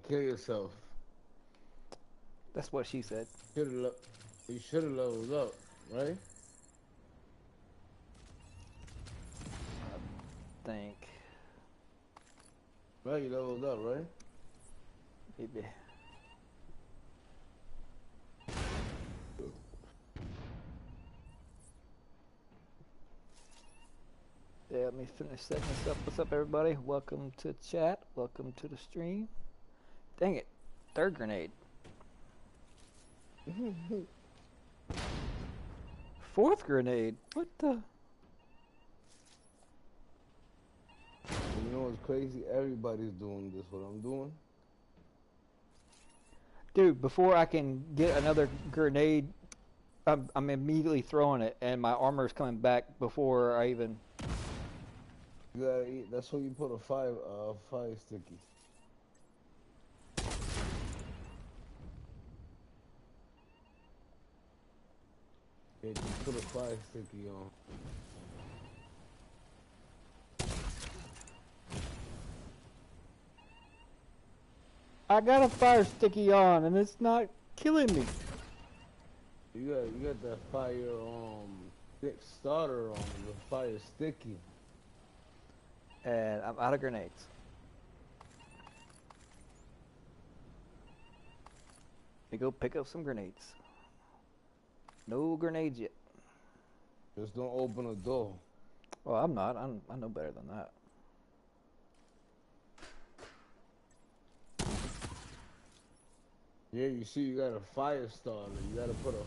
Kill yourself. That's what she said. You should have leveled up, right? Think Right, you leveled up, right? maybe. Yeah, let me finish setting this up. What's up, everybody? Welcome to chat. Welcome to the stream. Dang it. Third grenade. Fourth grenade. What the? You know what's crazy? Everybody's doing this, what I'm doing. Dude, before I can get another grenade, I'm immediately throwing it, and my armor's coming back before I even... You gotta eat. That's why you put a fire sticky. Yeah, just put a fire sticky on. I got a fire sticky on, and it's not killing me. You got that fire stick starter on the fire sticky. And I'm out of grenades. Let me go pick up some grenades. No grenades yet. Just don't open a door. Well, I'm not. I know better than that. Yeah, you see, you got a fire starter. You gotta put a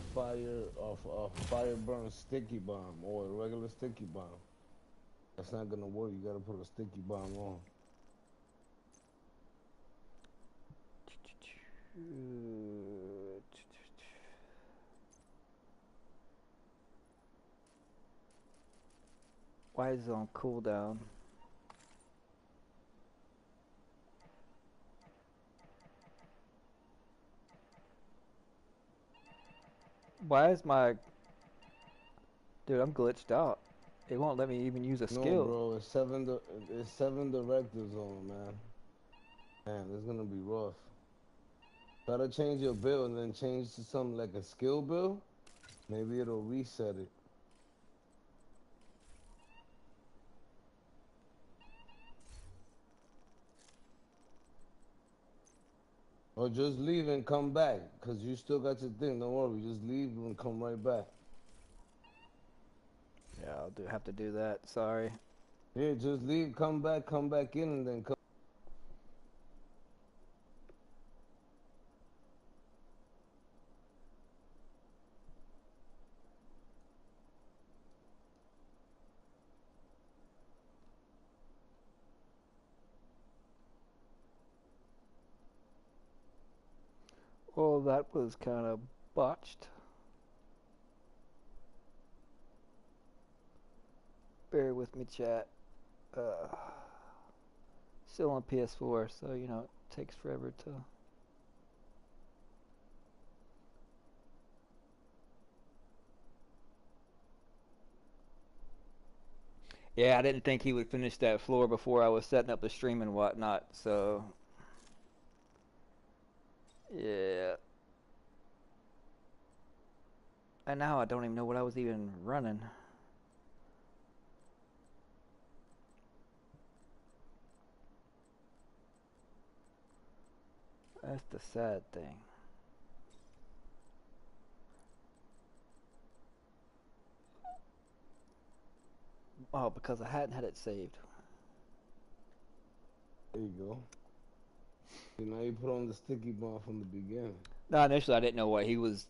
fire burn sticky bomb or a regular sticky bomb. That's not gonna work. You gotta put a sticky bomb on. Why is it on cooldown? Why is my... Dude, I'm glitched out. It won't let me even use a No, skill. bro, it's seven directives on, man. Man, it's gonna be rough. Try to change your build and then change to something like a skill build. Maybe it'll reset it. Or just leave and come back, cause you still got your thing. Don't worry, just leave and come right back. Yeah, have to do that. Sorry. Yeah, just leave, come back in, and then come. Well, that was kind of botched. Bear with me, chat. Still on PS4, so, you know, it takes forever to... Yeah, I didn't think he would finish that floor before I was setting up the stream and whatnot, so... Yeah. And now I don't even know what I was even running. That's the sad thing. Oh, because I hadn't had it saved. There you go. Now you put on the sticky bomb from the beginning. No, initially I didn't know what he was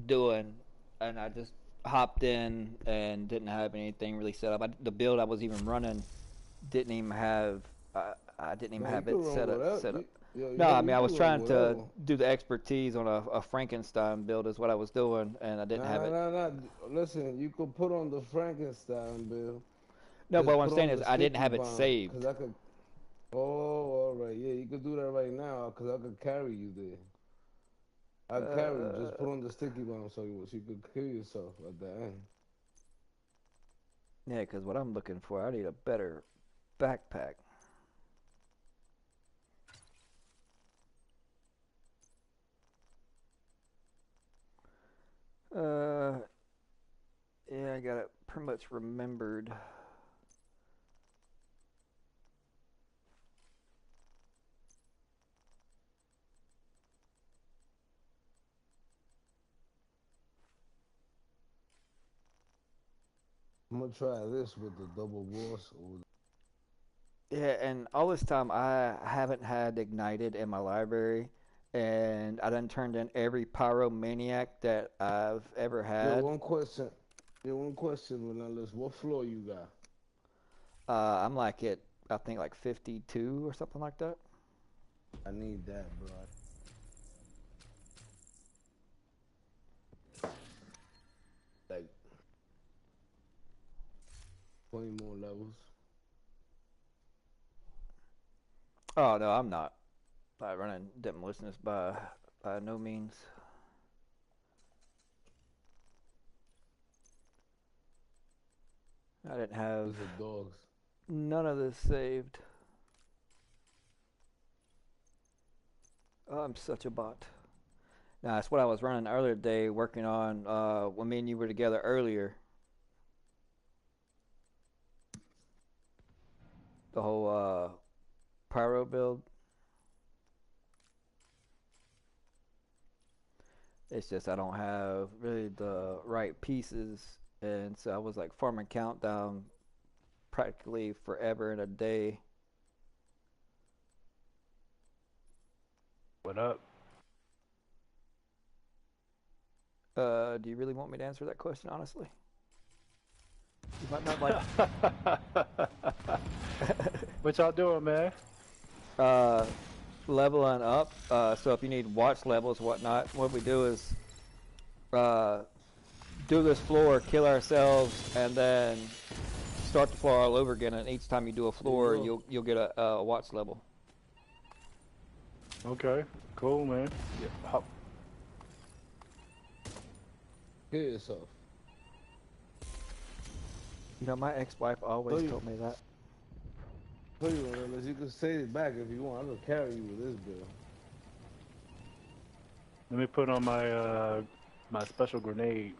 doing, and I just hopped in and didn't have anything really set up. The build I was even running didn't even have I didn't even Nah, you have can it run set up. whatever. No, I mean You I can was run trying to whatever. do the expertise on a Frankenstein build is what I was doing, and I didn't have it. Nah. Listen, you could put on the Frankenstein bill. No, but Just what I'm put saying on is the I didn't sticky have it bomb, saved. cause I could. Oh, all right, yeah, you could do that right now, cause I could carry you there. I carry you. Just put on the sticky bomb so you could kill yourself at the end. Yeah, because what I'm looking for, I need a better backpack. Uh, yeah, I got it pretty much remembered. I'm gonna try this with the double boss. Yeah, and all this time I haven't had ignited in my library, and I done turned in every pyromaniac that I've ever Yo, had. one question. Yo, one question, Relentless. What floor you got? I'm like at I think like 52 or something like that. I need that, bro. Like 20 more levels. Oh no, I'm not running demolitionist by no means. I didn't have These are dogs. none of this saved. Oh, I'm such a bot. Nah, that's what I was running earlier today, working on when me and you were together earlier. The whole pyro build. It's just I don't have really the right pieces, and so I was like farming countdown practically forever in a day. What up? Do you really want me to answer that question honestly? You might not like. What y'all doing, man? uh, Leveling up. So if you need watch levels, whatnot, what we do is do this floor, kill ourselves, and then start the floor all over again. And each time you do a floor, you'll get a watch level. Okay, cool, man. Yeah. Kill yourself. You know, my ex-wife always told me that. Tell you, Relentless, you can say it back if you want. I'm gonna carry you with this bill. Let me put on my my special grenade.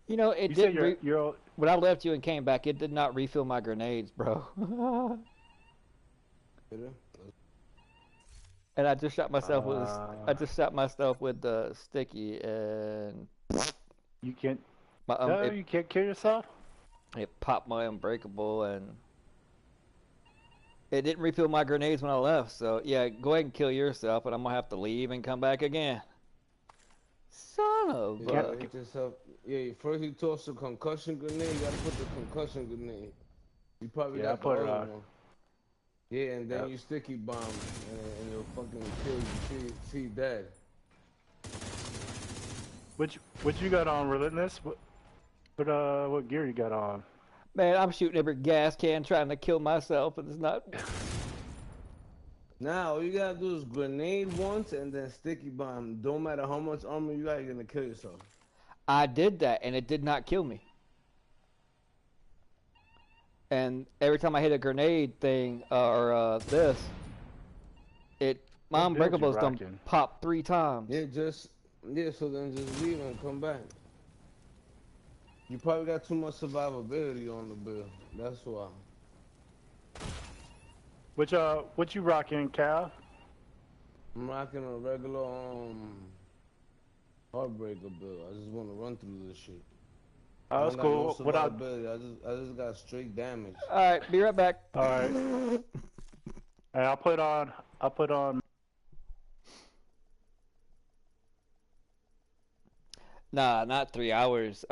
You know, it You did. said you're When I left you and came back, it did not refill my grenades, bro. And I just shot myself with. I just shot myself with the sticky, and you can't. my No, you can't kill yourself. it popped my unbreakable, and it didn't refill my grenades when I left. So yeah, go ahead and kill yourself, and I'm gonna have to leave and come back again. Son of a. Hit yourself. Yeah, first you toss a concussion grenade. You gotta put the concussion grenade. You probably Yeah, I got the put it other on. one. Yeah, and then you sticky bomb, and it'll fucking kill you. See dead. What you got on, Relentless? What gear you got on? Man, I'm shooting every gas can trying to kill myself, and it's not. Now all you gotta do is grenade once and then sticky bomb. Don't matter how much armor you got, you're gonna kill yourself. I did that, and it did not kill me. And every time I hit a grenade thing or this, my unbreakables done pop 3 times. Yeah, so then just leave and come back. You probably got too much survivability on the build. That's why. What you rocking, Cal? I'm rocking a regular Heartbreaker build. I just want to run through this shit. Oh, that's cool. No survivability. I just got straight damage. All right, be right back. All right. Hey, I'll put on. Nah, not 3 hours.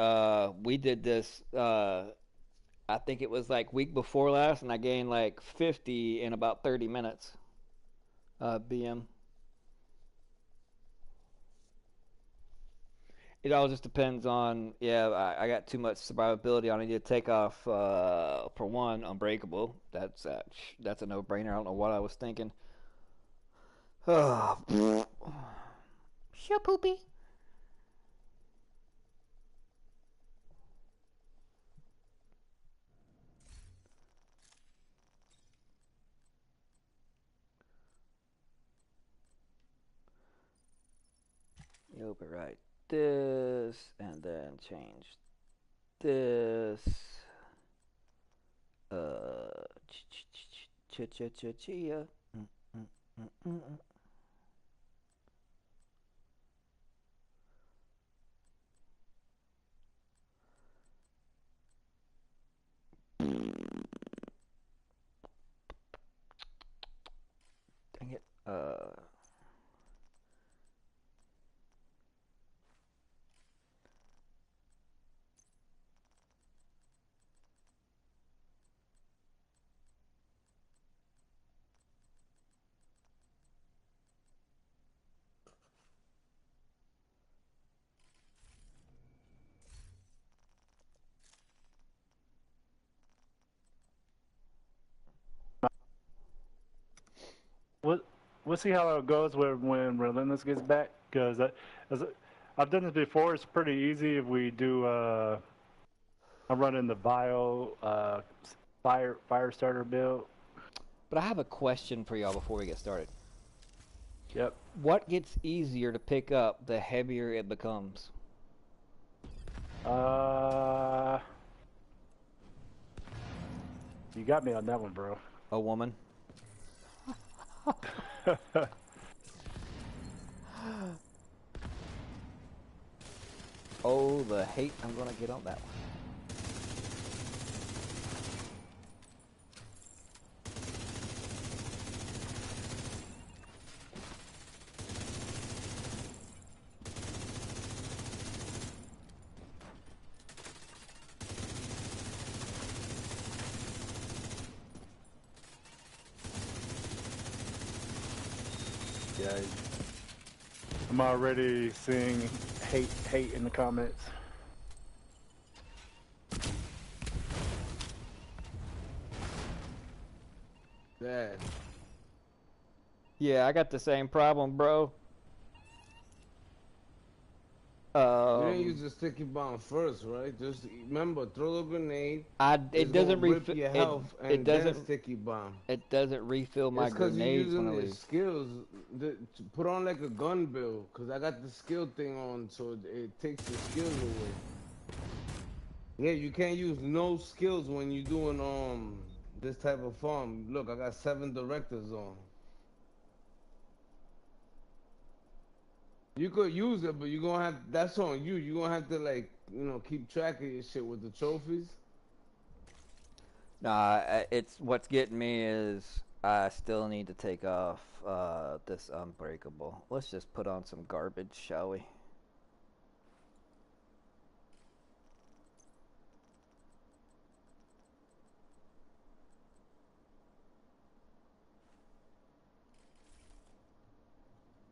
We did this. I think it was like week before last, and I gained like 50 in about 30 minutes. BM. It all just depends on. Yeah, I got too much survivability. I need to take off. For one, Unbreakable. That's a no-brainer. I don't know what I was thinking. Oh, sure, poopy. You'll be right. this, and then change this. Chia. Dang it. We'll see how it goes when Relentless gets back. Because I've done this before. It's pretty easy if we do. I'm running the fire starter build. But I have a question for y'all before we get started. Yep. What gets easier to pick up the heavier it becomes? You got me on that one, bro. A woman. Oh, the hate I'm gonna get on that one. Yeah. I'm already seeing hate in the comments. Dad. Yeah, I got the same problem, bro. You didn't use the sticky bomb first, right? Just remember, throw the grenade. It doesn't rip your health, and then sticky bomb. It doesn't refill my It's because you're grenades when I using your leave. skills. Put on like a gun build, cause I got the skill thing on, so it takes the skills away. Yeah, you can't use no skills when you're doing this type of farm. Look, I got 7 directors on. You could use it, but you're gonna have, that's on you. You're gonna have to, like, keep track of your shit with the trophies. Nah, it's what's getting me is I still need to take off this unbreakable. Let's just put on some garbage, shall we?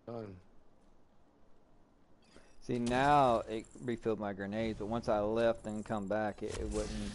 Done. See, now it refilled my grenades, but once I left and come back, it wouldn't.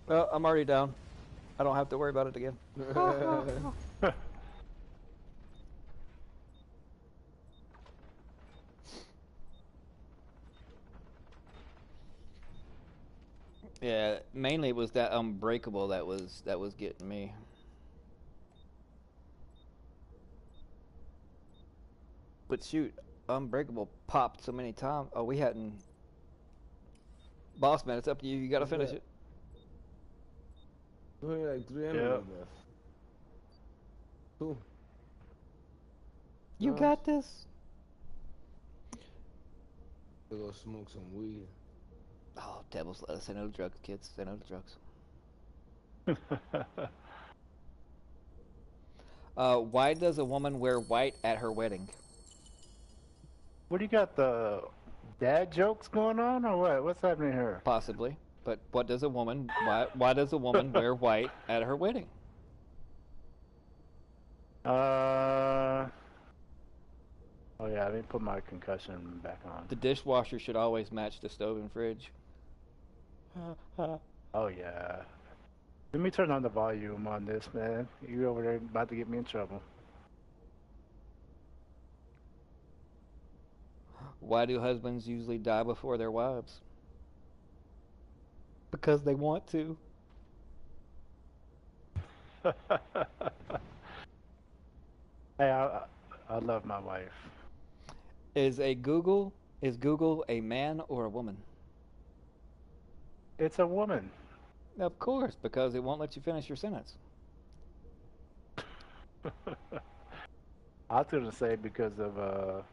Well, I'm already down. I don't have to worry about it again. Yeah, mainly it was that unbreakable that was getting me. But shoot, unbreakable popped so many times. Oh, we hadn't. Boss man, it's up to you. You gotta finish it. Only like 3 enemies left. 2. You got this. To go smoke some weed. Oh, devils, let us say no to drugs, kids. Say no to drugs. Why does a woman wear white at her wedding? What do you got, the dad jokes going on or what? What's happening here? Possibly. But what does a woman? Why does a woman wear white at her wedding? Oh yeah, I didn't put my concussion back on. The dishwasher should always match the stove and fridge. Oh yeah. Let me turn on the volume on this, man. You over there about to get me in trouble. Why do husbands usually die before their wives? Because they want to. Hey, I love my wife. Is Google a man or a woman? It's a woman. Of course, because it won't let you finish your sentence. I was gonna say because of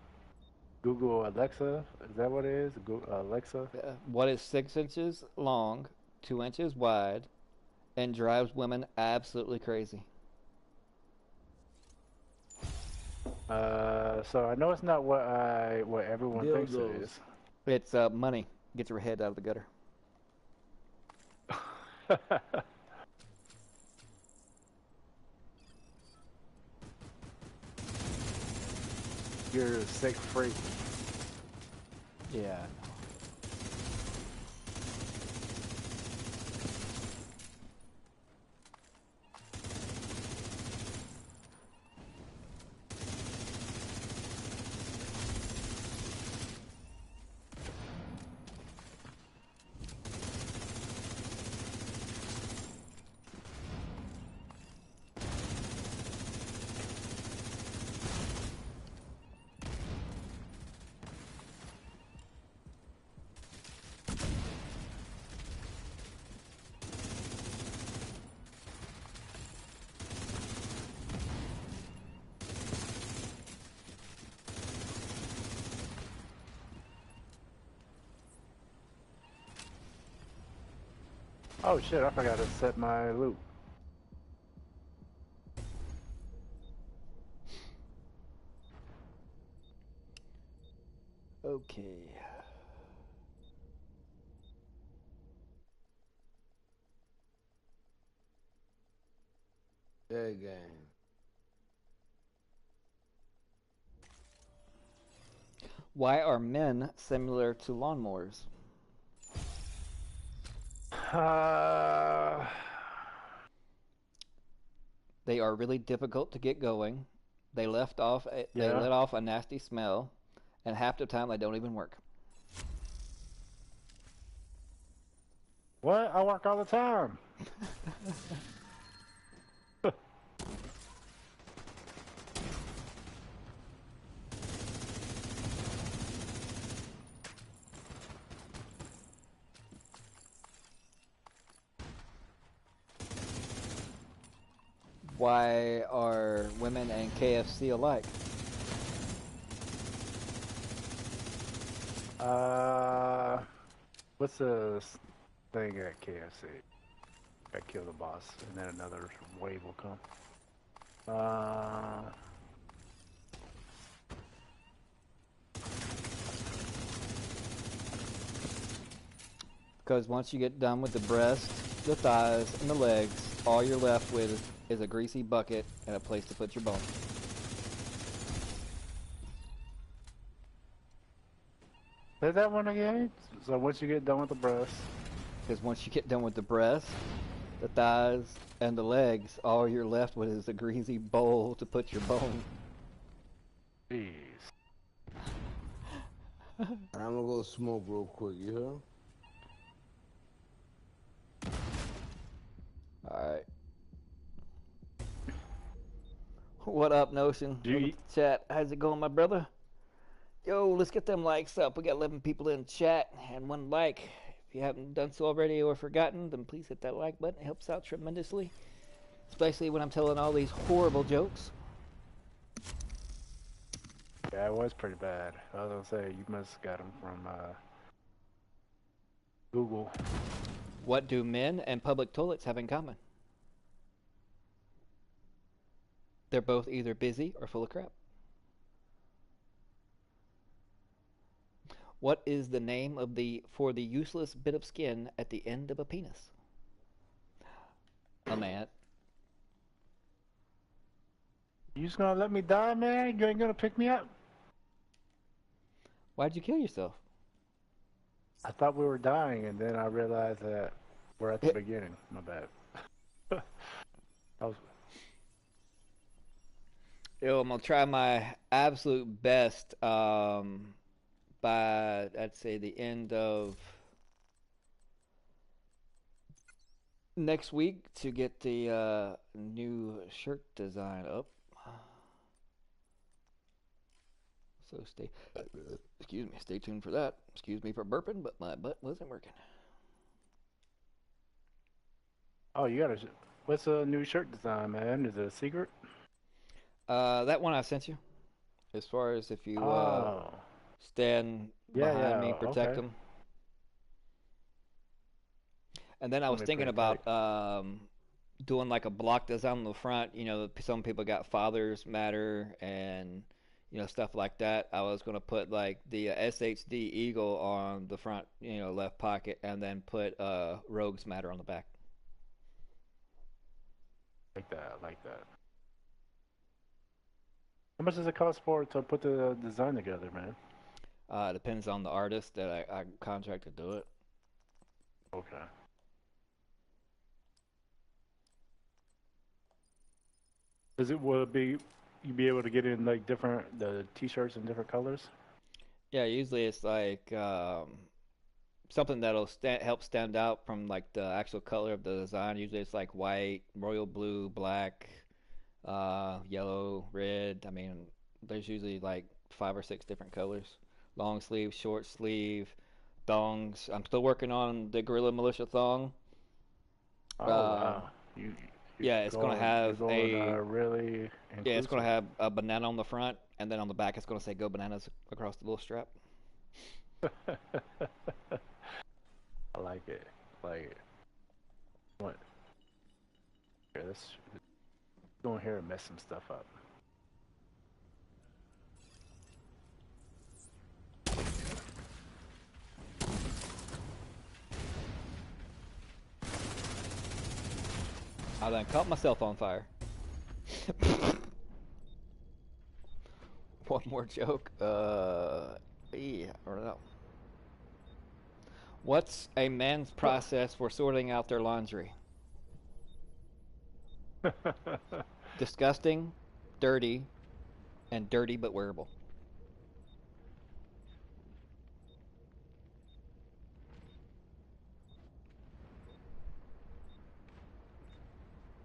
Google Alexa. Is that what it is? Google Alexa. What is 6 inches long, 2 inches wide, and drives women absolutely crazy? So I know it's not what everyone thinks it Dildos. is. It's money. Get your head out of the gutter. You're a sick freak. Yeah. Oh shit! I forgot to set my loop. Okay. Yeah, gang. Why are men similar to lawnmowers? Uh, They are really difficult to get going. They let off a nasty smell, and half the time they don't even work. what? I work all the time. Why are women and KFC alike? What's the thing at KFC? I kill the boss, and then another wave will come. Because once you get done with the breast, the thighs, and the legs, all you're left with is a greasy bucket and a place to put your bone. Say that one again. So once you get done with the breast, Because once you get done with the breast, the thighs, and the legs, all you're left with is a greasy bowl to put your bone. jeez. I'm gonna go smoke real quick, you hear? Alright. What up, Notion? You- Chat, how's it going, my brother? Yo, let's get them likes up. We got 11 people in chat and 1 like. If you haven't done so already or forgotten, then please hit that like button. It helps out tremendously, especially when I'm telling all these horrible jokes. Yeah, it was pretty bad. I was gonna say you must have got them from Google. What do men and public toilets have in common? They're both either busy or full of crap. What is the name of the useless bit of skin at the end of a penis? A man. You just gonna let me die, man? You ain't gonna pick me up? Why'd you kill yourself? I thought we were dying, and then I realized that we're at the beginning. My bad. I was... Yo, I'm gonna try my absolute best. By I'd say the end of next week to get the new shirt design up. So stay tuned for that. Excuse me for burping, but my butt wasn't working. Oh, you got a... What's a new shirt design, man? Is it a secret? That one I sent you. As far as if you stand behind me, protect them. And then I was thinking about doing like a block design on the front. You know, some people got Fathers Matter and stuff like that. I was gonna put like the SHD Eagle on the front, left pocket, and then put Rogues Matter on the back. Like that. How much does it cost to put the design together, man? Depends on the artist that I contract to do it. Okay. Will you be able to get in like the t-shirts in different colors? Yeah, usually it's like something that'll help stand out from like the actual color of the design. Usually it's like white, royal blue, black, yellow, red. I mean, there's usually like 5 or 6 different colors. Long sleeve, short sleeve, thongs. I'm still working on the Guerrilla Militia thong. Oh wow! Yeah, it's gonna have really inclusive. Yeah, it's gonna have a banana on the front, and then on the back it's gonna say "Go Bananas" across the little strap. I like it. What? Here, let's go in here and mess some stuff up. I then caught myself on fire. One more joke. Yeah, I don't know. What's a man's process for sorting out their laundry? Disgusting, dirty, and dirty but wearable.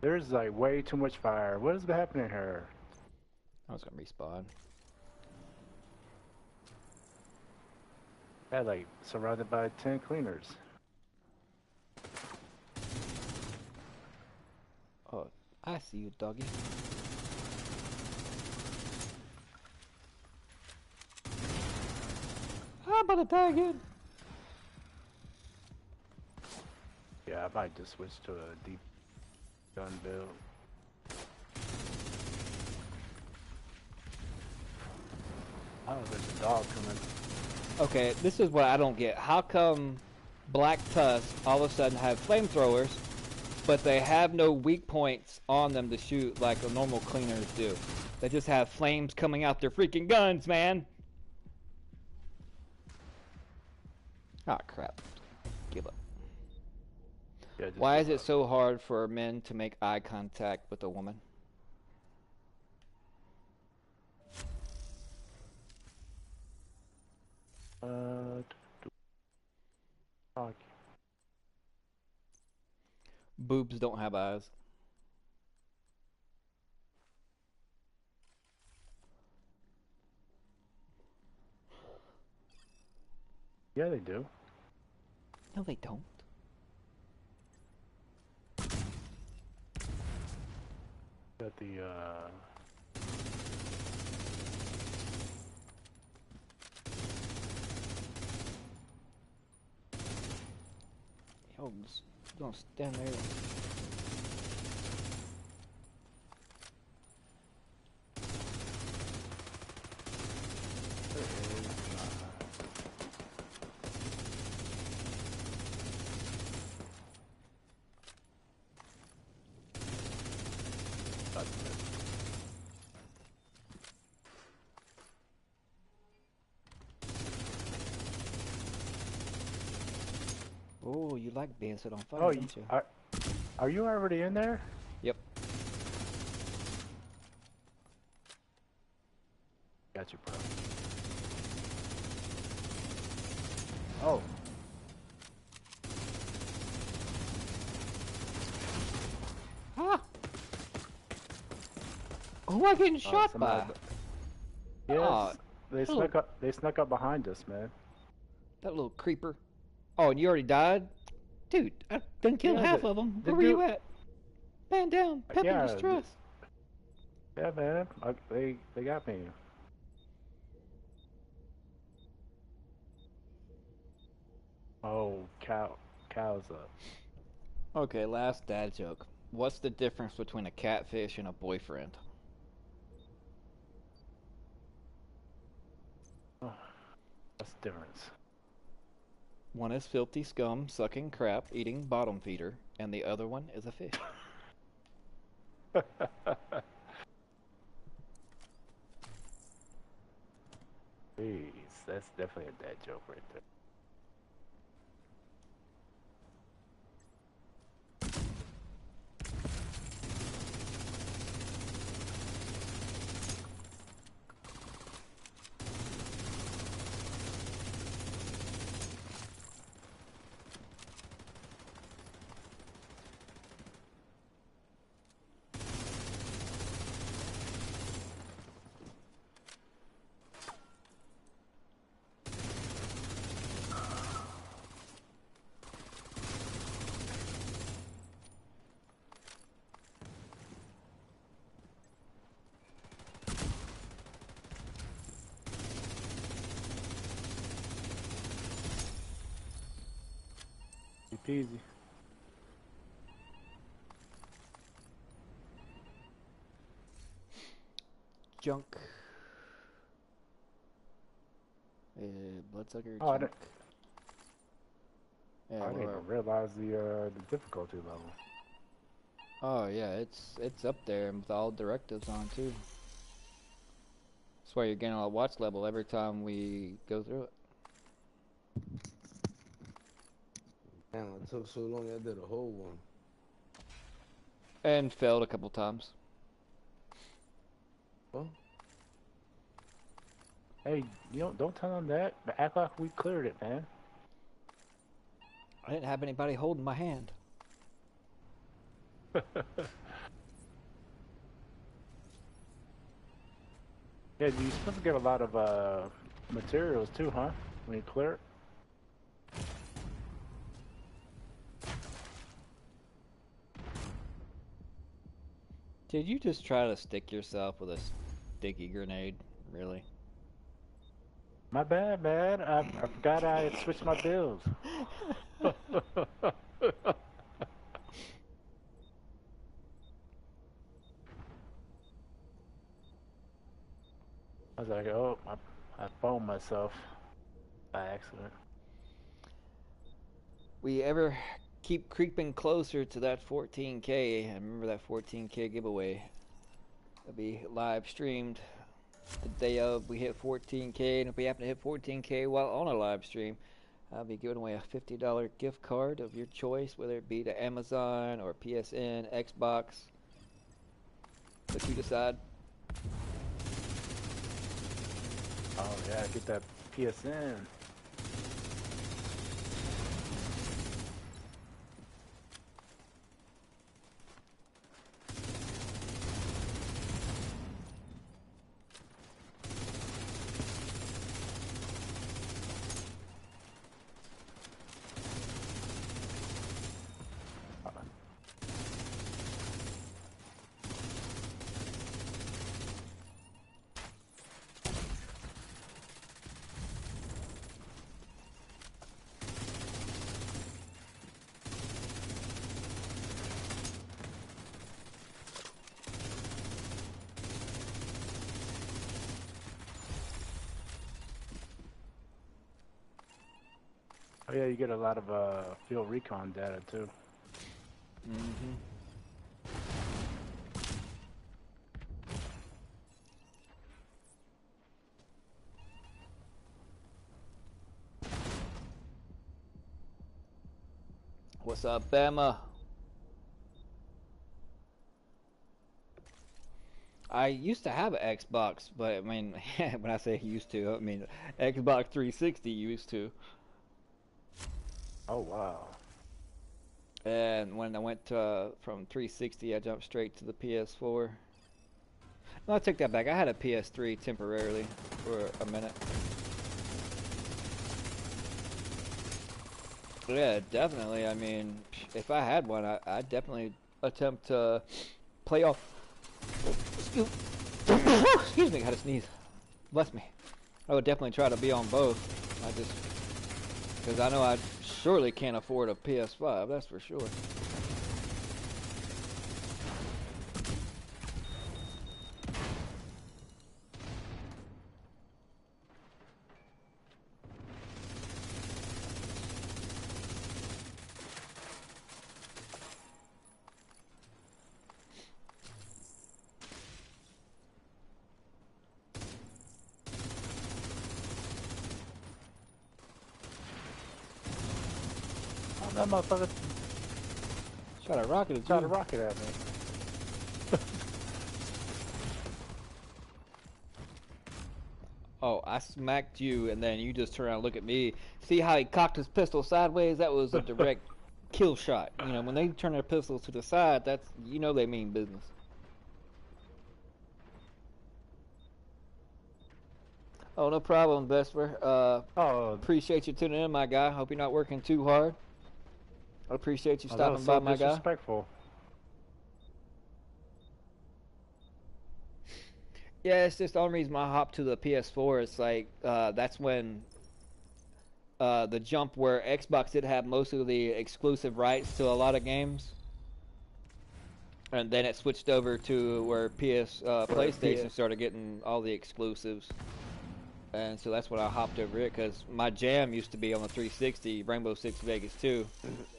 There's like way too much fire. What is happening here? I was gonna respawn. Yeah, like surrounded by 10 cleaners. Oh, I see you, doggy. I'm about to die again. Yeah, I might just switch to a deep gun build. Oh, there's a dog coming. Okay, this is what I don't get. How come Black Tusk all of a sudden have flamethrowers, but they have no weak points on them to shoot like the normal cleaners do? They just have flames coming out their freaking guns, man! Ah, crap. Give up. Yeah, Why is it so hard for men to make eye contact with a woman? Boobs don't have eyes. Yeah, they do. No, they don't. Got the Yo, just don't stand there. You like being set on fire, Oh, don't you? are you already in there? Yep. Got you, bro. Oh. Ah! Who am I getting shot by? Yes, Oh, they hello. snuck up. They snuck up behind us, man. That little creeper. Oh, and you already died? Dude, I done killed Yeah, half of them. the Where were you dude. at? Man down. Pepper Yeah, distress. yeah, man. They got me. Oh, cow's up. Okay, last dad joke. What's the difference between a catfish and a boyfriend? Oh, what's the difference? One is filthy scum, sucking crap, eating bottom feeder, and the other one is a fish. Jeez, that's definitely a dad joke right there. Easy peasy. Junk. Bloodsucker Oh, junk. Yeah, I didn't even realize the difficulty level. oh yeah, it's up there with all directives on too. That's why you're getting a watch level every time we go through it. Damn, it took so long. I did a whole one. And failed a couple times. Well, Hey, don't tell them that. But act like we cleared it, man. I didn't have anybody holding my hand. Yeah, you're supposed to get a lot of materials too, huh? When you clear it. Did you just try to stick yourself with a sticky grenade? Really? My bad, man. I forgot I had switched my builds. I was like, oh, I foamed myself by accident. We ever keep creeping closer to that 14K? I remember that 14K giveaway. It'll be live streamed the day of we hit 14K, and if we happen to hit 14K while on a live stream, I'll be giving away a $50 gift card of your choice, whether it be to Amazon or PSN, Xbox. Let you decide. Oh yeah, get that PSN. Oh yeah, you get a lot of field recon data too. Mm-hmm. What's up, Bama? I used to have an Xbox, but I mean, when I say used to, I mean Xbox 360 used to. Oh wow. And when I went from 360, I jumped straight to the PS4. No, I take that back. I had a PS3 temporarily for a minute. Yeah, definitely. I mean, if I had one, I'd definitely attempt to play off. Excuse me, I had to sneeze. Bless me. I would definitely try to be on both. I just, because I know I surely can't afford a PS5. That's for sure. That motherfucker Shot a rocket at shot a you. rocket at me. Oh, I smacked you, and then you just turn around and look at me. See how he cocked his pistol sideways? That was a direct kill shot. You know, when they turn their pistols to the side, that's, you know, they mean business. Oh, no problem, Vesper. Oh, Appreciate you tuning in, my guy. Hope you're not working too hard. I appreciate you oh, that was stopping by, so my guy. disrespectful. Yeah, it's just the only reason I hopped to the PS4. It's like that's when the jump where Xbox did have most of the exclusive rights to a lot of games, and then it switched over to where PlayStation started getting all the exclusives, and so that's when I hopped over it because my jam used to be on the 360, Rainbow Six Vegas 2.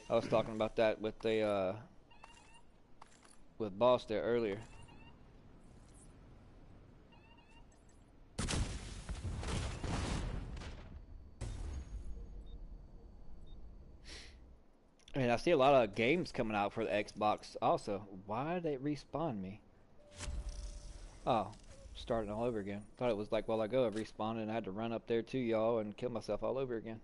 I was talking about that with the with Boss there earlier. And I see a lot of games coming out for the Xbox also. Why did it respawn me? Oh, starting all over again. Thought it was like while I go, it respawned and I had to run up there to y'all and kill myself all over again.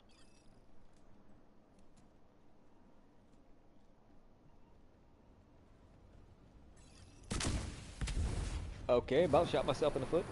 Okay, about shot myself in the foot.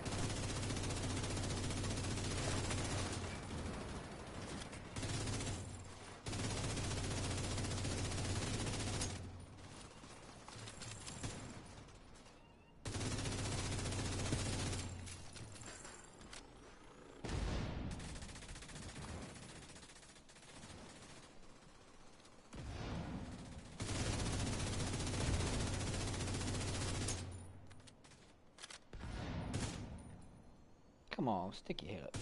Come on, stick your head up.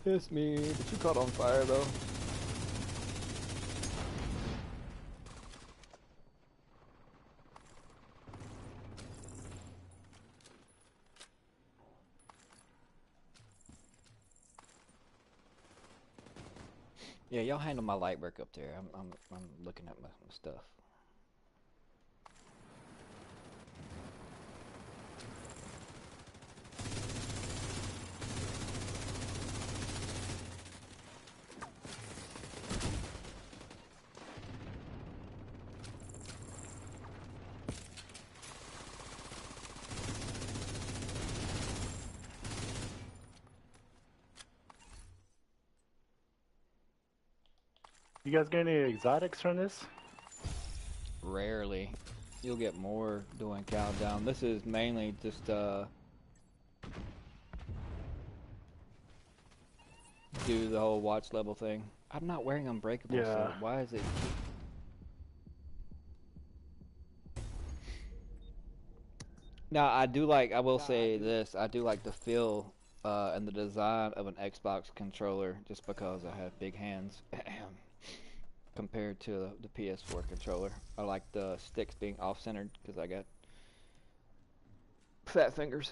It's me, but you caught on fire though. Yeah, y'all handle my light work up there. I'm looking at my stuff. You guys get any exotics from this? Rarely. You'll get more doing countdown. This is mainly just do the whole watch level thing. I'm not wearing Unbreakable, Yeah. so why is it? Now I do like. I will say this. I do like the feel and the design of an Xbox controller, just because I have big hands compared to the PS4 controller. I like the sticks being off-centered because I got fat fingers.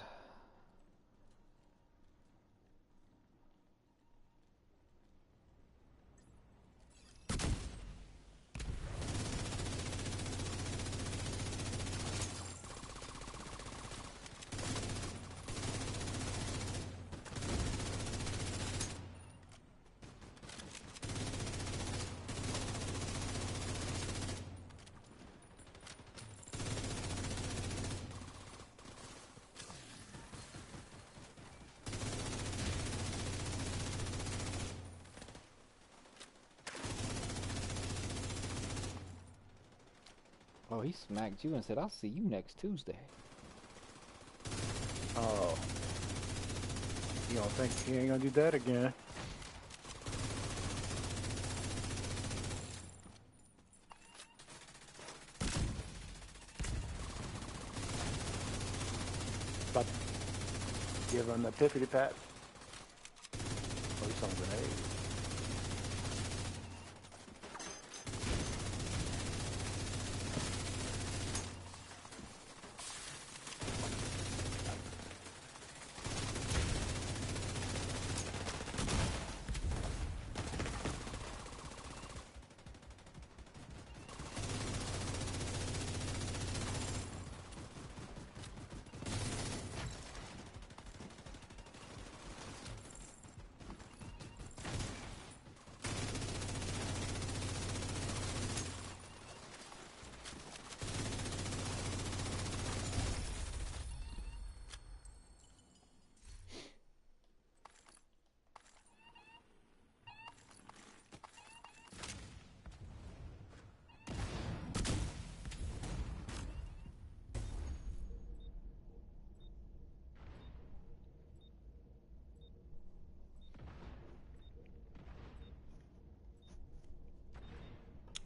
Oh, he smacked you and said, "I'll see you next Tuesday." Oh. You don't think he ain't gonna do that again? About to give him the pippity pat. Oh, he's on grenade.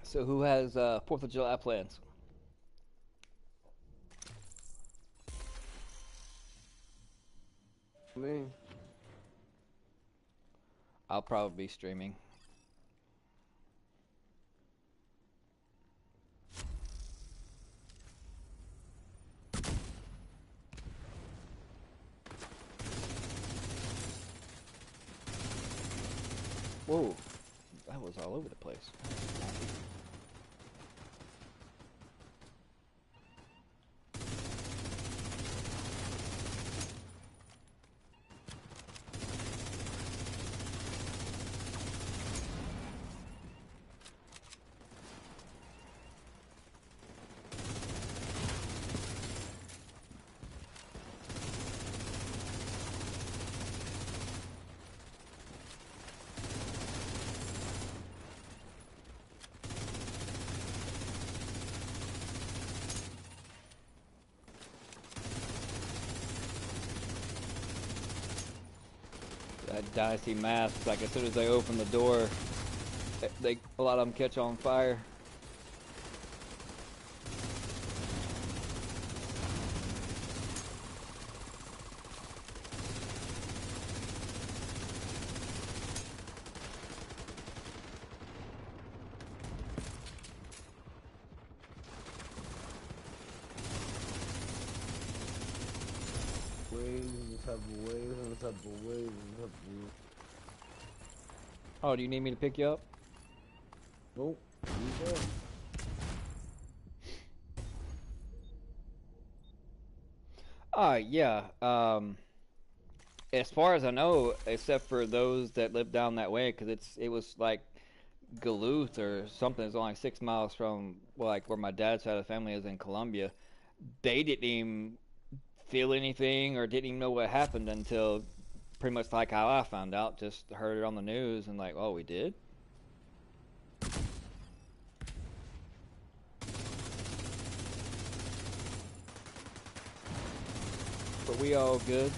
So who has 4th of July plans? Me. I'll probably be streaming. Whoa, that was all over the place. That Dynasty mask, like as soon as they open the door, a lot of them catch on fire. Oh, do you need me to pick you up? Nope. You good. Yeah. As far as I know, except for those that live down that way, because it was like Duluth or something. It's only 6 miles from like where my dad's side of the family is in Colombia. They didn't even feel anything or didn't even know what happened until pretty much like how I found out. Just heard it on the news and like, oh, we did. But we all good.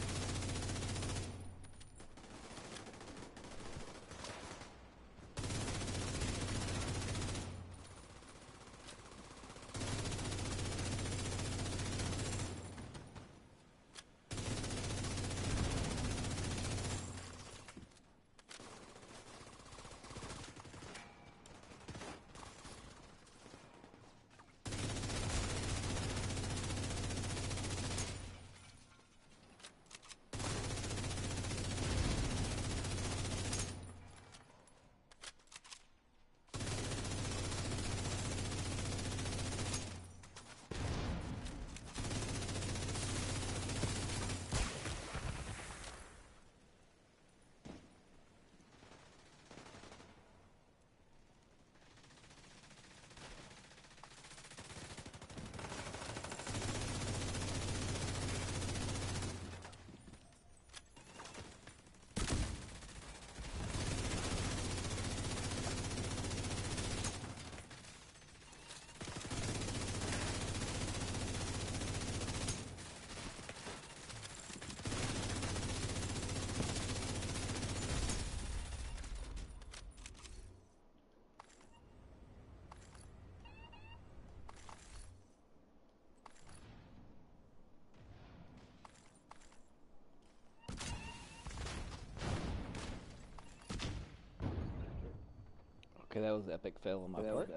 Okay, that was epic fail on my part.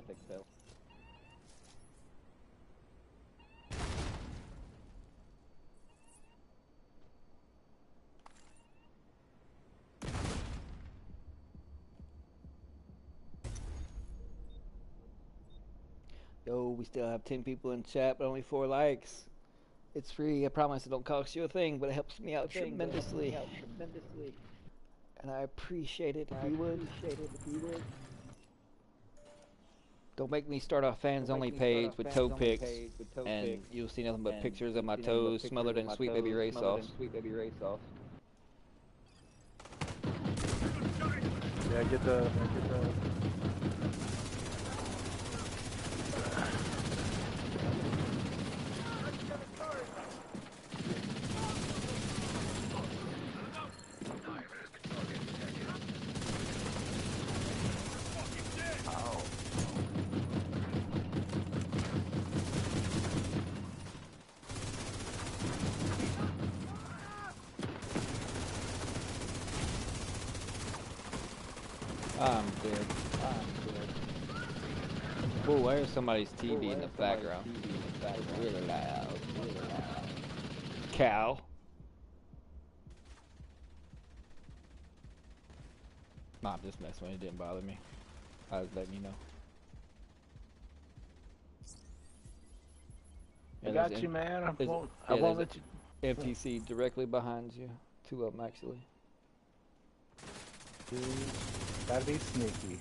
Yo, we still have 10 people in chat, but only 4 likes. It's free. I promise it don't cost you a thing, but it helps me out tremendously. And I appreciate it if you would. Don't make me start a fans only page with toe pics, and you'll see nothing but pictures of my toes smothered in Sweet Baby Ray sauce. Yeah, get the. I'm dead. Oh, there's somebody's TV in the background. Really loud. Cow. Nah, I'm just messing with you. It didn't bother me. I was letting you know. I got you, man. I won't let you. NPC directly behind you. 2 of them, actually. Gotta be sneaky.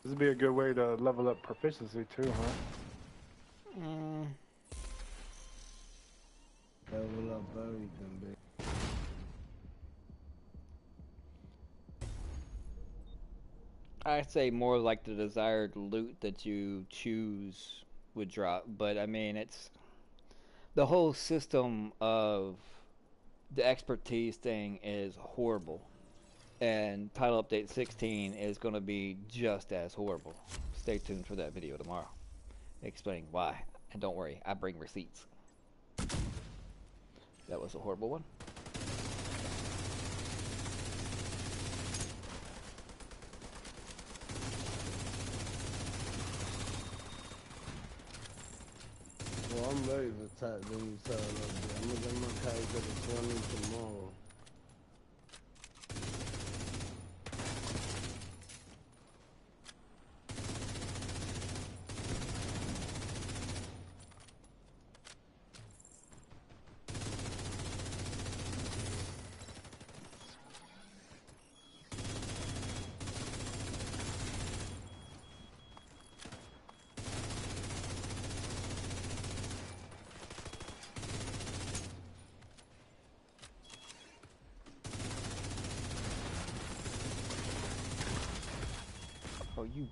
This would be a good way to level up proficiency too, huh? Level up everything, baby. I'd say more like the desired loot that you choose would drop, but I mean, it's the whole system of the expertise thing is horrible, and title update 16 is going to be just as horrible. Stay tuned for that video tomorrow explaining why, and don't worry, I bring receipts. That was a horrible one. Well, I'm ready for title when you tell it up there. I'm gonna get my character to 20 tomorrow. Oh, you...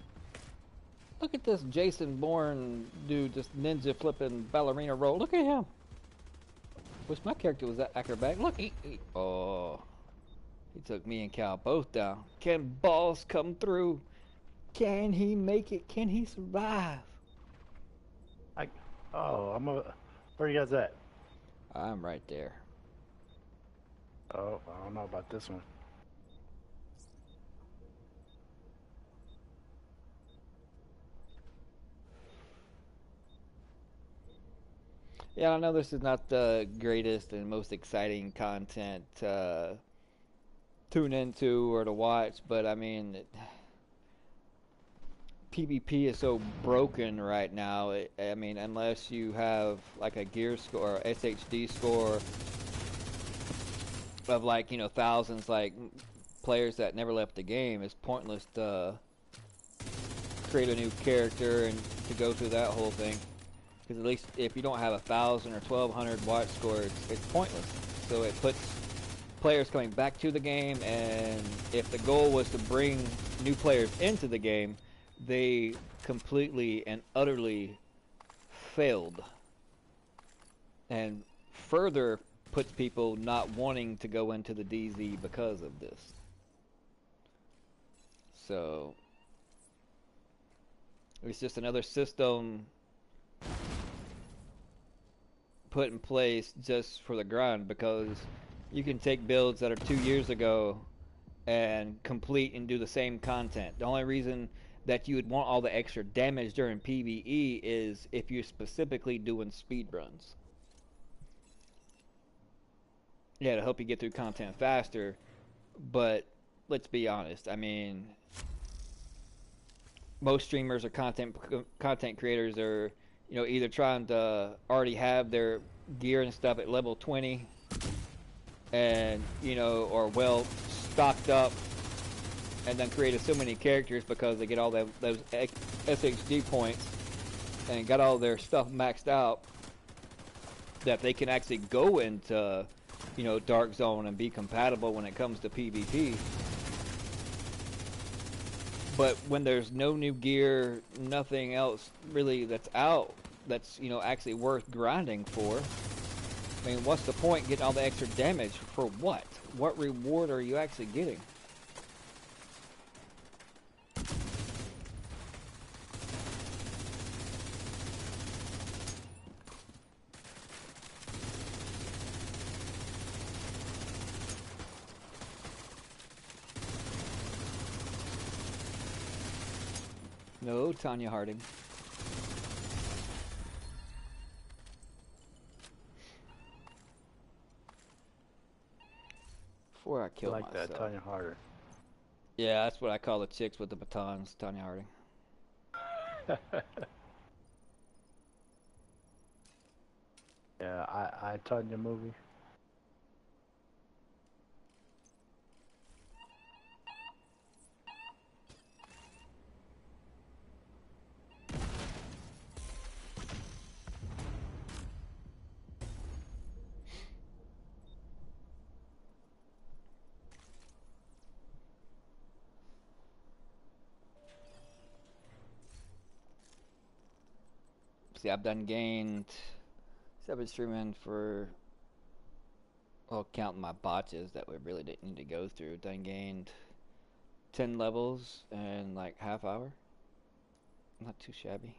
Look at this Jason Bourne dude, just ninja flipping ballerina roll. Look at him. Wish my character was that acrobat. Look, oh, he took me and Cal both down. Can Boss come through? Can he make it? Can he survive? Where you guys at? I'm right there. Oh, I don't know about this one. Yeah, I know this is not the greatest and most exciting content tune into or to watch, but I mean, PvP is so broken right now. I mean, unless you have like a gear score or SHD score of like, you know, thousands, like players that never left the game, it's pointless to create a new character and to go through that whole thing. Because at least if you don't have 1,000 or 1,200 watch score, it's pointless. So it puts players coming back to the game, and if the goal was to bring new players into the game, they completely and utterly failed. And further puts people not wanting to go into the DZ because of this. So it's just another system put in place just for the grind, because you can take builds that are 2 years ago and complete and do the same content. The only reason that you would want all the extra damage during PvE is if you're specifically doing speed runs. Yeah, to help you get through content faster. But let's be honest, I mean, most streamers or content creators are, you know, either trying to already have their gear and stuff at level 20 and, you know, or well stocked up, and then created so many characters because they get all those SHD points and got all their stuff maxed out that they can actually go into, you know, Dark Zone and be compatible when it comes to PvP. But when there's no new gear, nothing else really that's out that's, you know, actually worth grinding for, I mean, what's the point getting all the extra damage for what? What reward are you actually getting? No, Tanya Harding. Before I kill myself. That, Tanya Harding. Yeah, that's what I call the chicks with the batons, Tanya Harding. Yeah, I Tanya movie. See, I've done gained. See, I've been streaming for, well, counting my botches that we really didn't need to go through. Done gained 10 levels in like half hour. Not too shabby.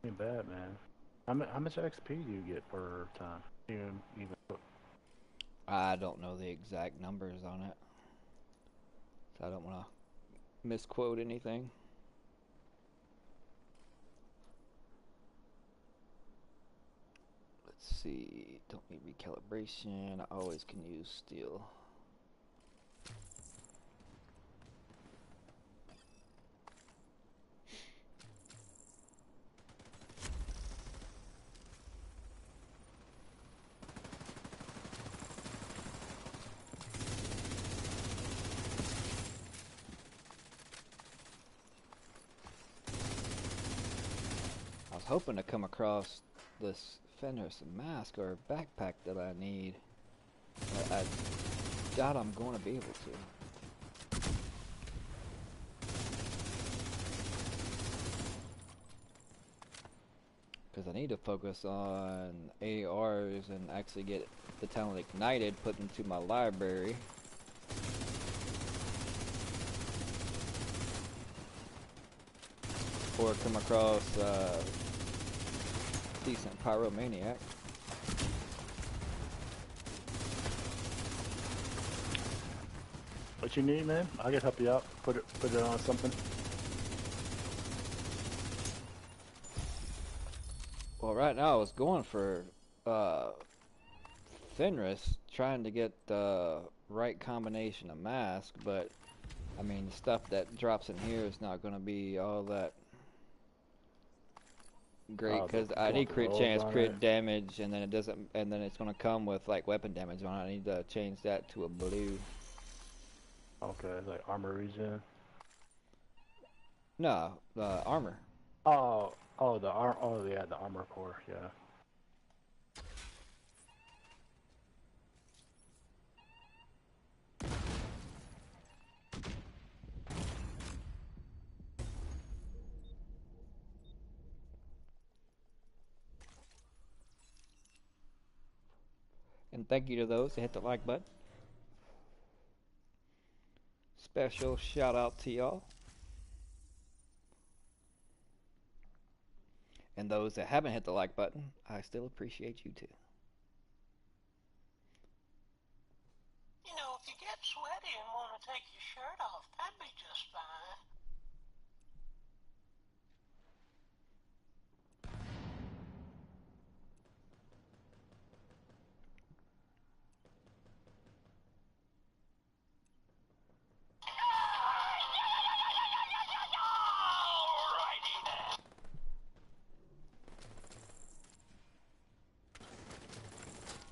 Ain't bad, man. How much XP do you get per time? Even. I don't know the exact numbers on it, so I don't want to misquote anything. Let's see. Don't need recalibration. I always can use steel. I was hoping to come across this Fenris mask or backpack that I need. I doubt I'm going to be able to. Because I need to focus on ARs and actually get the talent ignited put into my library. Or come across decent pyromaniac. What you need, man? I can help you out. Put it on something. Well, right now I was going for Fenris trying to get the right combination of mask, but I mean, the stuff that drops in here is not going to be all that great because I need crit chance, crit damage, and then it doesn't, and then it's going to come with like weapon damage on it. I need to change that to a blue. Okay, like armor regen. No, armor. Oh, yeah, the armor core, yeah. And thank you to those that hit the like button. Special shout out to y'all. And those that haven't hit the like button, I still appreciate you too. You know, if you get sweaty and want to take your shirt off, that'd be just fine.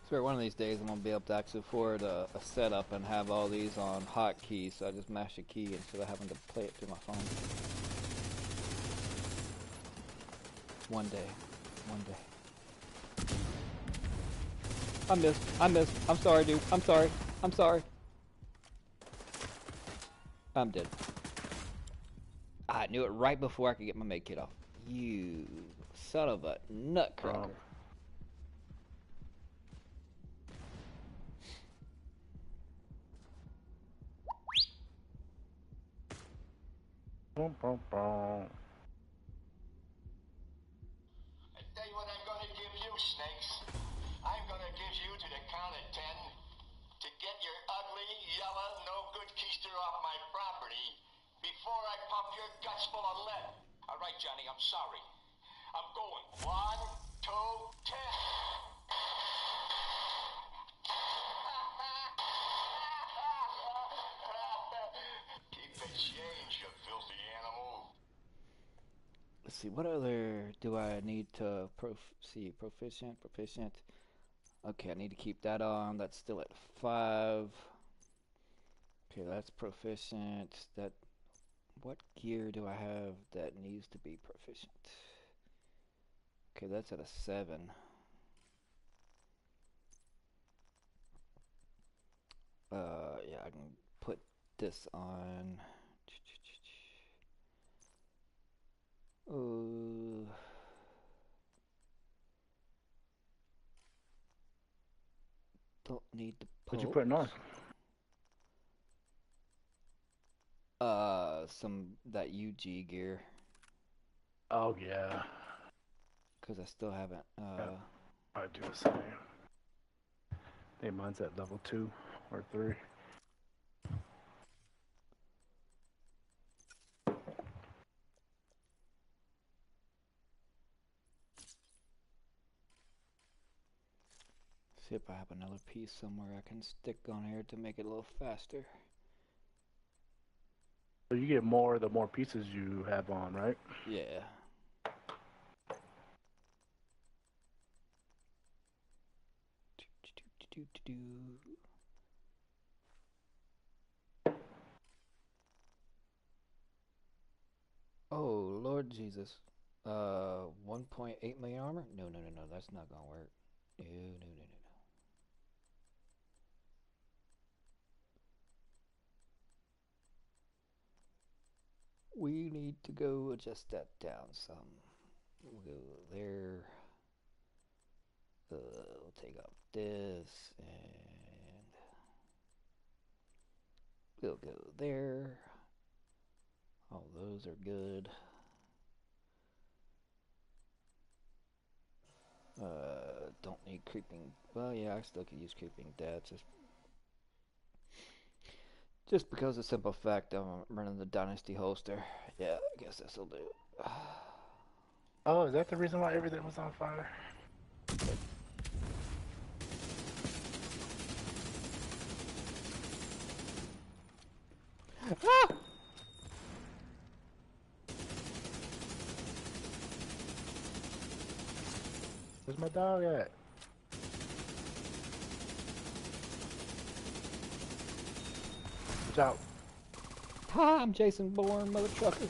So one of these days I'm going to be able to actually afford a setup and have all these on hotkeys, so I just mash a key instead of having to play it through my phone. One day. I missed. I'm sorry, dude. I'm sorry. I'm dead. I knew it right before I could get my med kit off. You son of a nutcracker. Boom, boom, boom. I tell you what I'm gonna give you, Snakes. I'm gonna give you to the count of 10 to get your ugly, yellow, no good keister off my property before I pump your guts full of lead. All right, Johnny, I'm sorry. I'm going 1, 2, 10. Keep the change, you filthy animal. Let's see, what other do I need to proficient? Okay, I need to keep that on. That's still at 5. Okay, that's proficient. What gear do I have that needs to be proficient? Okay, that's at a 7. Yeah, I can put this on. Don't need the pulse. What you putting on? That UG gear. Oh yeah. Cause I still haven't. I do the same. I think mine's at level 2 or 3. See if I have another piece somewhere I can stick on here to make it a little faster. So you get more the more pieces you have on, right? Yeah. Oh, Lord Jesus. 1.8 million armor? No, that's not gonna work. No. We need to go adjust that down some. We'll go there. We'll take off this and we'll go there. All those are good. Don't need creeping. Well, yeah, I still could use creeping deaths. Just because of the simple fact I'm running the Dynasty holster. Yeah, I guess this'll do. Oh, is that the reason why everything was on fire? Where's my dog at? Watch out. Hi, I'm Jason Bourne, mother trucker.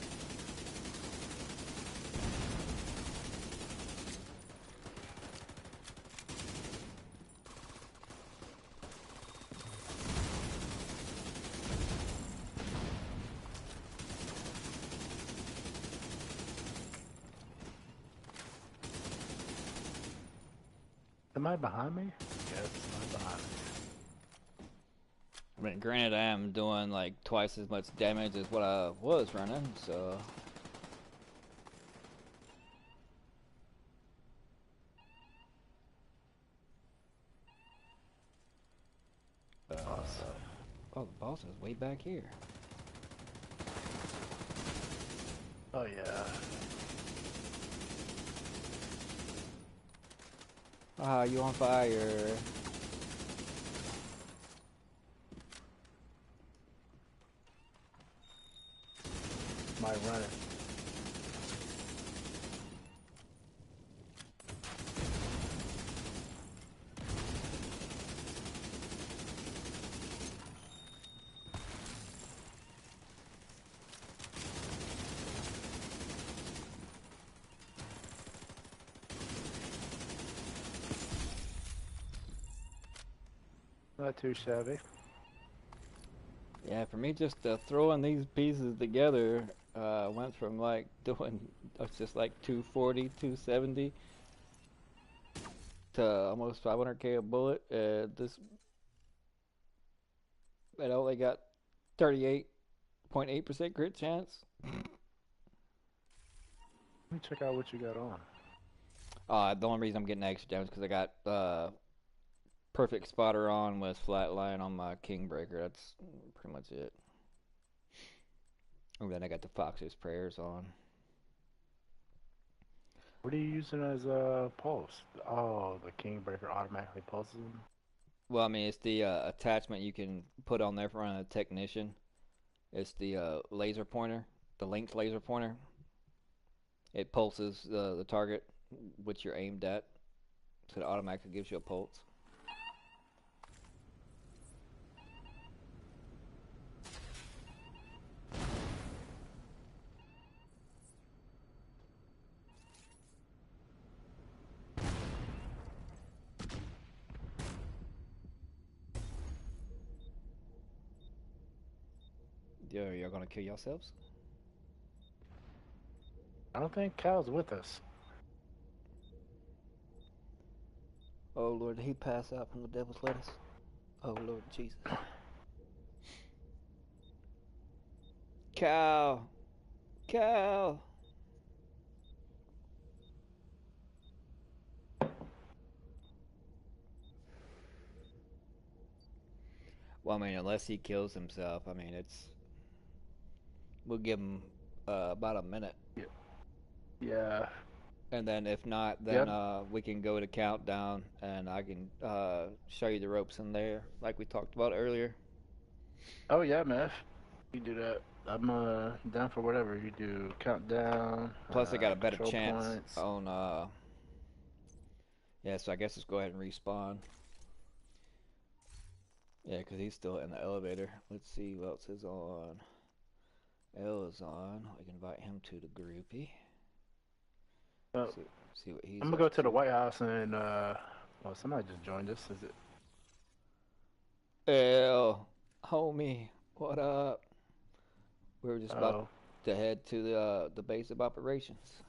Somebody behind me? Yes, somebody behind me. I mean, granted, I am doing like twice as much damage as what I was running, so. Oh, the boss is way back here. Oh yeah. Ah, you on fire. Somebody running. Not too shabby. Yeah, for me, just throwing these pieces together went from like doing just like 240, 270 to almost 500k a bullet. This it only got 38.8% crit chance. Let me check out what you got on. The only reason I'm getting extra damage because I got perfect spotter on with flatline on my Kingbreaker. That's pretty much it. And then I got the Fox's Prayers on. What are you using as a pulse? Oh, the Kingbreaker automatically pulses them? Well, I mean, it's the attachment you can put on there for running a technician. It's the laser pointer, the linked laser pointer. It pulses the target which you're aimed at, so it automatically gives you a pulse. You're gonna kill yourselves? I don't think Cal's with us. Oh Lord, did he pass out from the devil's lettuce? Oh Lord Jesus. Cal! Cal! Well, I mean, unless he kills himself, I mean, we'll give him about a minute. Yeah. And then if not, then we can go to countdown, and I can show you the ropes in there, like we talked about earlier. Oh yeah, man. You do that. I'm down for whatever you do. Countdown. Plus, I got a better control chance points. on. Yeah, so I guess let's go ahead and respawn. Yeah, because he's still in the elevator. Let's see what else is on. L is on. We can invite him to the groupie. Oh, See what he's I'm gonna go to the White House and oh, somebody just joined us. Is it? L, homie, what up? We were just about Oh, to head to the base of operations.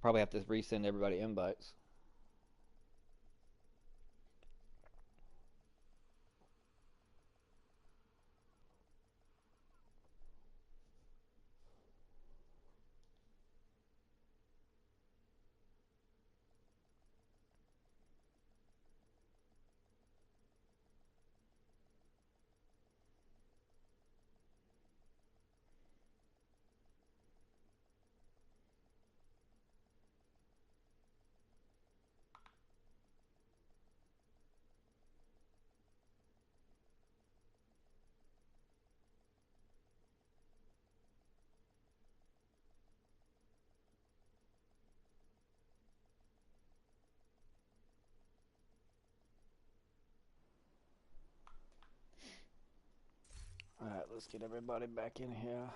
Probably have to resend everybody invites. let's get everybody back in here.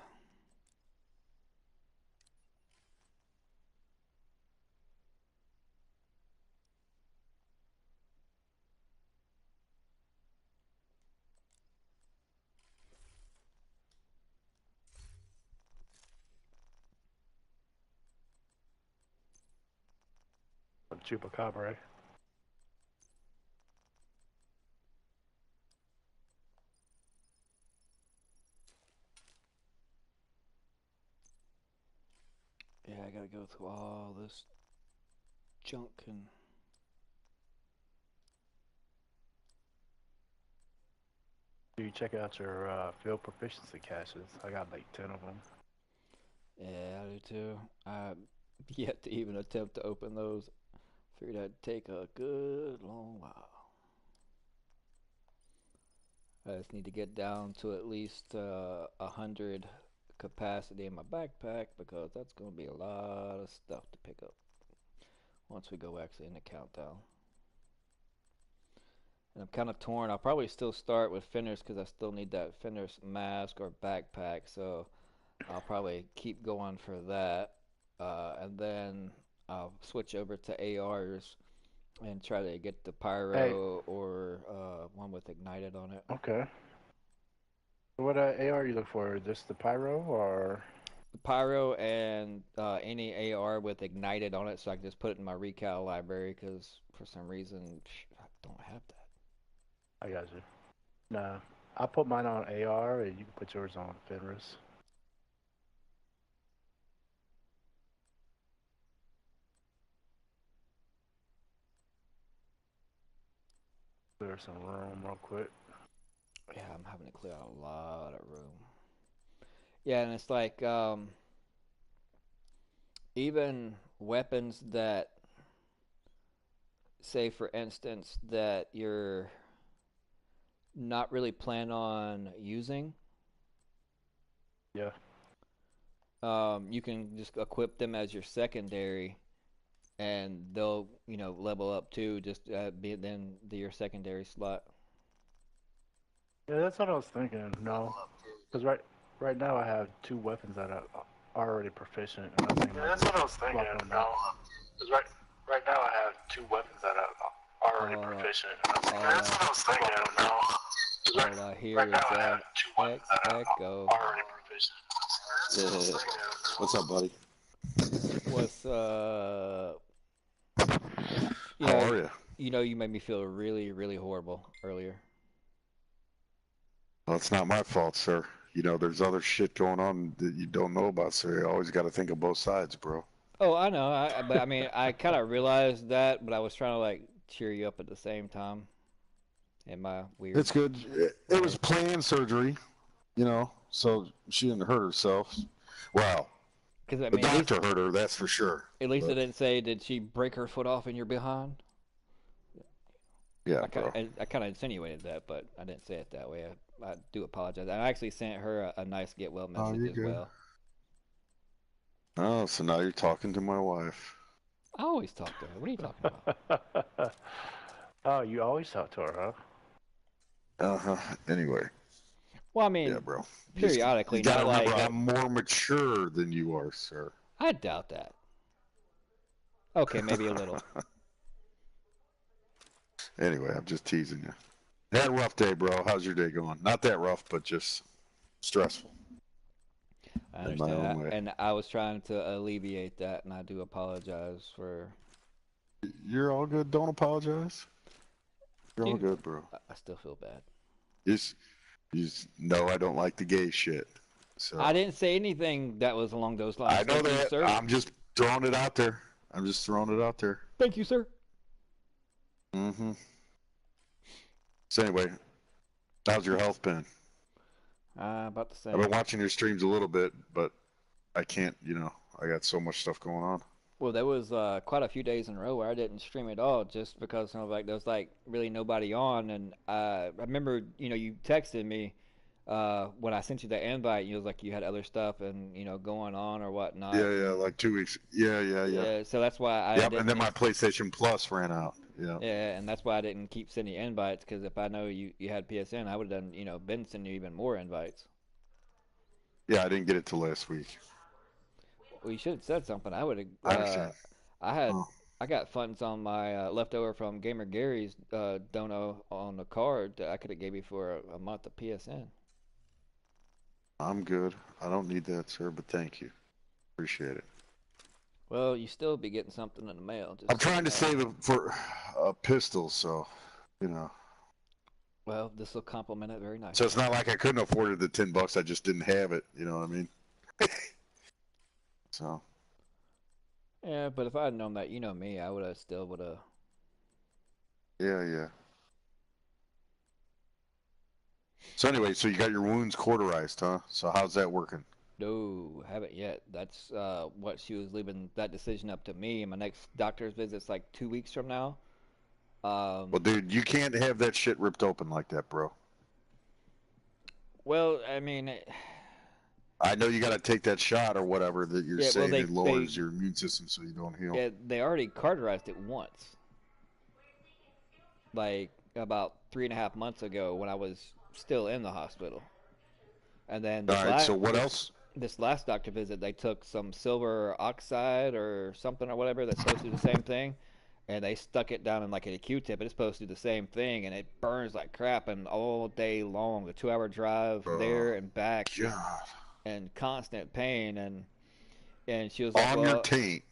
Chupacabra. Yeah, I gotta go through all this junk and. You check out your field proficiency caches. I got like 10 of them. Yeah, I do too. I yet to even attempt to open those. Figured that'd take a good long while. I just need to get down to at least 100 capacity in my backpack because that's going to be a lot of stuff to pick up once we go actually in the countdown. And I'm kind of torn. I'll probably still start with Fenris because I still need that Fenris mask or backpack, so I'll probably keep going for that. And then I'll switch over to ARs and try to get the pyro or one with ignited on it. Okay. What AR you look for? Just the pyro or? The pyro and any AR with ignited on it, so I can just put it in my recal library because for some reason I don't have that. I got you. Nah, I'll put mine on AR and you can put yours on Fenris. Clear some room real quick. Yeah, I'm having to clear out a lot of room. Yeah, and it's like even weapons that, say for instance, that you're not really plan on using. Yeah. You can just equip them as your secondary, and they'll level up too. Just be then your secondary slot. Yeah, that's what I was thinking. No, because right now I have 2 weapons that are already proficient. And I think that's what I was thinking. No, because right now I have 2 weapons that are already proficient. And that's what I was thinking. No, all I hear is echo. Already proficient. What's up, buddy? What's How are you? You made me feel really, really horrible earlier. Well, it's not my fault, sir. There's other shit going on that you don't know about, sir. You always got to think of both sides, bro. Oh, I know. But I mean, I kind of realized that, but I was trying to like cheer you up at the same time. In my weird. It's good. It was planned surgery, so she didn't hurt herself. Well, because I the mean, doctor hurt her, that's for sure. At least I didn't say, did she break her foot off in your behind? Yeah, I kind of insinuated that, but I didn't say it that way. I do apologize. I actually sent her a nice get well message as well. Oh, so now you're talking to my wife. I always talk to her. What are you talking about? Oh, you always talk to her, huh? Anyway. Well, I mean, yeah, bro. Periodically, you gotta not remember, like I'm more mature than you are, sir. I doubt that. Okay, maybe a little. Anyway, I'm just teasing you. Had a rough day, bro. How's your day going? Not that rough, but just stressful. I understand that, and I was trying to alleviate that, and I do apologize for. You're all good. Don't apologize. You're all good, bro. I still feel bad. You know I don't like the gay shit. So I didn't say anything that was along those lines. I know that. Sir. I'm just throwing it out there. Thank you, sir. Mm-hmm. So anyway, how's your health been? About the same. I've been watching your streams a little bit, but I can't, I got so much stuff going on. Well, there was quite a few days in a row where I didn't stream at all, just because there was really nobody on, and I remember you texted me when I sent you the invite. You was like you had other stuff and going on or whatnot. Yeah, like 2 weeks. Yeah. So that's why I. Yep, and then my PlayStation Plus ran out. Yeah. Yeah, and that's why I didn't keep sending you invites, because if I know you had PSN, I would have done been sending you even more invites. Yeah, I didn't get it till last week. Well, you should have said something. I would have. I understand. Oh. I got funds on my leftover from Gamer Gary's dono on the card that I could have gave you for a month of PSN. I'm good. I don't need that, sir, but thank you. Appreciate it. Well, you still be getting something in the mail. I'm trying to save it for a pistol, so, you know. Well, this will complement it very nicely. So it's not like I couldn't afford it the $10. I just didn't have it. You know what I mean? So. Yeah, but if I had known that, you know me, I would have still would have. Yeah. So anyway, so you got your wounds cauterized, huh? So how's that working? No, haven't yet. That's what she was leaving that decision up to me. My next doctor's visit's like 2 weeks from now. Well, dude, you can't have that shit ripped open like that, bro. Well, I mean, I know you got to take that shot or whatever that you're saying well, it lowers your immune system so you don't heal. Yeah, they already cauterized it once. Like about 3.5 months ago when I was still in the hospital. And then so what else? This last doctor visit, they took some silver oxide or something or whatever that's supposed to do the same thing, and they stuck it down in like a Q-tip. It's supposed to do the same thing, and it burns like crap. And all day long, the 2-hour drive there and back, and constant pain. And she was like, on your taint.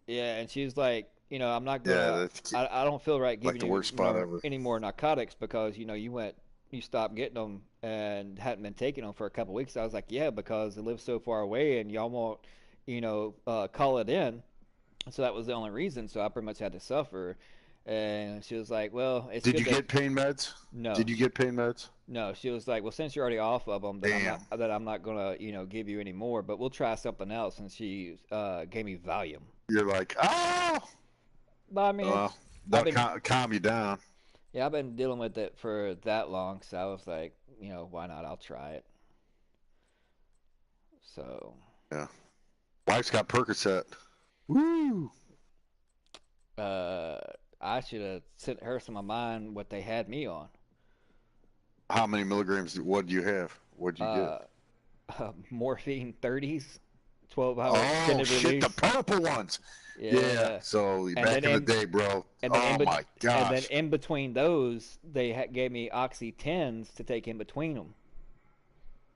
Yeah, and she was like, you know, I'm not gonna. I don't feel right giving the worst spot ever. Any more narcotics because you stopped getting them and hadn't been taking them for a couple weeks. I was like, yeah, because it lives so far away and y'all won't, call it in. So that was the only reason. So I pretty much had to suffer. And she was like, well, it's Did you get pain meds? No. Did you get pain meds? No. She was like, well, since you're already off of them, I'm not gonna, give you any more. But we'll try something else. And she gave me Valium. You're like, oh. But I mean, that'll calm you down. Yeah, I've been dealing with it for that long, so I was like, why not? I'll try it. So. Yeah. Wife's got Percocet. Woo! I should have sent her some of mine what they had me on. How many milligrams? What do you have? What'd you get? Morphine 30s, 12-hour extended release. The purple ones. Yeah. So back in the day, bro. My gosh. And then in between those, they gave me Oxy 10s to take in between them.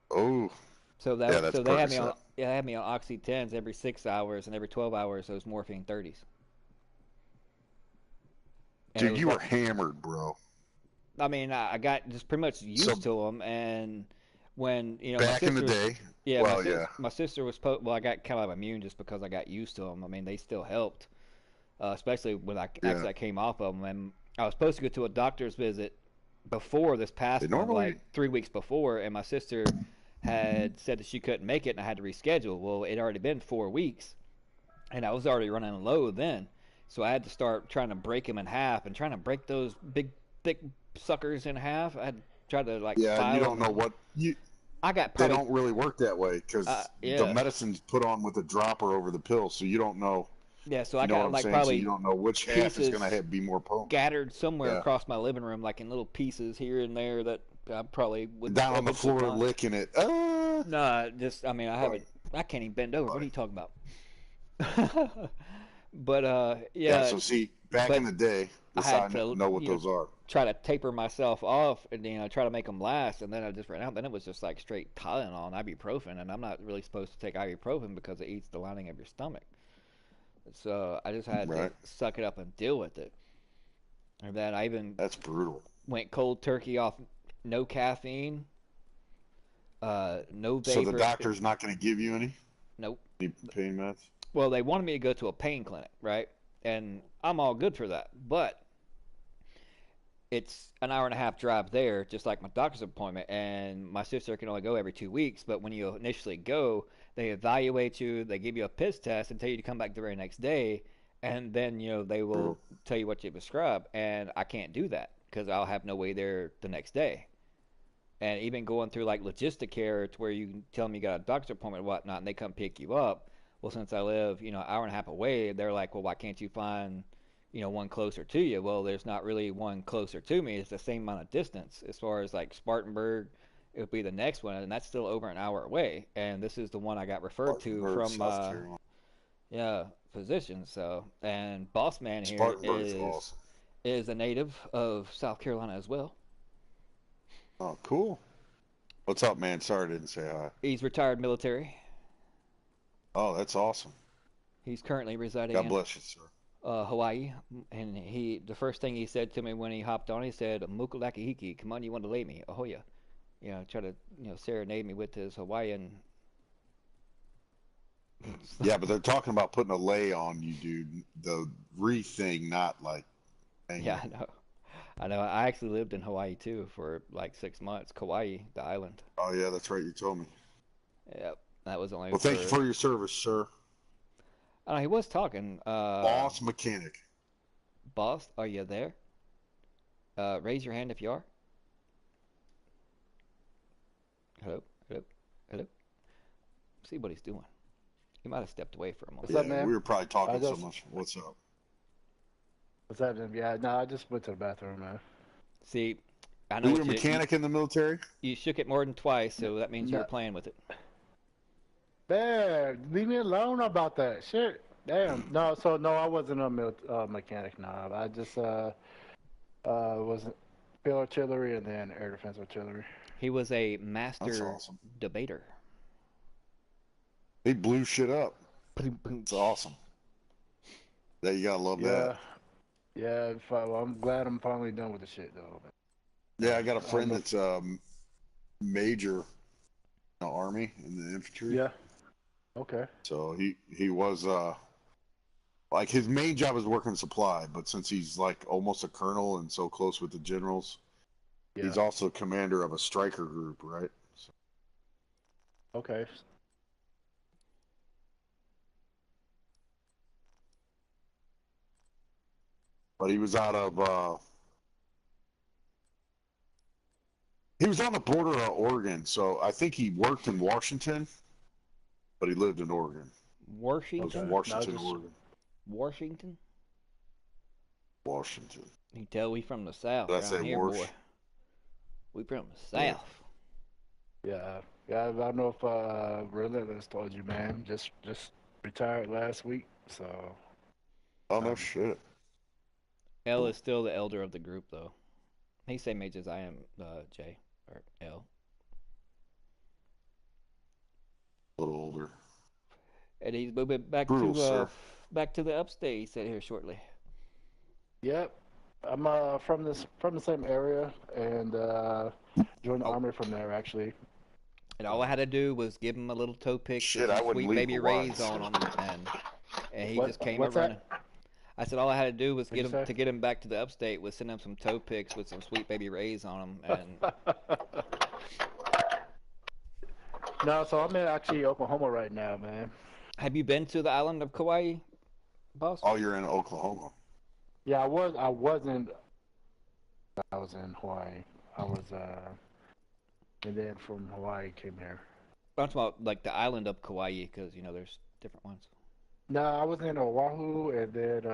Oh. So they had me on Oxy 10s every 6 hours, and every 12 hours those morphine 30s. And dude, you were hammered, bro. I mean, I got just pretty much used to them, and when back in the day. Yeah, my sister was I got kind of immune just because I got used to them. I mean, they still helped, especially when I came off of them. And I was supposed to go to a doctor's visit before this past one, like 3 weeks before, and my sister had said that she couldn't make it, and I had to reschedule. Well, it had already been 4 weeks, and I was already running low then, so I had to start trying to break them in half and trying to break those big, thick suckers in half. I had to try to you don't know what you. I got they don't really work that way because the medicine's put on with a dropper over the pill, so you don't know. Yeah, so I got probably so you don't know which half is going to be more potent. Scattered somewhere across my living room, like in little pieces here and there that I probably would down on the floor licking it. No, just I can't even bend over. What are you talking about? But yeah. So see, back in the day, I know what those are. Try to taper myself off and try to make them last, and then I just ran out. Then it was just like straight Tylenol and ibuprofen, and I'm not really supposed to take ibuprofen because it eats the lining of your stomach. So I just had to suck it up and deal with it. And then that's brutal. Went cold turkey off no caffeine, no vapor. So the doctor's not going to give you any? Nope. Any pain meds? Well, they wanted me to go to a pain clinic, right? And I'm all good for that, but it's an 1.5-hour drive there, just like my doctor's appointment, and my sister can only go every 2 weeks, but when you initially go, they evaluate you, they give you a piss test and tell you to come back the very next day, and then, they will tell you what you prescribe, and I can't do that because I'll have no way there the next day. And even going through, like, logistic care to where you can tell them you got a doctor's appointment and whatnot, and they come pick you up, well, since I live, 1.5 hours away, they're like, well, why can't you find one closer to you? Well, there's not really one closer to me. It's the same amount of distance as far as like Spartanburg It would be the next one, and that's still over an hour away. And this is the one I got referred to Spartanburg, from South Carolina. physician. So, and boss man here Spartanburg's awesome. is a native of South Carolina as well. Oh, cool. What's up, man? Sorry I didn't say hi. He's retired military. Oh, that's awesome. He's currently residing God bless you, sir. in Hawaii, and the first thing he said to me when he hopped on, he said, "Mukulakahiki, come on, you want to lay me, ahoya." You know, try to serenade me with his Hawaiian. Yeah, but they're talking about putting a lay on you, dude. The re thing, not like. Yeah, I know. I actually lived in Hawaii too for like 6 months. Kauai, the island. Oh yeah, that's right. You told me. Yep, that was only. Well, thank you for your service, sir. He was talking. Boss mechanic. Boss, are you there? Raise your hand if you are. Hello, hello, hello. See what he's doing. He might have stepped away for a moment. What's up, man? We were probably talking so much. What's up? What's up, man? Yeah, no, I just went to the bathroom, man. See, I know. Were you a mechanic in the military? You shook it more than twice, so that means you were playing with it. Man, leave me alone about that shit. Damn. No, I wasn't a mechanic. No, I just was field artillery and then air defense artillery. He was a master debater. He blew shit up. It's awesome. Yeah, you gotta love that. Yeah, well, I'm glad I'm finally done with the shit, though. Yeah, I got a friend that's major in the Army in the infantry. Yeah. Okay. So he was like his main job is working supply, but since he's like almost a colonel and so close with the generals, he's also commander of a striker group, right? So. Okay. But he was out of he was on the border of Oregon, so I think he worked in Washington, but he lived in Oregon. Washington? Washington, Oregon. Washington? Washington. You can tell we from the South Did I say here, boy. We from the South. Yeah. I don't know if Relentless told you, man. Just retired last week, so. Oh, no shit. L is still the elder of the group, though. He's same age as I am, J, or L. A little older. And he's moving back back to the upstate. He said here shortly. Yep, I'm from the same area and joined the army from there actually. And all I had to do was give him a little toe pick, Shit, I wouldn't sweet leave baby Hawaii. rays on him, and he just came what's running. that? I said all I had to do was What'd get him back to the upstate was send him some toe picks with some sweet baby rays on him, and No, so I'm in actually Oklahoma right now, man. Have you been to the island of Kauai, boss? Oh, you're in Oklahoma. Yeah, I was in Hawaii. I was and then from Hawaii came here. I'm talking about like the island of Kauai, because there's different ones. No, I was in Oahu, and then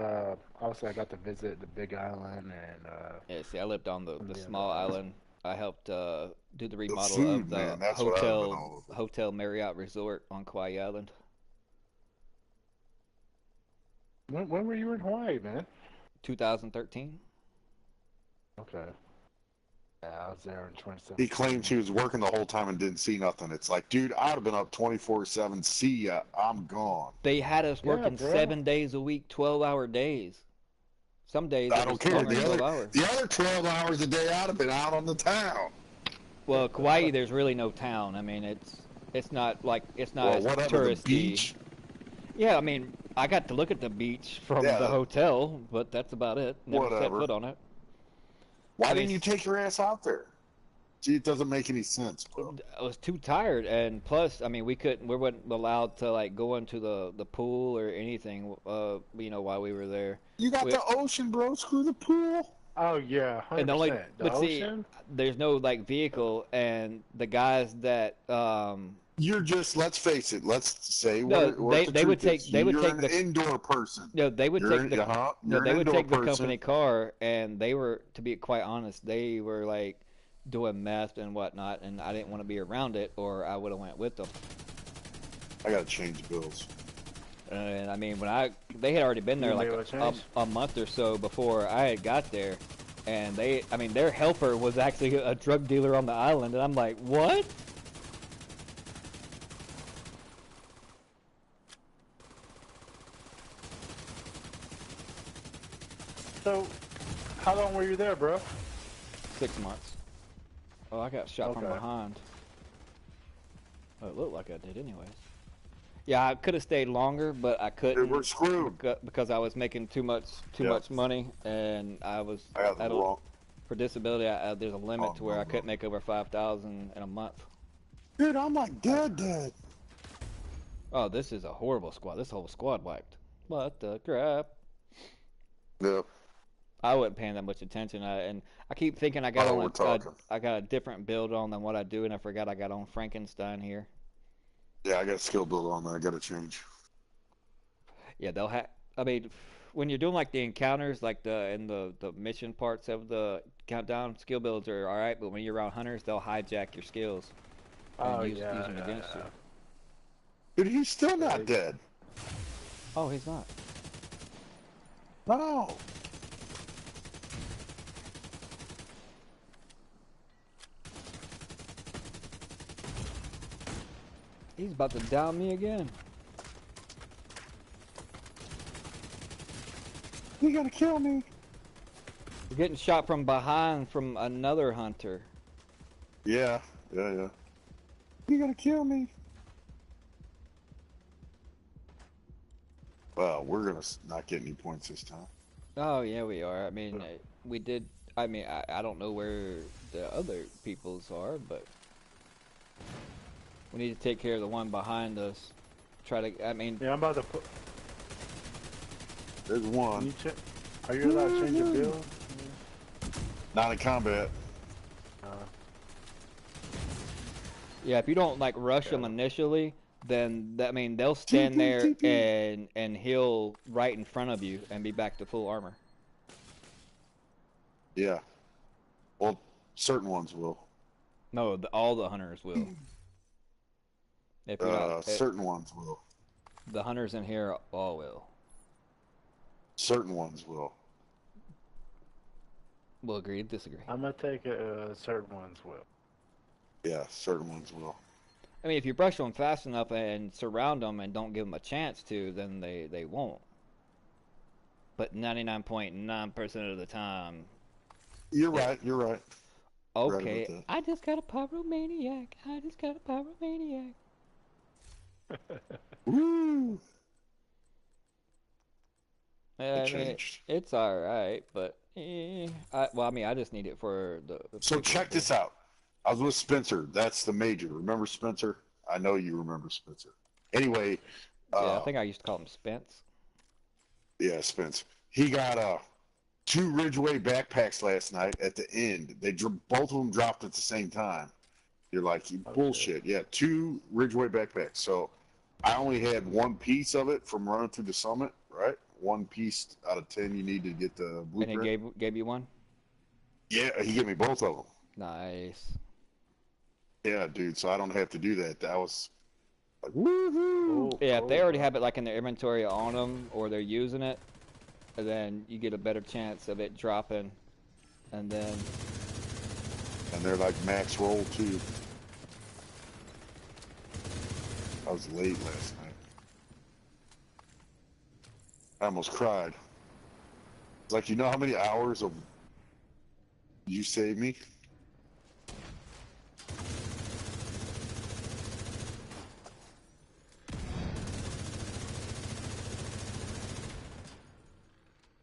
obviously I got to visit the Big Island and. Yeah, see, I lived on the small island. I helped do the remodel food, of the man, that's what I've been all over. Hotel Marriott Resort on Kauai Island. When were you in Hawaii, man? 2013. Okay. Yeah, I was there in 2017. He claims he was working the whole time and didn't see nothing. It's like, dude, I'd have been up 24/7. See ya, I'm gone. They had us working bro. 7 days a week, 12-hour days. Some days I it don't was care. longer than 12 hours. The other 12 hours a day, I'd have been out on the town. Well, Kauai, there's really no town. I mean, it's not as whatever, the touristy. beach. Yeah, I mean, I got to look at the beach from the hotel, but that's about it. Never set foot on it. Why didn't you take your ass out there? See, it doesn't make any sense, bro. I was too tired, and plus, I mean, we weren't allowed to like go into the pool or anything. While we were there. You got the ocean, bro. Screw the pool. Oh yeah, 100%. And the ocean? See, there's no like vehicle, and the guys that You're just, let's face it. Let's say no, they would take you're an the indoor person. No, they would take the company car, and they were, to be quite honest, they were like doing meth and whatnot, and I didn't want to be around it, or I would have went with them. I gotta change bills. And I mean, they had already been there like a month or so before I had got there, and their helper was actually a drug dealer on the island, and I'm like, what? So, how long were you there, bro? 6 months. Oh, I got shot from behind. Oh, it looked like I did anyways. Yeah, I could have stayed longer, but I couldn't. Dude, we're screwed. Because I was making too much money, and for disability, there's a limit to where I couldn't make over 5,000 in a month. Dude, I'm like dead. Oh, this is a horrible squad. This whole squad wiped. What the crap? Yep. I wasn't paying that much attention, and I keep thinking I got I got a different build on than what I do, and I forgot I got on Frankenstein here. Yeah, I got a skill build on that. I gotta change. Yeah, they'll have. I mean, when you're doing like the encounters, like the mission parts of the countdown, skill builds are all right, but when you're around hunters, they'll hijack your skills and use them against you. Dude, he's still not dead. Oh, he's not. No. He's about to down me again. You gotta kill me. You're getting shot from behind from another hunter. Yeah. You gotta kill me. Well, we're gonna not get any points this time. Oh yeah, we are. I mean, we did. I mean, I don't know where the other people's are, but we need to take care of the one behind us. Try to. I mean. Yeah, I'm about to put. There's one. Are you allowed to change your build? Not in combat. Yeah, if you don't like rush them initially, then they'll stand there and he'll right in front of you and be back to full armor. Yeah. Well, certain ones will. No, all the hunters will. If you're not, certain ones will. The hunters in here all will. Certain ones will. We'll agree to disagree. I'm gonna take it. Certain ones will. Yeah, certain ones will. I mean, if you brush them fast enough and surround them and don't give them a chance to, then they won't. But 99.9% of the time. You're right. You're right. Okay, right, I just got a pyromaniac. Woo! I mean, it's all right, but I just need it for the. So check this out. I was with Spencer. That's the major. Remember Spencer? I know you remember Spencer. Anyway. Yeah, I think I used to call him Spence. Yeah, Spence. He got 2 Ridgeway backpacks last night at the end. Both of them dropped at the same time. You're like, bullshit. Yeah, 2 Ridgeway backpacks. So I only had 1 piece of it from running through the summit, right? 1 piece out of 10 you need to get the blueprint. And he gave you one? Yeah, he gave me both of them. Nice. Yeah, dude, so I don't have to do that. That was like, woohoo! Yeah, if they already have it like in their inventory on them, or they're using it, then you get a better chance of it dropping, and then... And they're like max roll, too. I was late last night. I almost cried. It's like, you know how many hours of you saved me?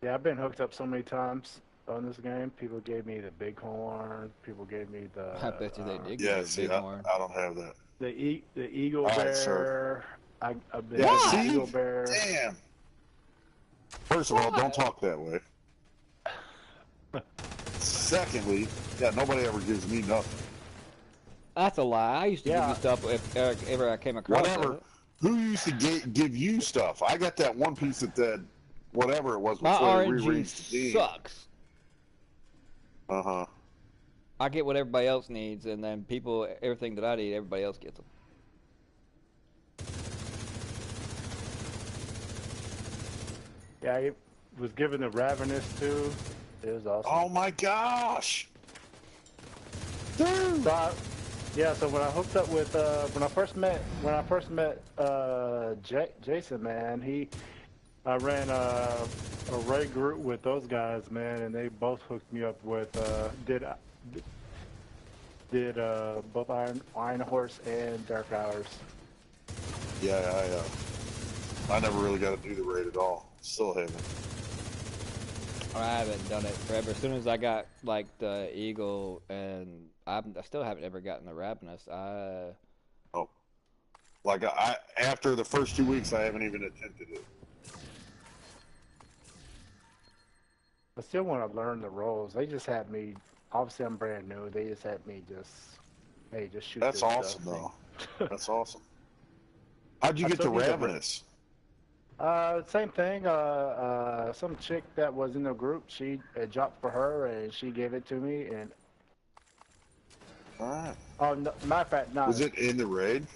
Yeah, I've been hooked up so many times on this game. People gave me the bighorn. People gave me the. I bet you they did. Yeah, see, I don't have that. The eagle bear. Right, I've been the eagle bear. Damn. First of all, don't talk that way. Secondly, yeah, nobody ever gives me nothing. That's a lie. I used to give you stuff if ever I came across whatever. it. Who used to give you stuff? I got that 1 piece that whatever it was My before they RNG rearranged the game. sucks. Uh-huh. I get what everybody else needs, and then everything that I need, everybody else gets them. Yeah, I was given the Ravenous too. It was awesome. Oh my gosh! Dude. So so when I hooked up with when I first met Jason, man, I ran a raid group with those guys, man, and they both hooked me up with did both Iron Horse and Dark Hours. Yeah, I never really got to do the raid at all. Still haven't. I haven't done it forever. As soon as I got like the Eagle, and I still haven't ever gotten the Ravenous. Oh, like after the first 2 weeks, I haven't even attempted it. I still want to learn the roles. They just had me. Obviously, I'm brand new. They just had me just shoot. That's this awesome, stuff. though. That's awesome. How'd you get to Ravenous? Same thing. Some chick that was in the group, she dropped for her, and she gave it to me. And All right. oh, no, matter of fact, no. Was it in the raid?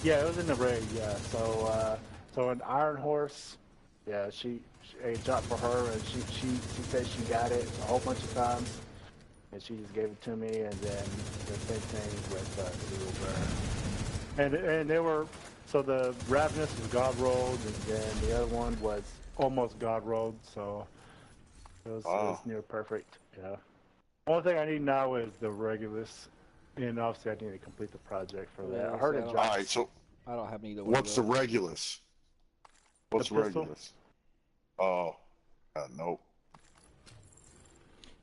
Yeah, it was in the raid. Yeah. So an Iron Horse. Yeah, she dropped for her, and she said she got it a whole bunch of times, and she just gave it to me. And then the same thing with the Eagle Bear. And they were. So the Ravenous was God rolled, and then the other one was almost God rolled. So it was near perfect. Yeah. Only thing I need now is the Regulus, and obviously I need to complete the project for that. I heard it. All right. So I don't have neither one. What's the Regulus? What's Regulus? Oh, nope.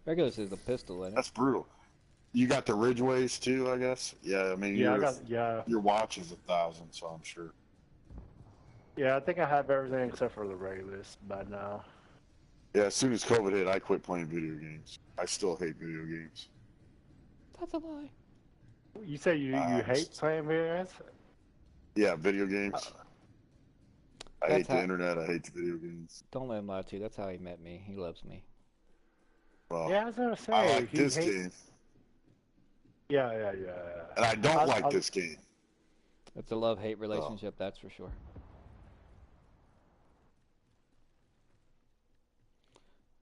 Regulus is a pistol, isn't it? That's brutal. You got the Ridgeways too, I guess. Yeah, I mean, your watch is 1,000, so I'm sure. Yeah, I think I have everything except for the Regulus by now. Yeah, as soon as COVID hit, I quit playing video games. I still hate video games. That's a lie. You say you hate playing video games? Yeah, video games. I hate the internet. I hate the video games. Don't let him lie to you. That's how he met me. He loves me. Well, yeah, I was gonna say. I like this game. Yeah. And I don't like this game. It's a love-hate relationship, that's for sure.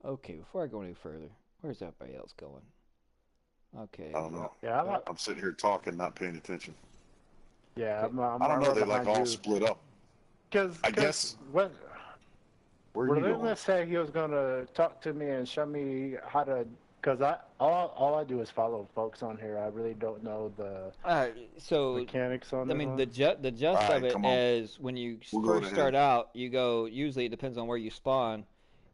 Okay, before I go any further, where's everybody else going? Okay. I don't know. Yeah, I'm sitting here talking, not paying attention. Yeah, I don't know. They like all split up. I guess what? Where are you going? Let's say he was gonna talk to me and show me how to. Because all I do is follow folks on here. I really don't know the mechanics on. The gist of it is when you first start out, you go. Usually, it depends on where you spawn.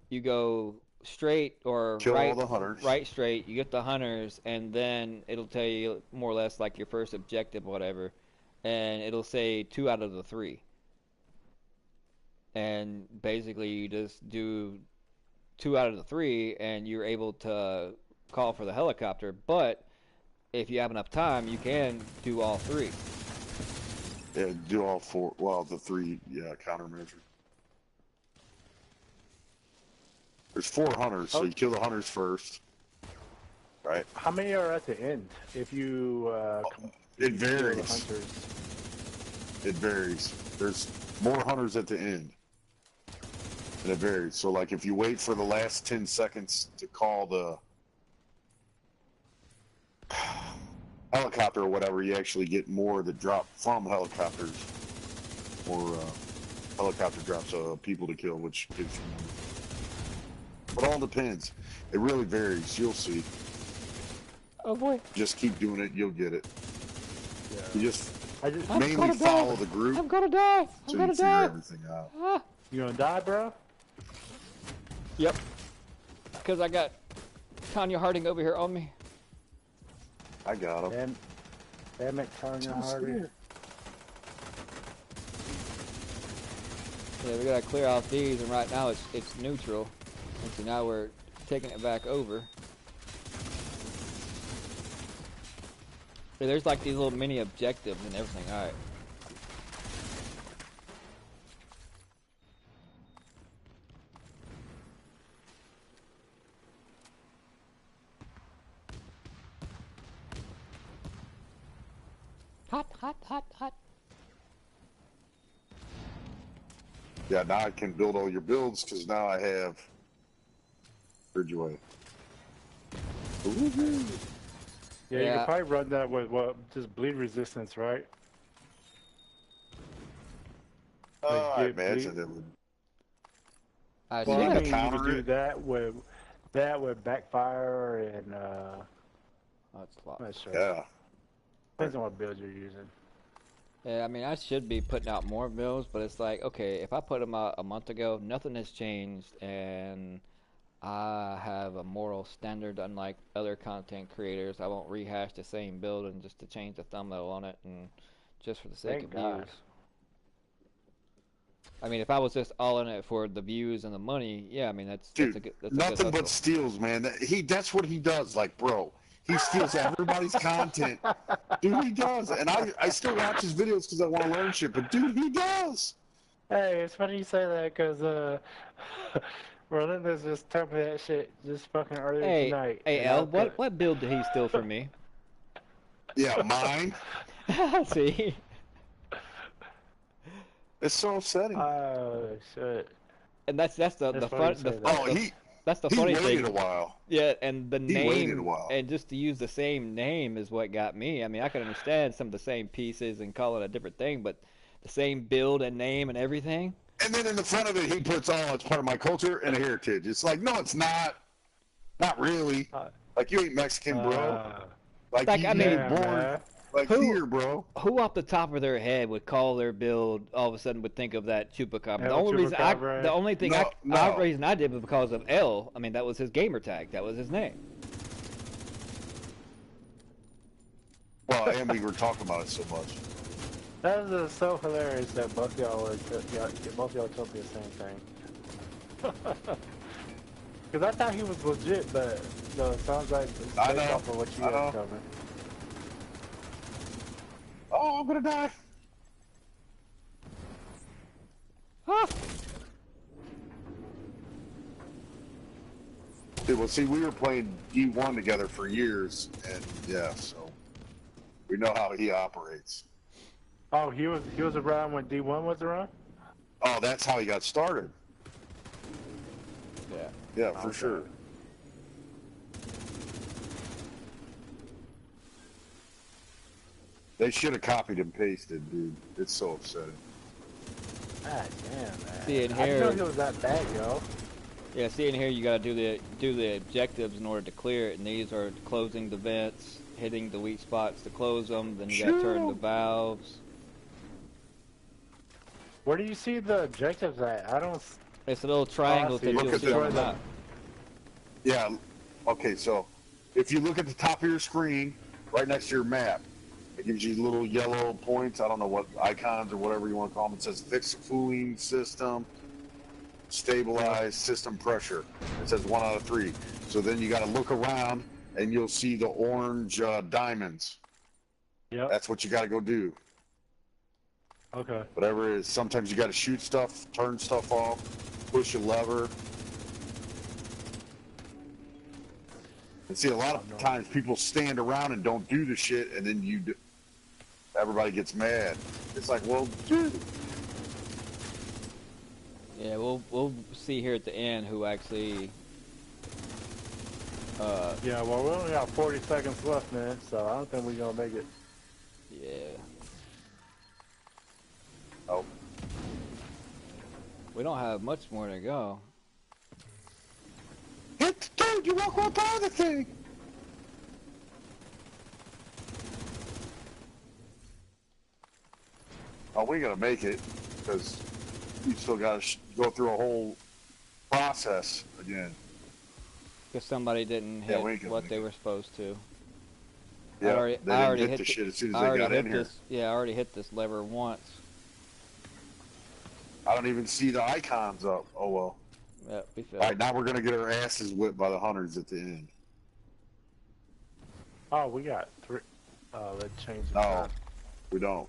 You go straight or kill all the hunters. Right straight. You get the hunters, and then it'll tell you more or less like your first objective, whatever, and it'll say 2 out of the 3. And basically, you just do 2 out of the 3, and you're able to call for the helicopter. But if you have enough time, you can do all 3. Yeah, do all 4. Well, the 3, countermeasure. There's 4 hunters, so you kill the hunters first, right? How many are at the end? If you it varies. Kill the hunters? It varies. There's more hunters at the end. And it varies. So, like, if you wait for the last 10 seconds to call the helicopter or whatever, you actually get more that drop from helicopters. Or helicopter drops people to kill, which gives you more. But all depends. It really varies. You'll see. Oh, boy. Just keep doing it. You'll get it. Yeah. You just mainly follow the group. I'm gonna die. So you figure everything out. You gonna die, bro? Yep. Because I got Tanya Harding over here on me. I got him. Damn it, Tanya Harding. Yeah, we gotta clear out these, and right now it's neutral. And so now we're taking it back over. So there's like these little mini objectives and everything. All right. hot. Yeah, now I can build all your builds because now I have Ridgeway. Yeah, you can probably run that with just bleed resistance, right? Oh, I imagine it would. Well, I mean, you counter could do it. that with backfire and That's a lot. I'm not sure. Yeah. Depends on what build you're using. Yeah, I mean, I should be putting out more builds, but it's like, okay, if I put them out a month ago, nothing has changed, and I have a moral standard unlike other content creators. I won't rehash the same build and just to change the thumbnail on it and just for the sake of views. I mean, if I was just all in it for the views and the money, yeah, I mean, that's a good nothing but steals, man. That's what he does. Like, bro, he steals everybody's content. Dude, he does. And I still watch his videos because I want to learn shit, but dude, he does. Hey, it's funny you say that because Relentless just told me that shit just fucking earlier tonight. Hey, L, what build did he steal from me? Yeah, mine. See? It's so upsetting. Oh, shit. And that's the fun. That's the funny thing. He waited a while. Yeah, and the name. Waited a while. And just to use the same name is what got me. I mean, I can understand some of the same pieces and call it a different thing, but the same build and name and everything. And then in the front of it, he puts, "Oh, it's part of my culture and a heritage." It's like, no, it's not. Not really. Like, you ain't Mexican, bro. Like I you mean, born like here, bro. Who off the top of their head would call their build all of a sudden would think of that Chupacabra? The only reason I did was because of L. I mean, that was his gamer tag. That was his name. Well, and we were talking about it so much. That was so hilarious that both y'all told me the same thing. Because I thought he was legit, but no, it sounds like it's based off of what you have covered. Oh, I'm gonna die. Huh. Dude, well, see, we were playing D1 together for years, and yeah, so we know how he operates. Oh, he was around when D1 was around? Oh, that's how he got started. Yeah. Yeah, for sure. They should have copied and pasted, dude. It's so upsetting. God damn, man. See, in here, I didn't know he was that bad, yo. Yeah, see in here, you gotta do the objectives in order to clear it, and these are closing the vents, hitting the weak spots to close them. Then you gotta turn the valves. Where do you see the objectives at? I don't. It's a little triangle that you'll see on the map. Yeah. Okay, so if you look at the top of your screen, right next to your map, it gives you little yellow points. I don't know what icons or whatever you want to call them. It says fix cooling system, stabilize system pressure. It says 1 out of 3. So then you got to look around and you'll see the orange diamonds. Yeah. That's what you got to go do. Okay. Whatever it is. Sometimes you got to shoot stuff, turn stuff off, push a lever. And see, a lot of times people stand around and don't do the shit, and then everybody gets mad. It's like, well, dude. Yeah, we'll see here at the end who actually. Yeah, well, we only got 40 seconds left, man. So I don't think we're gonna make it. Yeah. Oh. We don't have much more to go. Dude, you walk right by the thing. Oh, we gotta make it because you still gotta go through a whole process again. Because somebody didn't hit what they were supposed to. Yeah, I already hit the shit as soon as they got in here. Yeah, I already hit this lever once. I don't even see the icons up. Oh well. Yeah, we failed. All right, now we're gonna get our asses whipped by the hunters at the end. Oh, we got 3. Let's change the No, time. we don't.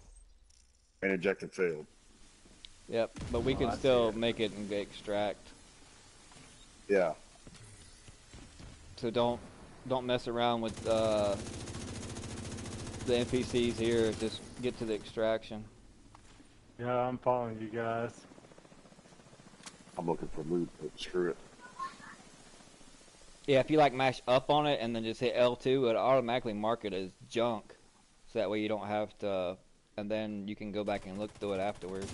And injected failed. Yep, but we can still make it and extract. Yeah. So don't mess around with the NPCs here. Just get to the extraction. Yeah, I'm following you guys. I'm looking for loot, but screw it. Yeah, if you like mash up on it and then just hit L2, it automatically mark it as junk. So that way you don't have to, and then you can go back and look through it afterwards.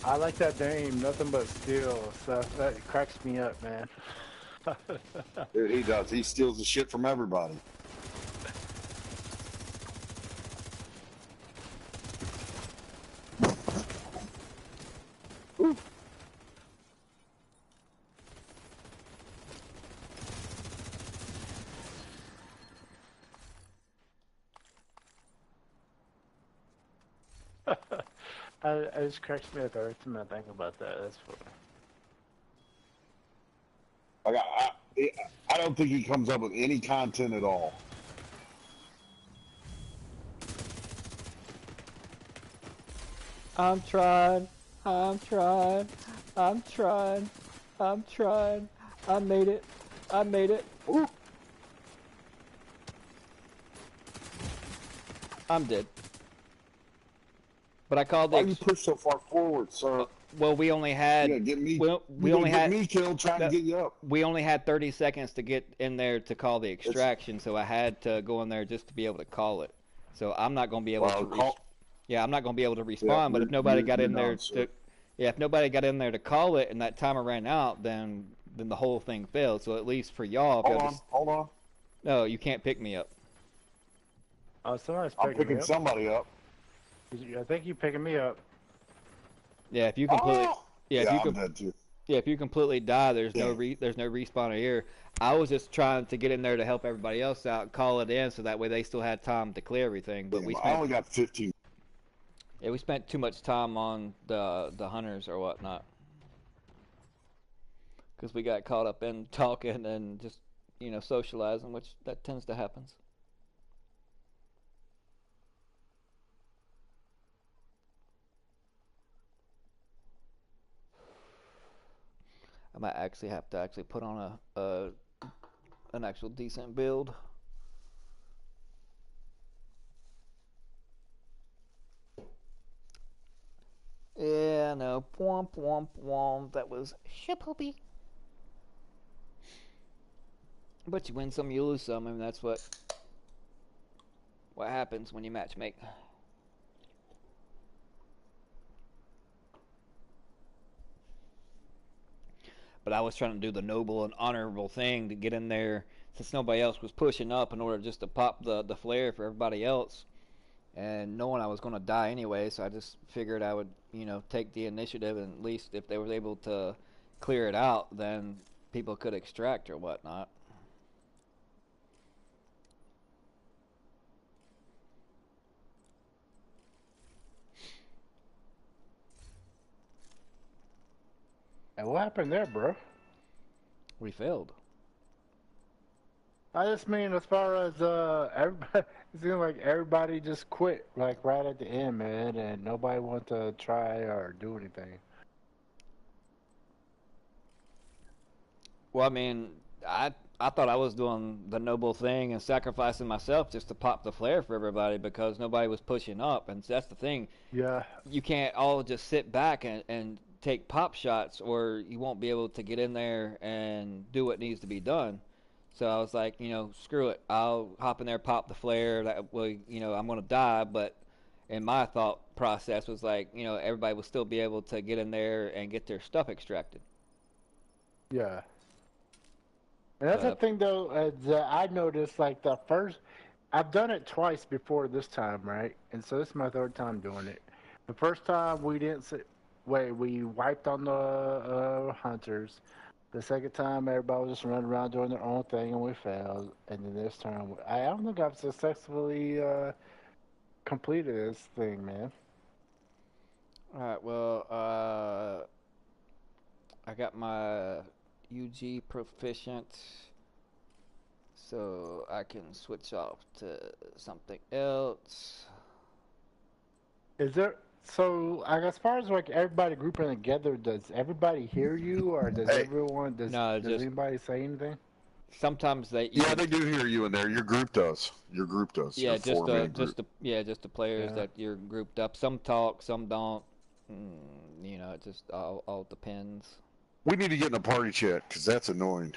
I like that name, nothing but steal stuff. That cracks me up, man. Dude, he does. He steals the shit from everybody. Ooh. I just cracks me up every time I think about that. That's funny. I don't think he comes up with any content at all. I'm trying. I made it. Ooh. I'm dead. But I called Why you push so far forward, sir? Well, we only had. Yeah, get me. We only had me killed trying to get you up. We only had 30 seconds to get in there to call the extraction, so I had to go in there just to be able to call it. So I'm not going to be able to. Yeah, I'm not going to be able to respond. Yeah, but if nobody got in there if nobody got in there to call it and that timer ran out, then the whole thing failed. So at least for y'all, Hold on. No, you can't pick me up. Oh, somebody's I'm picking somebody up. I think you're picking me up. Yeah, if you completely. I'm dead too. Yeah, if you completely die, there's no respawn here. I was just trying to get in there to help everybody else out and call it in, so that way they still had time to clear everything. But I only got 15. Yeah, we spent too much time on the hunters or whatnot, because we got caught up in talking and just socializing, which that tends to happen. I might actually have to put on an actual decent build. Yeah, no. Womp, womp, womp. That was shapoopy. But you win some, you lose some. I mean, that's what happens when you matchmake. But I was trying to do the noble and honorable thing to get in there since nobody else was pushing up in order just to pop the flare for everybody else. And knowing I was going to die anyway, so I just figured I would, take the initiative, and at least if they were able to clear it out, then people could extract or whatnot. And what happened there, bro? We failed. I just mean, as far as everybody, it seemed like everybody just quit, like right at the end, man, and nobody wanted to try or do anything. Well, I mean, I thought I was doing the noble thing and sacrificing myself just to pop the flare for everybody because nobody was pushing up, and that's the thing. Yeah. You can't all just sit back and take pop shots, or you won't be able to get in there and do what needs to be done. So I was like, screw it. I'll hop in there, pop the flare. That way, I'm going to die. But in my thought process was like, everybody will still be able to get in there and get their stuff extracted. Yeah. And that's the thing, though, that I noticed, like, I've done it twice before this time, right? And so this is my third time doing it. The first time we we wiped on the hunters. The second time, everybody was just running around doing their own thing, and we failed. And then this time, I don't think I've successfully completed this thing, man. All right, well, I got my UG proficient, so I can switch off to something else. Is there... So, as far as like everybody grouping together, does everybody hear you, or does everyone? Does anybody say anything? sometimes they. Yeah, they do hear you in there. Your group does. Your group does. Yeah, Your just four-man group. just the players that you're grouped up. Some talk, some don't. You know, it just all depends. We need to get in a party chat because that's annoying.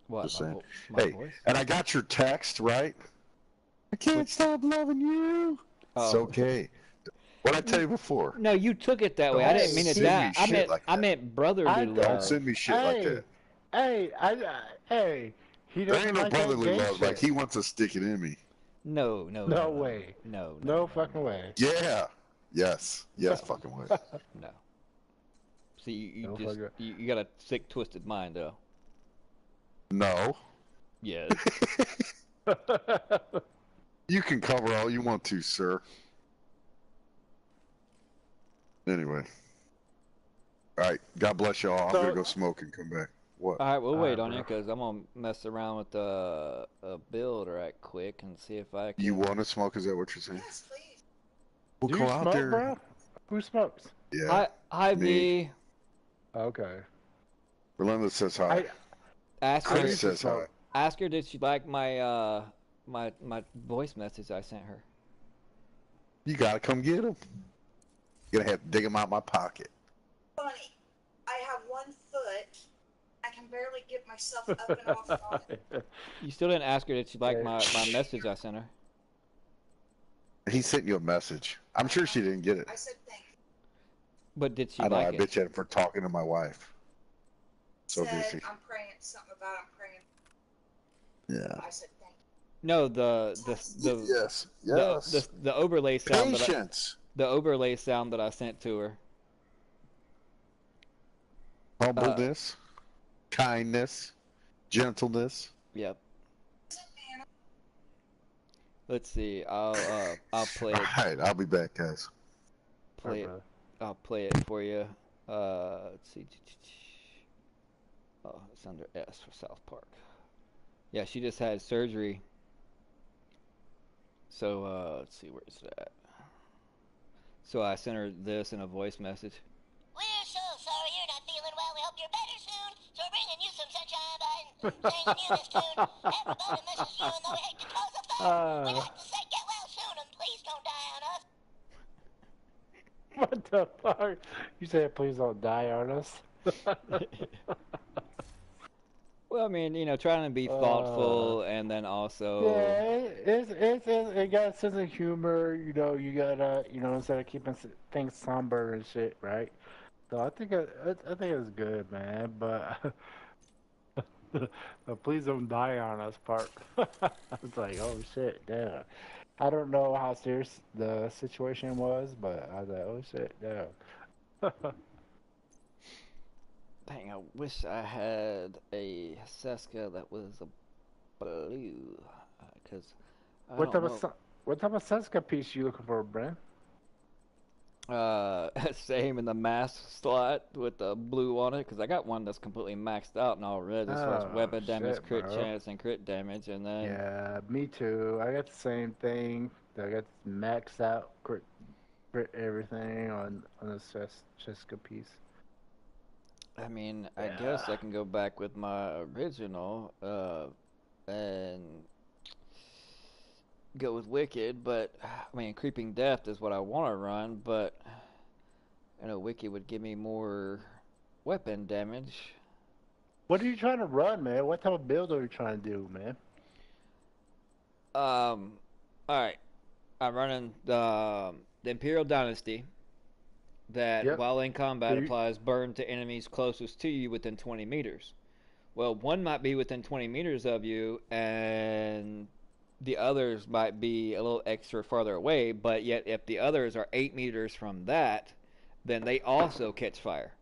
What? Just saying. My Hey, voice? and I got your text, right? I can't stop loving you. It's okay. What I tell you before? No, you took it that way. I didn't mean it that. I meant brotherly love. Don't send me shit like that. Hey, he There doesn't ain't no like brotherly that gay love. shit. Like he wants to stick it in me. No way. No fucking way. Yeah. Yes. Yes, fucking way. No. See, you got a sick, twisted mind, though. No. Yes. You can cover all you want to, sir. Anyway. All right. God bless y'all. I'm going to go smoke and come back. What? All right, we'll wait on you because I'm going to mess around with a build right quick and see if I can... You want to smoke? Is that what you're saying? Yes, please. We'll Do go you out smoke, there. bro? Who smokes? Yeah. Hi, me. V. Okay. Relentless says hi. Chris says hi. Ask her did she like my my voice message I sent her. You gotta come get him. You're gonna have to dig him out my pocket. Funny. I have 1 foot. I can barely get myself up and off on it. You still didn't ask her did she like my message I sent her. He sent you a message. I'm sure she didn't get it. I said thank you. But did she I know. like I it? bet you for talking to my wife. So said, busy. I'm praying something about I'm praying. Yeah. I said thank you. No, the yes. the overlay sound Patience. the overlay sound that I sent to her. Humbleness, kindness, gentleness. Yep. Let's see. I'll play it. All right, I'll be back, guys. I'll play it for you. Let's see. Oh, it's under S for South Park. Yeah, she just had surgery. So let's see, where is that? So I sent her this in a voice message. We're so sorry you're not feeling well. We hope you're better soon. So we're bringing you some sunshine by singing you this tune. Everybody misses you, and though we hate to cause a fuss, we like to say get well soon and please don't die on us. What the fuck? You said please don't die on us? Well, I mean, you know, trying to be thoughtful and then also... Yeah, it got a sense of humor, you know, you gotta, you know, instead of keeping things somber and shit, right? So I think it's good, man, but the please don't die on us part. It's like, oh shit, damn. I don't know how serious the situation was, but I was like, oh shit, damn. Dang, I wish I had a Seska that was a blue, because what type of Seska piece you looking for, Brent? Same in the mask slot with the blue on it, because I got one that's completely maxed out and all red as far as weapon damage, crit chance, and crit damage, and then... Yeah, me too. I got the same thing. I got maxed out crit everything on the Seska piece. I mean, I guess I can go back with my original and go with Wicked, but I mean, Creeping Death is what I want to run, but I know Wicked would give me more weapon damage. What are you trying to run, man? What type of build are you trying to do, man? Alright. I'm running the Imperial Dynasty. That while in combat applies burn to enemies closest to you within 20 meters. Well, one might be within 20 meters of you, and the others might be a little extra farther away, but yet if the others are 8 meters from that, then they also catch fire.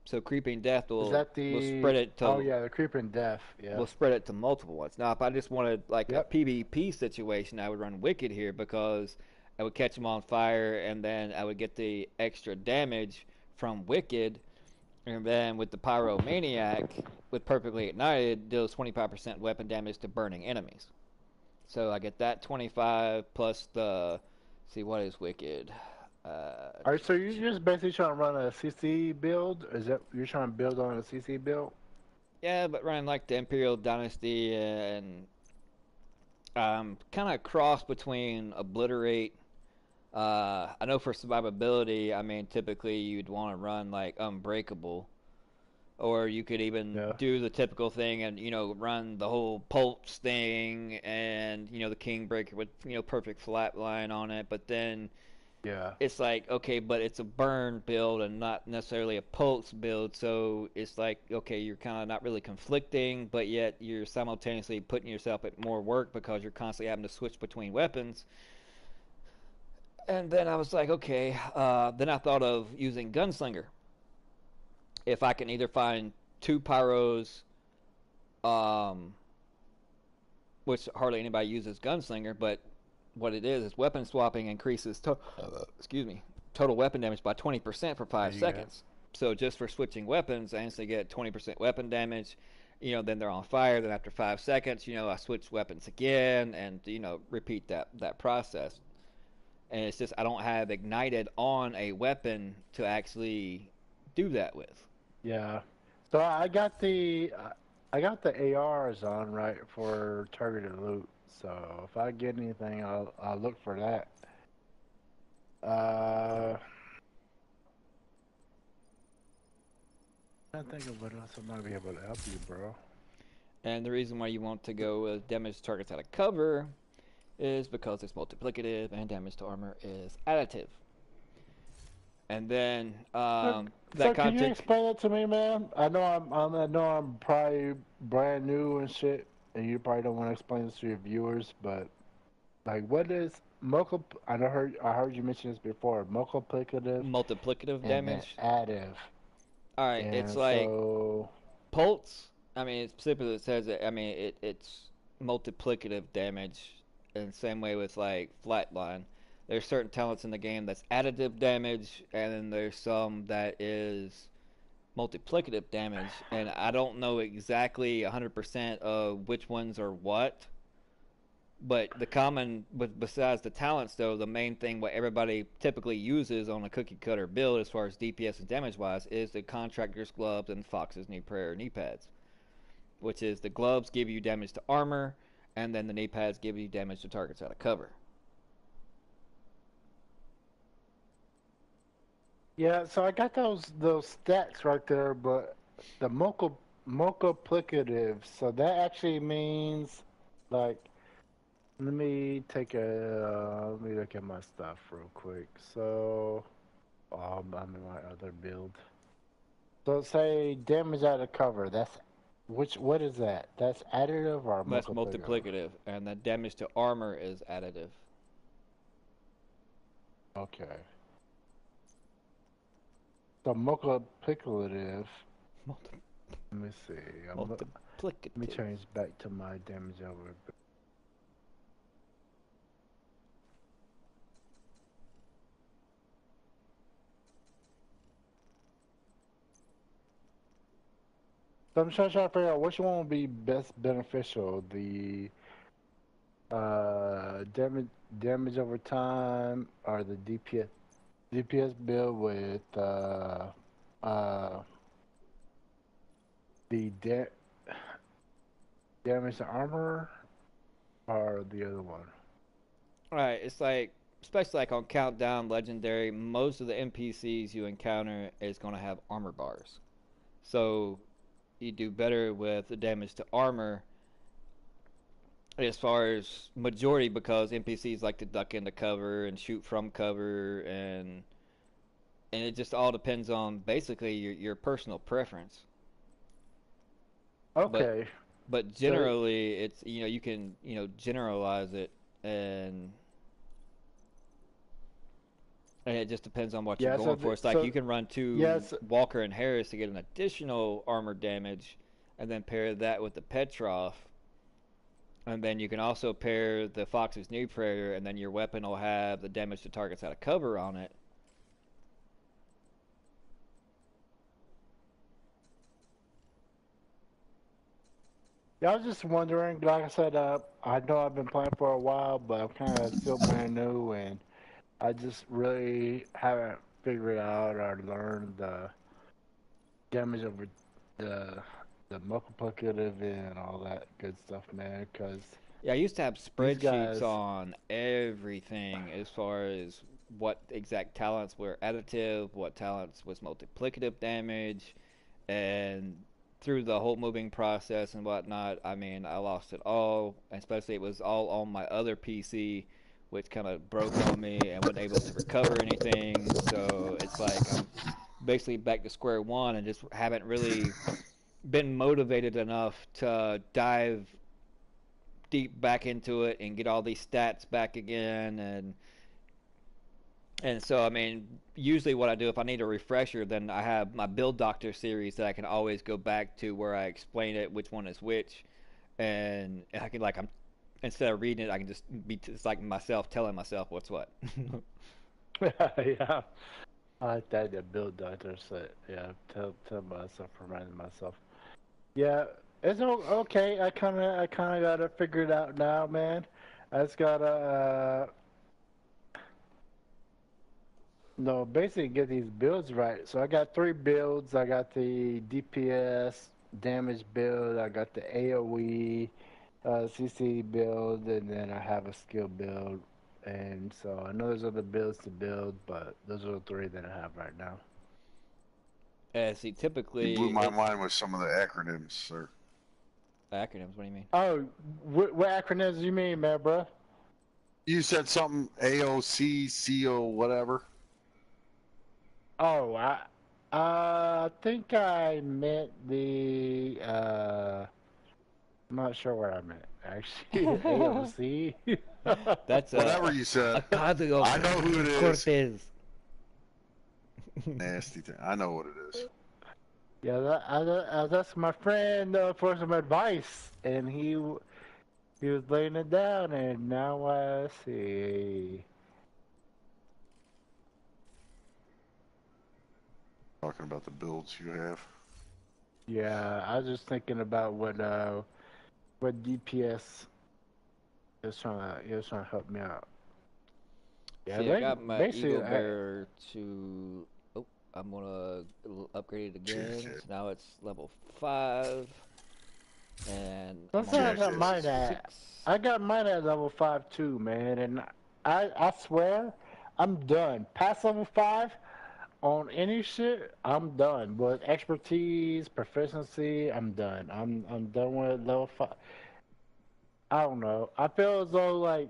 So Creeping Death will spread it to... Oh, yeah, the Creeping Death, yeah. We'll spread it to multiple ones. Now, if I just wanted, like, a PvP situation, I would run Wicked here, because... I would catch them on fire, and then I would get the extra damage from Wicked, and then with the Pyromaniac, with Perfectly Ignited, deals 25% weapon damage to burning enemies. So I get that 25 plus the... See, what is Wicked? Alright, so you're just basically trying to run a CC build? Is that you're trying to build on a CC build? Yeah, but running like the Imperial Dynasty and kind of cross between Obliterate. I know for survivability, I mean, typically you'd want to run like Unbreakable, or you could even do the typical thing and run the whole Pulse thing and the King Breaker with perfect flat line on it. But then it's like, okay, but it's a burn build and not necessarily a Pulse build, so it's like, okay, you're kind of not really conflicting, but yet you're simultaneously putting yourself at more work because you're constantly having to switch between weapons. And then I was like, okay. Then I thought of using Gunslinger. If I can either find 2 pyros, which hardly anybody uses Gunslinger, but what it is weapon swapping increases total weapon damage by 20% for 5 seconds. So just for switching weapons, I instantly get 20% weapon damage. Then they're on fire. Then after 5 seconds, I switch weapons again and repeat that process. And it's just I don't have ignited on a weapon to actually do that with. Yeah. So I got the ARs on right for targeted loot. So if I get anything, I'll look for that. I think of what else I might be able to help you, bro. And the reason why you want to go with damage targets out of cover is because it's multiplicative and damage to armor is additive. And then so can you explain that to me, man? I know I'm probably brand new and shit, and you probably don't want to explain this to your viewers, but like, what is I heard you mention this before. Multiplicative damage. Additive. All right, and it's like Pulse. I mean, it specifically says it. I mean, it's multiplicative damage, in the same way with like Flatline. There's certain talents in the game that's additive damage, and then there's some that is multiplicative damage, and I don't know exactly 100% of which ones are what. But besides the talents, though, the main thing what everybody typically uses on a cookie cutter build, as far as DPS and damage wise, is the Contractor's gloves and Fox's knee prayer knee pads, which is the gloves give you damage to armor, and then the knee pads give you damage to targets out of cover. Yeah, so I got those stats right there, but the multiplicative, so that actually means like, let me look at my stuff real quick. So I'm in my other build. So say damage out of cover. What is that? That's additive or multiplicative? That's multiplicative, and the damage to armor is additive. Okay. So multiplicative. Let me see. Let me change back to my damage over. So I'm trying to figure out which one would be best beneficial. The damage over time, or the DPS build with the damage to armor, or the other one. Alright, it's like, especially like on Countdown Legendary, most of the NPCs you encounter is going to have armor bars. So you do better with the damage to armor as far as majority, because NPCs like to duck into cover and shoot from cover, and it just all depends on basically your personal preference. Okay. But generally, it's you can generalize it, and it just depends on what you're going for. It's like you can run 2 Walker and Harris to get an additional armor damage, and then pair that with the Petrov. And then you can also pair the Fox's Knee Prayer, and then your weapon will have the damage to targets out of cover on it. Yeah, I was just wondering, like I said, I know I've been playing for a while, but I'm kind of still brand new, and I just really haven't figured out or learned the damage over the the multiplicative and all that good stuff, man. Because Yeah, I used to have these spreadsheets guys, on everything as far as what exact talents were additive, what talents was multiplicative damage, and through the whole moving process and whatnot, I mean, I lost it all. Especially it was all on my other PC, which kind of broke on me and wasn't able to recover anything. So it's like I'm basically back to square one and just haven't really been motivated enough to dive deep back into it and get all these stats back again. And so I mean, usually what I do if I need a refresher, then I have my Build Doctor series that I can always go back to where I explain it, which one is which, and I can like I'm instead of reading it, I can just be it's like myself telling myself what's what. yeah, I like that. The build doctor said, yeah, tell myself, reminding myself. Yeah, it's okay. I kind of got it figured out now, man. I just gotta, no, basically get these builds right. So I got 3 builds. I got the DPS damage build. I got the AOE, CC build, and then I have a skill build. And so I know there's other builds to build, but those are the 3 that I have right now. See, You typically blew my mind with some of the acronyms, sir. acronyms. What do you mean? Oh, what acronyms do you mean, man, bro? You said something AOC, CO, whatever. Oh, I think I meant the. I'm not sure what I meant actually. AOC. That's Whatever you said. Ocasio I know who it is. Cortez. Nasty thing. I know what it is. Yeah, that's my friend for some advice, and he was laying it down, and now I see. Talking about the builds you have. Yeah, I was just thinking about what DPS is trying to help me out. Yeah, See, I got my basically, Eagle Bear to. Oh, I'm gonna upgrade it again. Check it. So now it's level 5, and that's I'm what I on got this. mine at. 6. I got mine at level 5 too, man, and I swear I'm done. Past level 5 on any shit, I'm done. With expertise, proficiency, I'm done. I'm done with level 5. I don't know. I feel as though like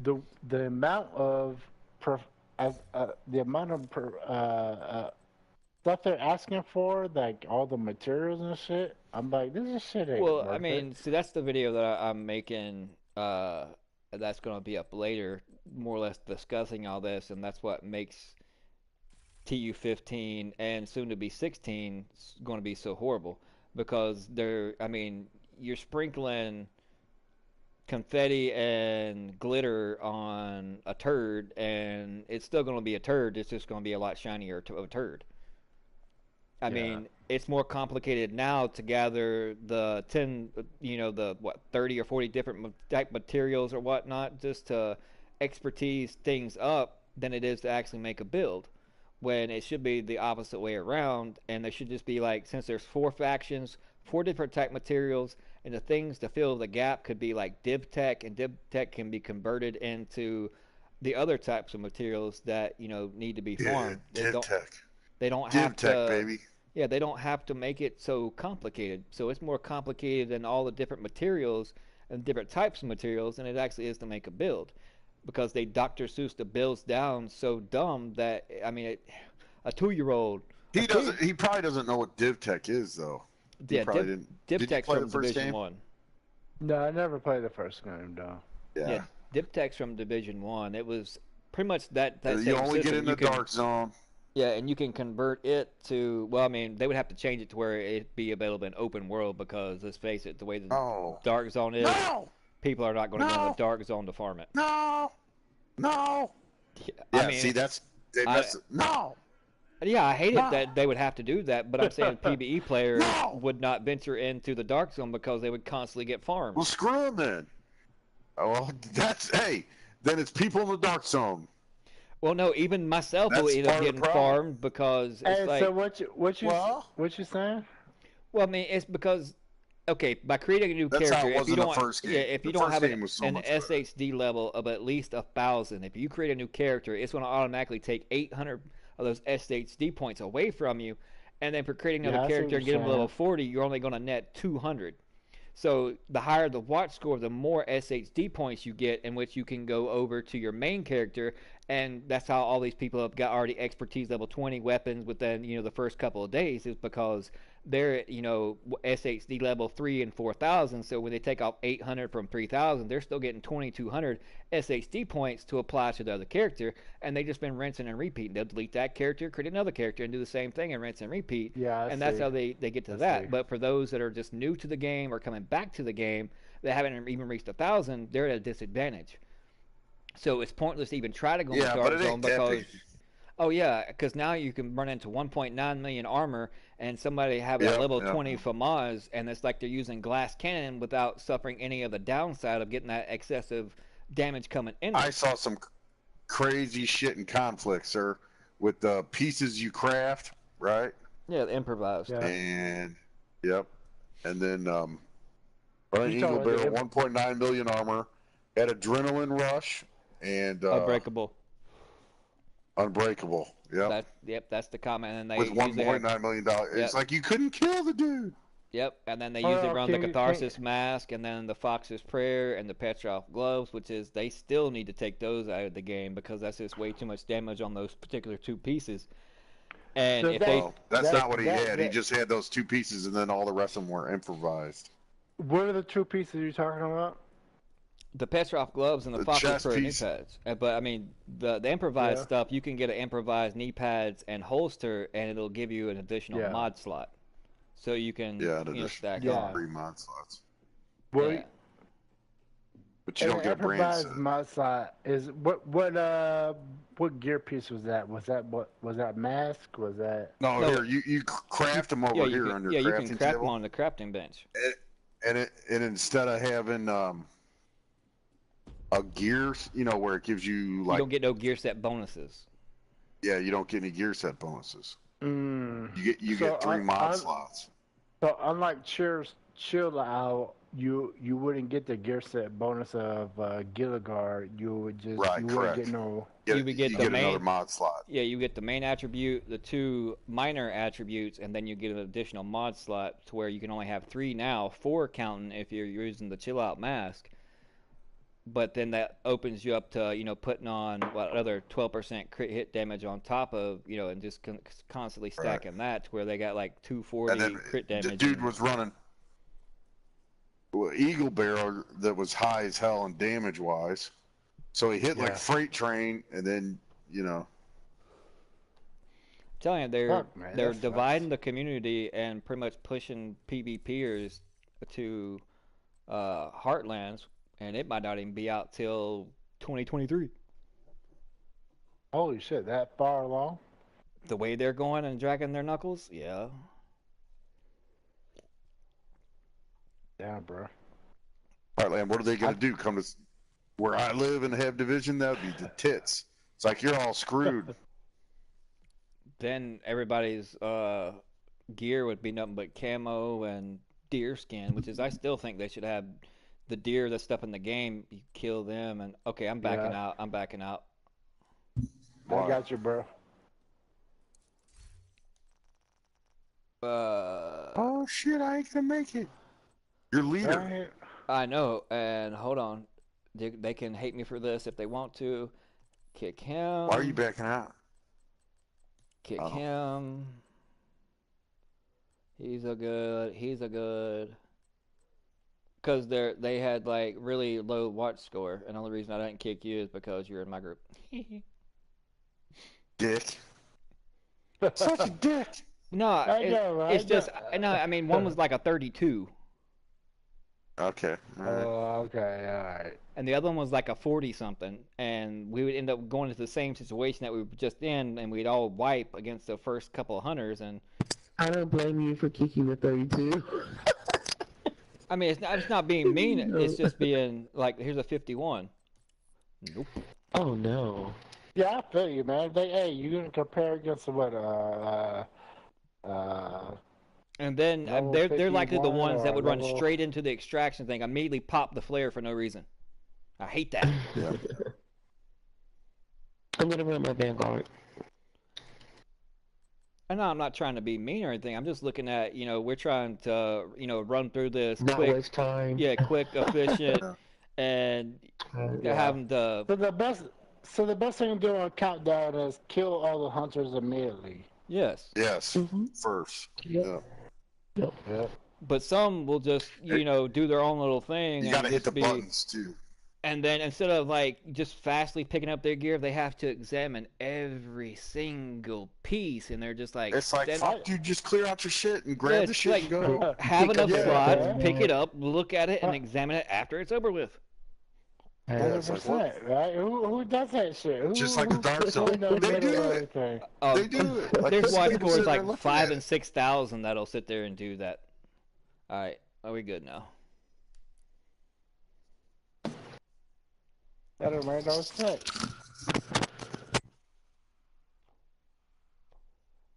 the amount of the amount of stuff they're asking for, like all the materials and shit. I'm like, this shit ain't Well, I worth mean, it. see, that's the video that I'm making. That's gonna be up later, more or less discussing all this, and that's what makes TU15 and soon to be 16 going to be so horrible because I mean, you're sprinkling confetti and glitter on a turd, and it's still going to be a turd. It's just going to be a lot shinier of a turd. I mean, it's more complicated now to gather the 10, the 30 or 40 different type materials or whatnot, just to expertise things up than it is to actually make a build. When it should be the opposite way around, and there should just be like, since there's 4 factions, 4 different type materials, and the things to fill the gap could be like div tech, and div tech can be converted into the other types of materials that need to be farmed. Yeah, div tech. They don't Div have tech, to, baby. yeah, they don't have to make it so complicated. So it's more complicated than all the different materials and different types of materials than it actually is to make a build, because they Dr. Seuss the builds down so dumb that I mean, a 2-year-old. He doesn't. He probably doesn't know what div tech is, though. He Yeah, probably didn't. div Did you tech's play from the first Division game? 1. No, I never played the first game, though. Yeah, div tech's from Division 1. It was pretty much that You same only system. get in the dark zone. Yeah, and you can convert it to, well, I mean, they would have to change it to where it be available in open world, because let's face it, the way the dark zone is, people are not going to go in the dark zone to farm it. No. Yeah, I mean, see, that's no. Yeah, I hate it that they would have to do that, but I'm saying PvE players would not venture into the dark zone because they would constantly get farmed. Well, screw them then. Oh, well, then it's people in the dark zone. Well, no, even myself will end up getting farmed because it's like. So what you saying? Well, I mean, it's because, okay, by creating a new That's character, how it was if you in the don't, first game. yeah, if you The don't first have game was so an much better. SHD level of at least 1,000, if you create a new character, it's going to automatically take 800 of those SHD points away from you, and then for creating another Yeah, I see what character and you're get him to level saying. 40, you're only going to net 200. So the higher the watch score, the more SHD points you get, in which you can go over to your main character, and that's how all these people have got already expertise level 20 weapons within the first couple of days, is because they're SHD level 3 and 4,000. So when they take off 800 from 3,000, they're still getting 2,200 SHD points to apply to the other character, and they just been rinsing and repeating. They'll delete that character, create another character, and do the same thing and rinse and repeat. Yeah, And that's how they get to that. But for those that are just new to the game or coming back to the game, they haven't even reached 1,000, they're at a disadvantage. So it's pointless to even try to go in the Yeah, but dark it zone ain't that because, big. oh yeah, because now you can run into 1.9 million armor and somebody have a level 20 FAMAS, and it's like they're using glass cannon without suffering any of the downside of getting that excessive damage coming in. I saw some crazy shit in conflict, sir, with the pieces you craft, right? Yeah, improvised. Yeah. And yep, and then You Eagle talking Barrel, about 1.9 million armor, had adrenaline rush, and Unbreakable. unbreakable. Yep. That's the comment. And they With usually have, $1.9 million. It's like you couldn't kill the dude. Yep, and then they Oh, usually no, run the can you- Catharsis Mask, and then the Fox's Prayer, and the Petrov Gloves, which is they still need to take those out of the game because that's just way too much damage on those particular two pieces. And So if that- they, No, that's not what he had. He that- just had those two pieces, and then all the rest of them were improvised. What are the two pieces you're talking about? the Petrov Gloves and the The Fox's chest Prayer knee piece. pads, but I mean the improvised Yeah. stuff, you can get an improvised knee pads and holster, and it'll give you an additional Yeah. mod slot, so you can stack Yeah. on. 3 mod slots. Well, Yeah. But you don't get a brand improvised set. mod slot is what gear piece was that? Was that mask? Was that? No, No. here you craft them over Yeah, here you on can, your you crafting can craft table, them on the crafting bench. and instead of having a gear, where it gives you You like, don't get no gear set bonuses. yeah, you don't get any gear set bonuses. Mm. You So get 3 mod slots. So unlike Chill Out, you wouldn't get the gear set bonus of Gilligard. You would just Right, you correct. wouldn't get no. You would get the main- another mod slot. Yeah, you get the main attribute, the 2 minor attributes, and then you get an additional mod slot to where you can only have 3 now, 4 counting if you're using the Chill Out mask. But then that opens you up to putting on another 12% crit hit damage on top of and just constantly stacking that to where they got like 240 And then crit damage. the dude was running Eagle Barrel that was high as hell in damage wise, so he hit like freight train, and then I'm telling you, they're Fuck, man, they're that dividing the community and pretty much pushing PvPers to Heartlands, and it might not even be out till 2023. Holy shit, that far along? The way they're going and dragging their knuckles, yeah. Yeah, bro. Heartland, what are they going to do? Come to where I live and have division? That would be the tits. It's like you're all screwed. Then everybody's gear would be nothing but camo and deer skin, which is I still think they should have the deer that's stuff in the game. You kill them, and okay, I'm backing out. I'm backing out. I got you, bro. Oh shit! I ain't gonna make it. Your leader. Right. I know, and hold on, they can hate me for this if they want to. Kick him. Why are you backing out? Kick him. He's a good. Because they had like really low watch score, and the only reason I didn't kick you is because you're in my group. Dick. Such a dick. No, it's just no. I mean, one was like a 32. Okay. All right. Oh, okay, all right. And the other one was like a 40 something, and we would end up going into the same situation that we were just in, and we'd all wipe against the first couple of hunters. And I don't blame you for kicking the 32. I mean, it's not being mean. It's just being like, here's a 51. Nope. Oh no. Yeah, I feel you, man. Hey, you gonna compare against what? And then Level they're likely the 51 ones that or would run level- straight into the extraction thing, immediately pop the flare for no reason. I hate that. Yeah. I'm gonna run my Vanguard. I know I'm not trying to be mean or anything. I'm just looking at, we're trying to, run through this Not quick, waste time. yeah, quick, efficient, and have them to. So the best thing to do on Countdown is kill all the hunters immediately. Yes. Yes. Mhm. First. Yep. Yeah. Yep. But some will just, do their own little thing. You and gotta hit the just be, buttons too. And then instead of like just fastly picking up their gear, they have to examine every single piece, and they're just like, It's like, fuck, dude, just clear out your shit and Yeah, grab the it's shit like and go. have Pick up enough the slots, weapon. pick it up, look at it, and examine it after it's over with. Yeah, it's like, what? 100%, right? Who does that shit? Just like the Dark Zone. Who knows They do it. everything? They do it. Like, There's watch people scores sit there like looking 5 at and it. 6,000 that'll sit there and do that. All right, are we good now? That don't make no sense.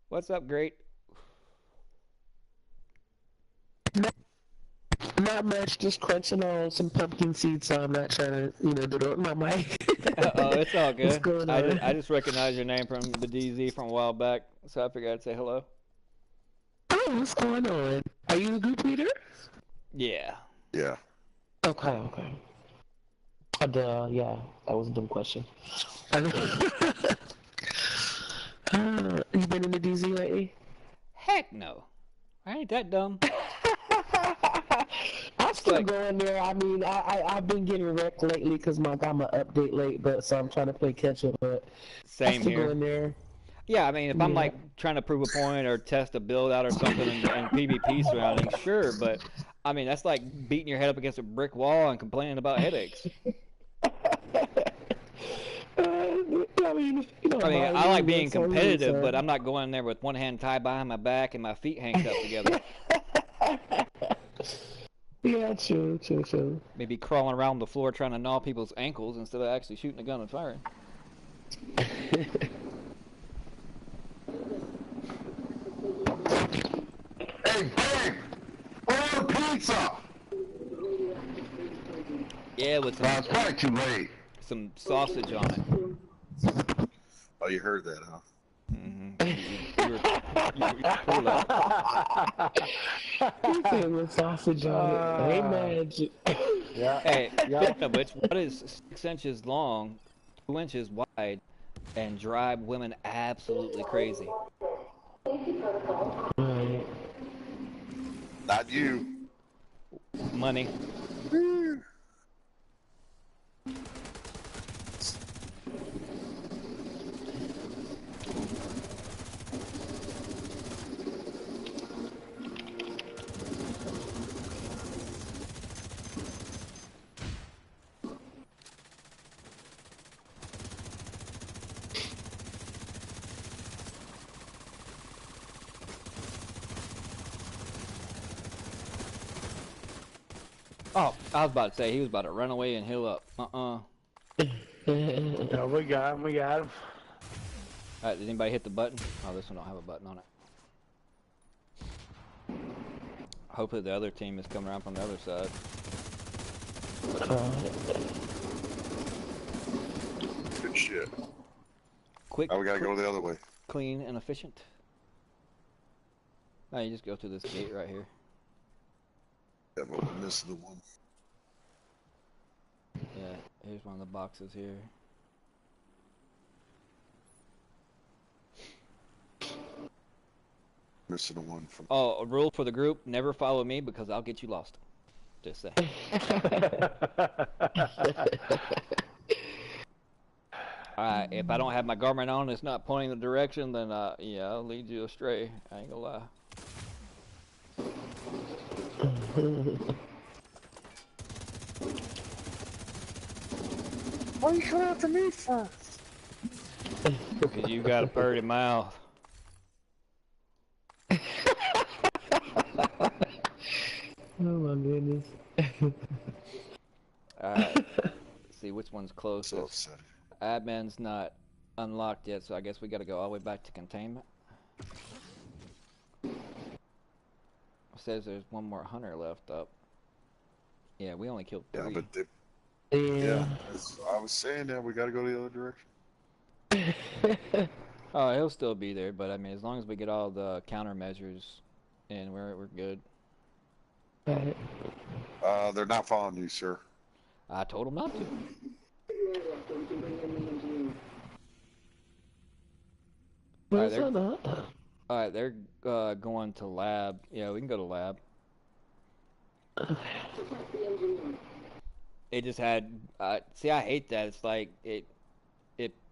What's up, great? Not much, just crunching on some pumpkin seeds, so I'm not trying to, do it on my mic. Oh, it's all What's good. going I on? just recognize your name from the DZ from a while back, so I figured I'd say hello. Oh, what's going on? Are you the group leader? Yeah. Yeah. Okay. Yeah, that was a dumb question. You been in the DZ lately? Heck no. I ain't that dumb. I'm still like- going there. I mean, I've been getting wrecked lately because I got my update late, but so I'm trying to play catch up. But I'm Same still here. going there. Yeah, I mean, if I'm Yeah. like trying to prove a point or test a build out or something in PvP surroundings, sure, but I mean, that's like beating your head up against a brick wall and complaining about headaches. I mean, I like being competitive, but I'm not going in there with one hand tied behind my back and my feet hanged up together. Yeah, true. Maybe crawling around the floor trying to gnaw people's ankles instead of actually shooting a gun and firing. Hey, babe! Order pizza! Yeah, with It's probably too late. some sausage on it. Oh, you heard that, huh? You were cool at You said with sausage on it. Hey, magic. Yeah. Hey, Yeah. speaking of which, what is 6 inches long, 2 inches wide, and drive women absolutely crazy? Right. Not you. Money. Oh, I was about to say he was about to run away and heal up. Yeah, we got him. Alright, did anybody hit the button? Oh, this one don't have a button on it. Hopefully the other team is coming around from the other side. Good shit. Quick, Now we gotta go the other way. clean, and efficient. Now you just go through this gate right here. Yeah, but we missed the one. Yeah, here's one of the boxes here. Missing the one from. Oh, a rule for the group, never follow me because I'll get you lost. Just say. Alright, if I don't have my Garmin on, it's not pointing the direction, then yeah, I'll lead you astray. I ain't gonna lie. Why you coming after me first? Because you got a purty mouth. Oh my goodness. Alright. See which one's So closest. upsetting. Admin's not unlocked yet, so I guess we gotta go all the way back to containment. says there's one more hunter left up. Yeah, we only killed 3. Yeah, but Yeah. I was saying that we got to go the other direction. Oh, he'll still be there, but I mean, as long as we get all the countermeasures in, we're good. Right. They're not following you, sir. I told him not to. Where's Alright, that? Alright, they're going to lab. Yeah, we can go to lab. It just had. See, I hate that. It's like it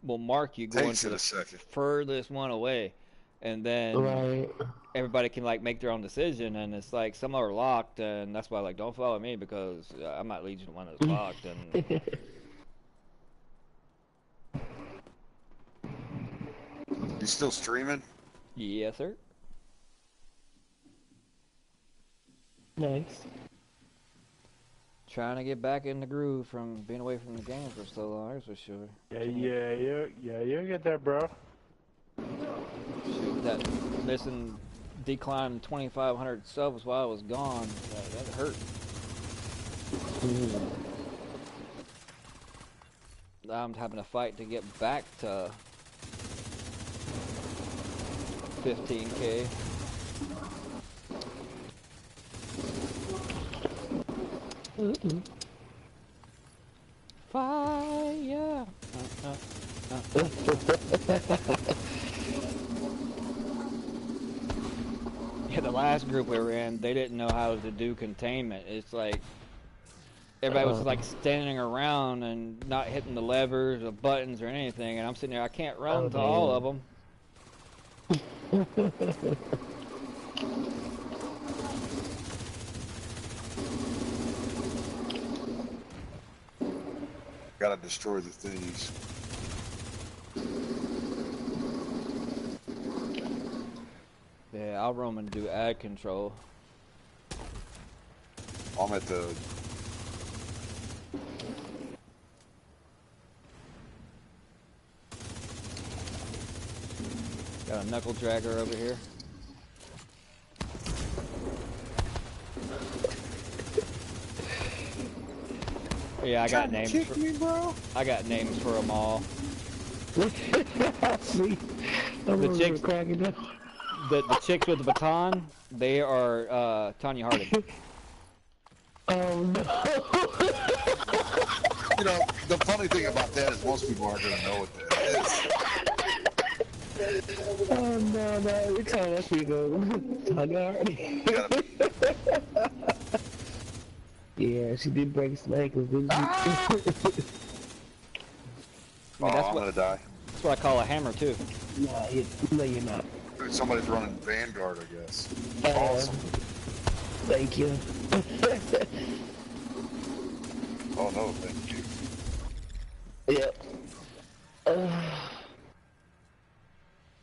will mark you going to the furthest one away, and then everybody can like make their own decision. And it's like some are locked, and that's why like don't follow me because I'm not Legion 1 that's locked. And You still streaming? yes, sir. Nice. Trying to get back in the groove from being away from the game for so long, that's for sure. Yeah, you get there, bro. Shoot, that missing decline 2,500 subs while I was gone, that hurt. Now I'm having to fight to get back to 15K. Fire! Yeah, the last group we were in, they didn't know how to do containment. It's like everybody was like standing around and not hitting the levers or buttons or anything, and I'm sitting there, I can't run to all of them. Gotta destroy the things. Yeah, I'll roam and do ad control. I'm at the... Got a knuckle dragger over here. Yeah, I got names for me, bro. I got names for them all. See, the chicks with the baton, they are Tanya Harding. Oh no. You know, the funny thing about that is most people aren't gonna know what that is. Oh no, every time I see them, Tanya Harding. Yeah, she did break some ankles, didn't she? I mean, I'm gonna die. That's what I call a hammer, too. No, you're not. Somebody's running Vanguard, I guess. Awesome. Thank you. Oh no, thank you. Yep.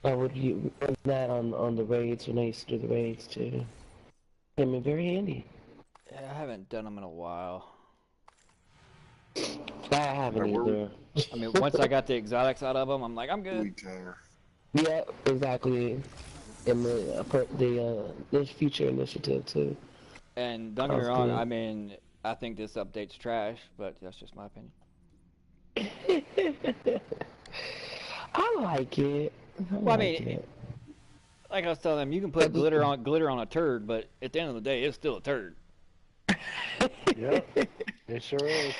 I would use that on the raids when I used to do the raids, too. I mean, very handy. Yeah, I haven't done them in a while. I haven't either. I mean, once I got the exotics out of them, I'm like, I'm good. Yeah, exactly. And the future initiative too. And don't get me wrong, I mean, I think this update's trash, but that's just my opinion. I like it. Well, I mean, like I was telling them, you can put glitter on a turd, but at the end of the day, it's still a turd. Yeah, it sure is.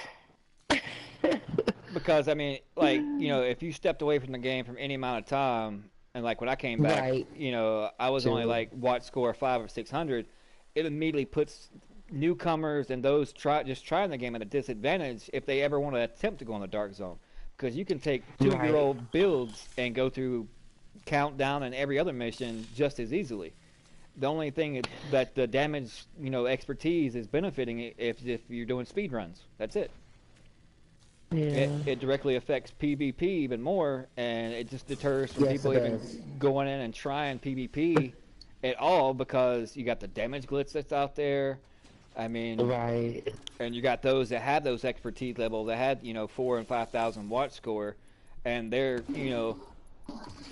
Because, I mean, like, you know, if you stepped away from the game from any amount of time, and like when I came back, you know, I was only like watch score 500 or 600, it immediately puts newcomers and those just trying the game at a disadvantage if they ever want to attempt to go on the dark zone. Because you can take 2-year-old builds and go through countdown and every other mission just as easily. The only thing that the damage, you know, expertise is benefiting if you're doing speed runs. That's it. Yeah. It directly affects PvP even more, and it just deters from people even going in and trying PvP at all because you got the damage glitch that's out there. I mean, and you got those that have those expertise level that had, you know, 4,000 and 5,000 watch score, and they're, you know,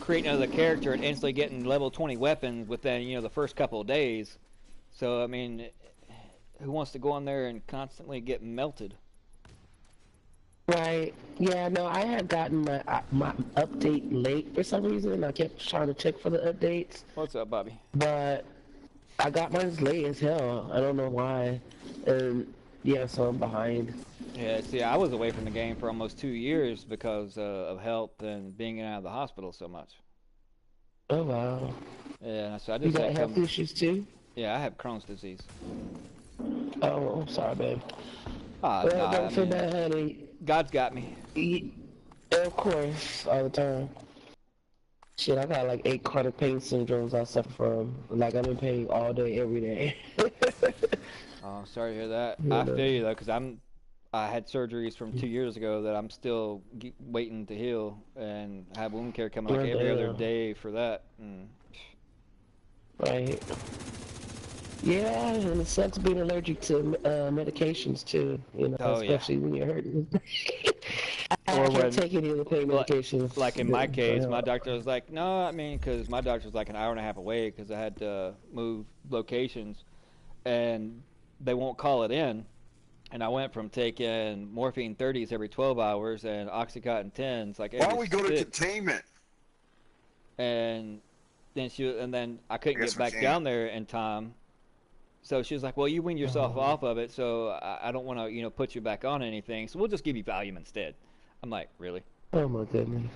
creating another character and instantly getting level 20 weapons within, you know, the first couple of days. So I mean, who wants to go on there and constantly get melted? Right. Yeah, no, I had gotten my update late for some reason. I kept trying to check for the updates, What's up, Bobby? but I got mine late as hell. I don't know why. And yeah, so I'm behind. Yeah, see, I was away from the game for almost 2 years because of health and being out of the hospital so much. Oh wow. Yeah, so I You just got said health come. issues too? Yeah, I have Crohn's disease. Oh, I'm sorry, babe. No, Well, I don't feel mean, bad, honey. God's got me. Of course, all the time. Shit, I got like 8 chronic pain syndromes I suffer from. Like I'm in pain all day, every day. Oh, sorry to hear that. You I know. feel you though, because I had surgeries from 2 years ago that I'm still waiting to heal, and have wound care coming like Oh, every other damn. day for that. And Right. Yeah, and it sucks being allergic to medications too. You know, oh yeah. especially when you're hurting. I Or can't when, take any of the pain like, medications. like in my case, my Uh, doctor was like, no, I mean, because my doctor was like an hour and a half away because I had to move locations, and they won't call it in. And I went from taking morphine 30s every 12 hours and Oxycontin 10s like Why every don't we go to 6. containment? And then I couldn't Guess get we back can't. down there in time. So she was like, "Well, you wean yourself off of it, so I don't want to, put you back on anything. So we'll just give you Valium instead." I'm like, "Really?" oh my goodness.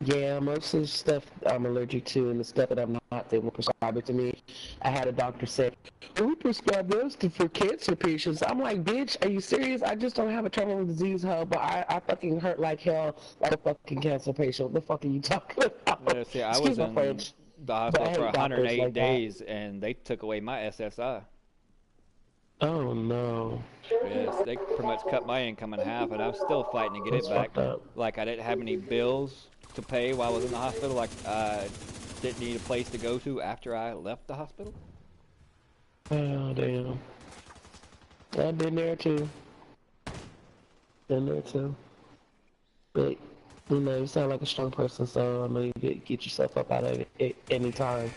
Yeah, most of the stuff I'm allergic to and the stuff that I'm not, they won't prescribe it to me. I had a doctor say, "Oh, we prescribe those for cancer patients." I'm like, bitch, are you serious? I just don't have a terminal disease, huh? But I fucking hurt like hell like a fucking cancer patient. What the fuck are you talking Yeah, about? see, I Excuse was my in French, the but I hospital for hate doctors 108 like that. days, and they took away my SSI. Oh no. Yes, they pretty much cut my income in half, and I'm still fighting to get it That's back. fucked up. Like I didn't have any bills to pay while I was in the hospital. Like I didn't need a place to go to after I left the hospital. Oh damn. I've been there too. Been there too. But you sound like a strong person, so I know you get yourself up out of it any time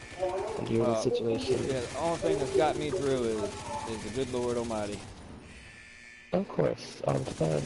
if you're in a Well, situation. yeah, the only thing that's got me through is the good Lord Almighty. Of course, all the time.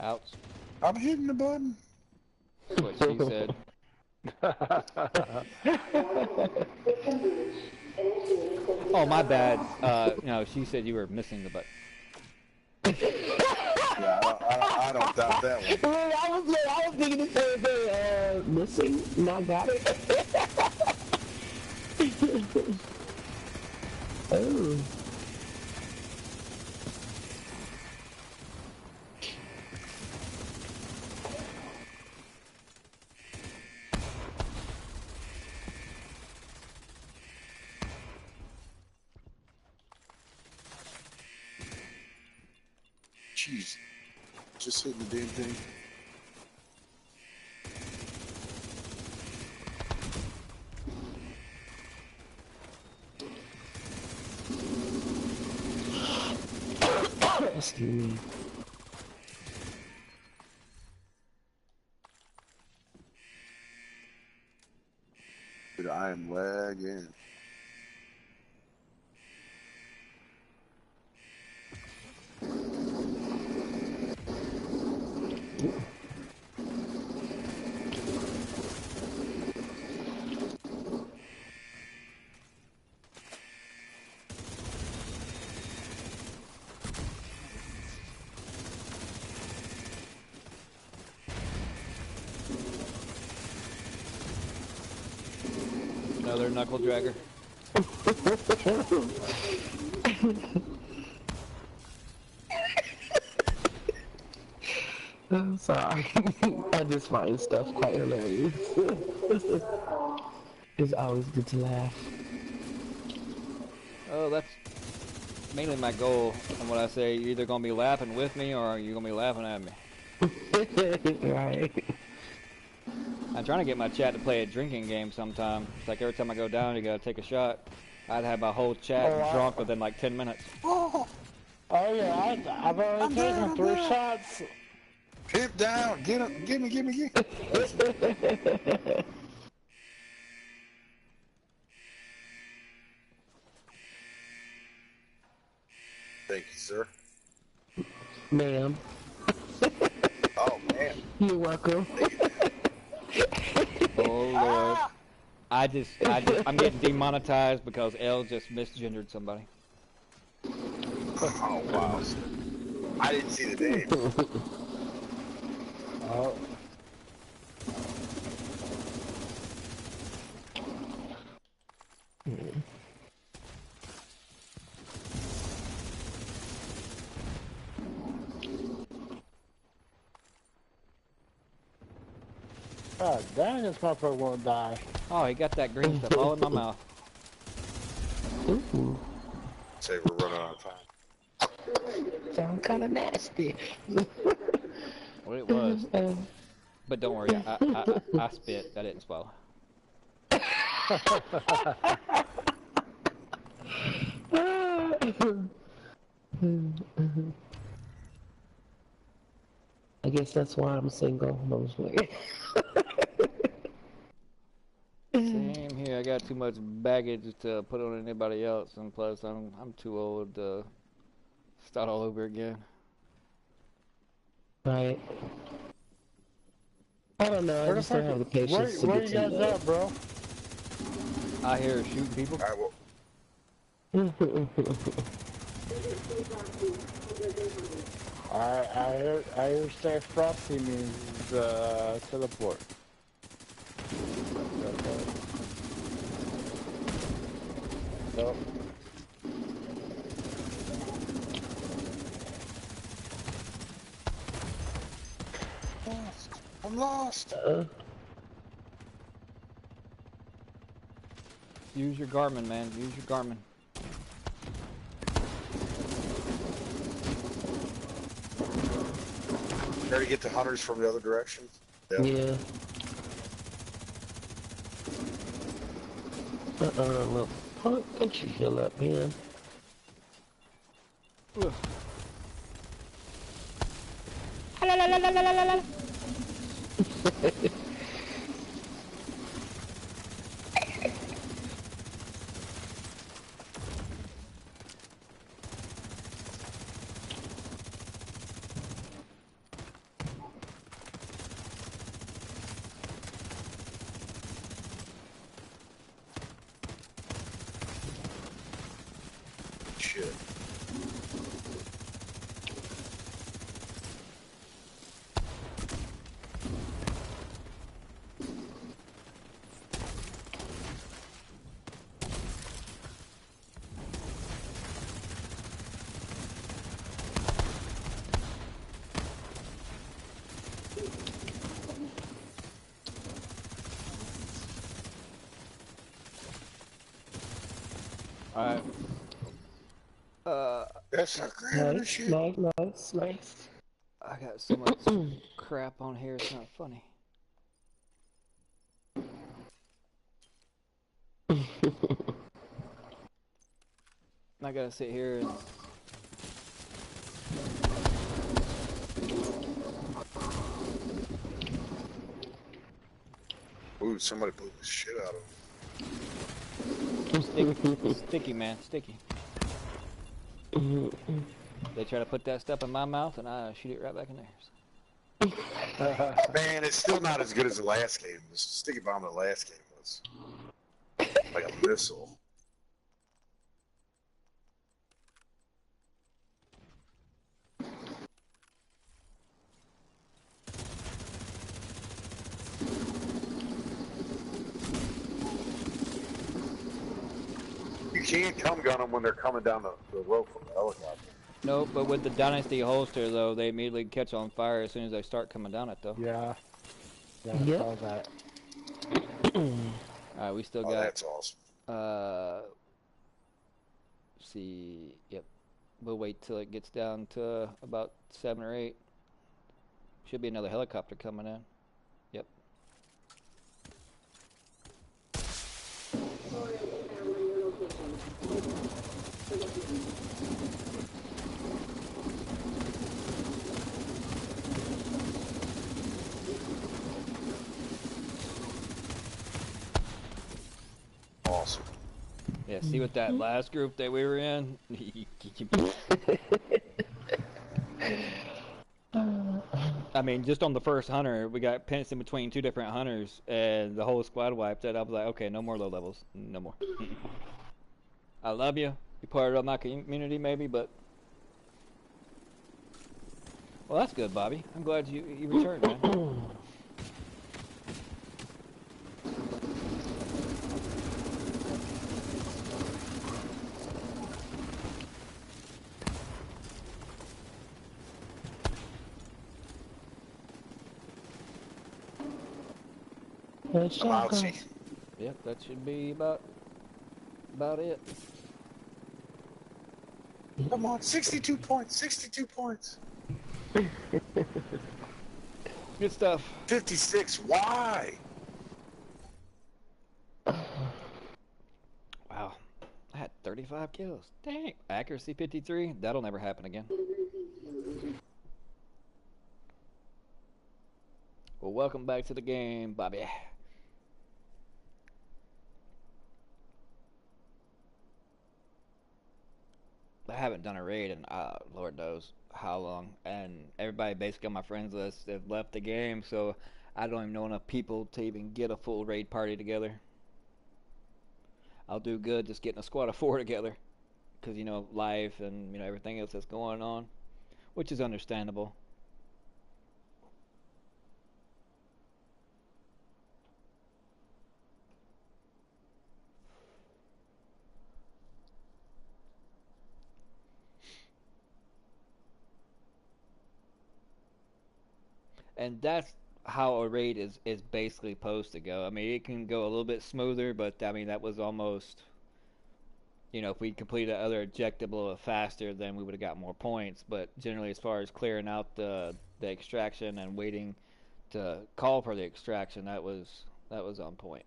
Ouch. I'm hitting the button. That's what she said. Oh, my bad. No, she said you were missing the button. Yeah, I don't doubt that one. I was thinking the same thing. Missing? Not got it. Oh. Jeez. Just hitting the damn thing. Excuse me. Dude, I am lagging. Another knuckle dragger. I'm sorry. I just find stuff quite hilarious. It's always good to laugh. Oh, that's mainly my goal. And what I say, you're either gonna be laughing with me or you're gonna be laughing at me. Right. I'm trying to get my chat to play a drinking game sometime. It's like every time I go down, you gotta take a shot. I'd have my whole chat drunk within like 10 minutes. Oh yeah, I've already taken 3 shots. Hip down, get up, give me. Thank you, sir. Ma'am. Oh man. You're welcome. Oh Lord. I'm getting demonetized because L just misgendered somebody. Oh wow. I didn't see the name. Oh. God dang, this motherfucker won't die. Oh, he got that green stuff all in my mouth. Ooh. Say we're running out of time. Sound kind of nasty. Well, it was. But don't worry, I spit. I didn't swallow. I guess that's why I'm single. Mostly. Same here. I got too much baggage to put on anybody else, and plus I'm too old to start all over again. Right. I don't know. I just don't have the patience to where get you guys at, bro? I hear shooting people. All right, well, I hear stay frosty means teleport. Nope. I'm lost. Use your Garmin, man. Use your Garmin. Try to get the hunters from the other direction. Yeah. Little punk, don't you heal up, man? Ugh. Shit. Alright. That's not great. Nice. I got so much crap on here, it's not funny. I gotta sit here and... Ooh, somebody blew the shit out of Sticky, sticky, man, sticky. They try to put that stuff in my mouth and I shoot it right back in theirs. him. Man, it's still not as good as the last game. The sticky bomb in the last game was like a missile. You can't come gun them when they're coming down the road from the helicopter. Nope, but with the Dynasty holster though, they immediately catch on fire as soon as they start coming down it though. Yeah. Yeah, I Yep. saw that. All right, we still Oh, got. that's awesome. See, yep. We'll wait till it gets down to about 7 or 8. Should be another helicopter coming in. Yep. Awesome. Yeah, see what that last group that we were in? I mean, just on the first hunter, we got pinched in between 2 different hunters, and the whole squad wiped out. I was like, okay, no more low levels. No more. I love you. You're part of my community, maybe, but... Well, that's good, Bobby. I'm glad you returned, man. I'm out, see. Yep, that should be about it. Come on, 62 points, 62 points. Good stuff. 56, why? Wow. I had 35 kills. Dang. Accuracy 53. That'll never happen again. Well, welcome back to the game, Bobby. I haven't done a raid in Lord knows how long, and everybody basically on my friends list have left the game, so I don't even know enough people to even get a full raid party together. I'll do good just getting a squad of 4 together, because, you know, life and, you know, everything else that's going on, which is understandable. And that's how a raid is basically supposed to go. I mean, it can go a little bit smoother, but I mean, that was almost, you know, if we completed other objective a little faster, then we would have got more points. But generally, as far as clearing out the extraction and waiting to call for the extraction, that was on point.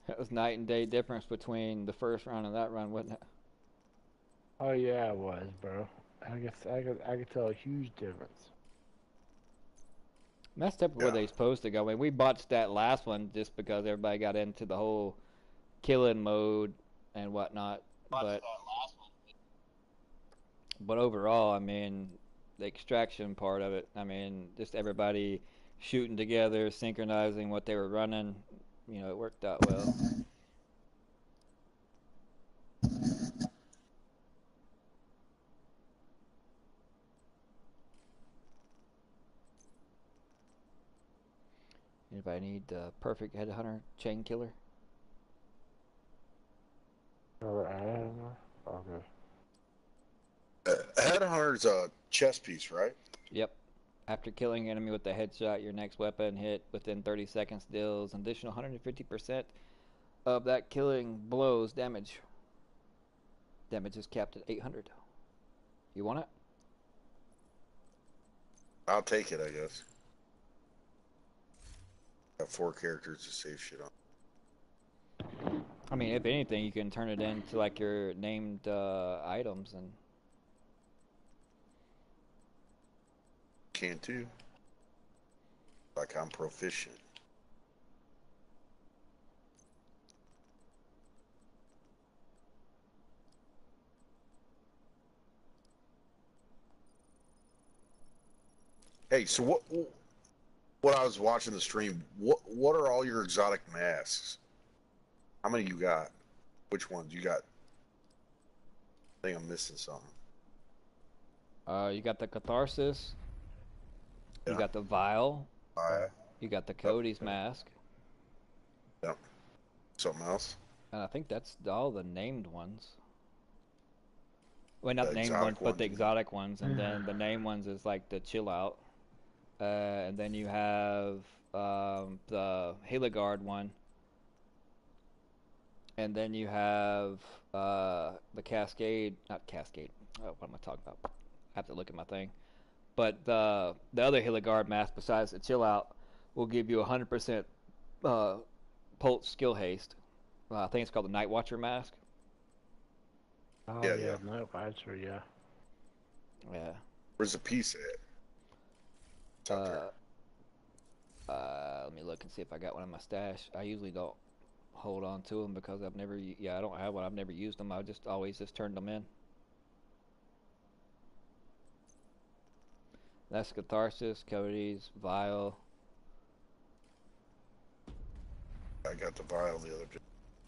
That was night and day difference between the first run and that run, wasn't it? Oh yeah, it was, bro. I could tell a huge difference. That's typically where they're supposed to go. I mean, we botched that last one just because everybody got into the whole killing mode and whatnot. But overall, I mean, the extraction part of it, I mean, just everybody shooting together, synchronizing what they were running, you know, it worked out well. Anybody need the perfect headhunter chain killer? Okay. Headhunter's a chess piece, right? Yep. After killing an enemy with a headshot, your next weapon hit within 30 seconds deals an additional 150% of that killing blow's damage. Damage is capped at 800. You want it? I'll take it, I guess. Got 4 characters to save shit on. I mean, if anything, you can turn it into like your named items and. Can too. Like I'm proficient. Hey, so what? When I was watching the stream, what are all your exotic masks? How many you got? Which ones you got? I think I'm missing something. You got the Catharsis. Yeah. You got the Vial. You got the Cody's mask. Yep. Something else? And I think that's all the named ones. Well, not The named exotic ones, but the exotic ones. And then the named ones is like the Chill Out. And then you have the Heligard one. And then you have the Cascade. Not Cascade. Oh, what am I talking about? I have to look at my thing. But the other Heligard mask, besides the Chill Out, will give you 100% Pulse Skill Haste. I think it's called the Night Watcher mask. Oh, Yeah. Night Watcher, yeah. Yeah. Where's the piece at? It's out there. Let me look and see if I got one in my stash. I usually don't hold on to them because I've never, I don't have one. I've never used them. I always turned them in. That's Catharsis, Cody's, Vial. I got the vial the other day.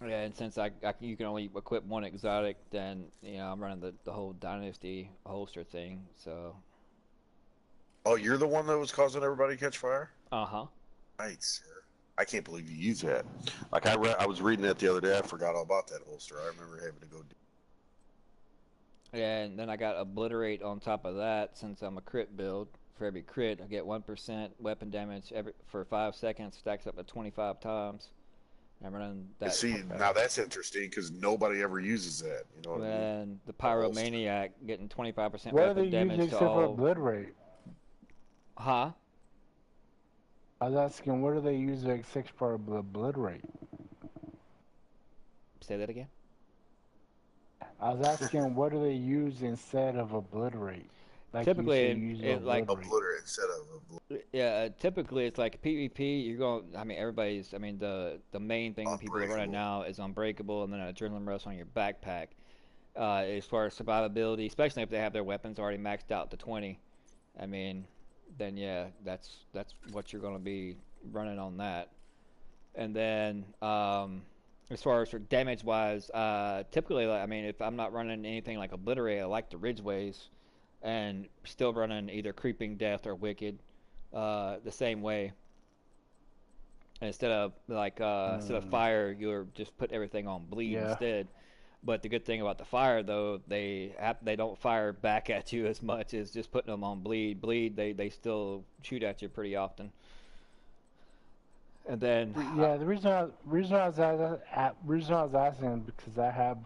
Yeah, and since you can only equip one exotic, then I'm running the whole Dynasty holster thing. So. Oh, you're the one that was causing everybody to catch fire? Uh-huh. Right, sir. I can't believe you use that. Like I was reading that the other day. I forgot all about that holster. I remember having to go. Yeah, and then I got Obliterate on top of that. Since I'm a crit build, for every crit I get 1% weapon damage for 5 seconds. Stacks up to 25 times. I'm running that. See, now that's interesting because nobody ever uses that. You know what I mean? And the Pyromaniac getting 25% What are weapon they damage using to except for all. Obliterate? Huh? I was asking, what are they using except for Obliterate? Say that again? I was asking, what do they use instead of Obliterate? Like typically, you say, Obliterate instead of Obliterate. Yeah, typically it's like PvP. You're going. I mean, the main thing people are running now is Unbreakable, and then an Adrenaline Rush on your backpack. As far as survivability, especially if they have their weapons already maxed out to 20, I mean, then yeah, that's what you're going to be running on that. And then as far as for damage wise, typically, I mean, if I'm not running anything like Obliterate, I like the Ridgeways, and still running either Creeping Death or Wicked, the same way. And instead of fire, you're just put everything on bleed instead. But the good thing about the fire, though, they don't fire back at you as much as just putting them on bleed. Bleed, they still shoot at you pretty often. And then the reason I was asking is because I have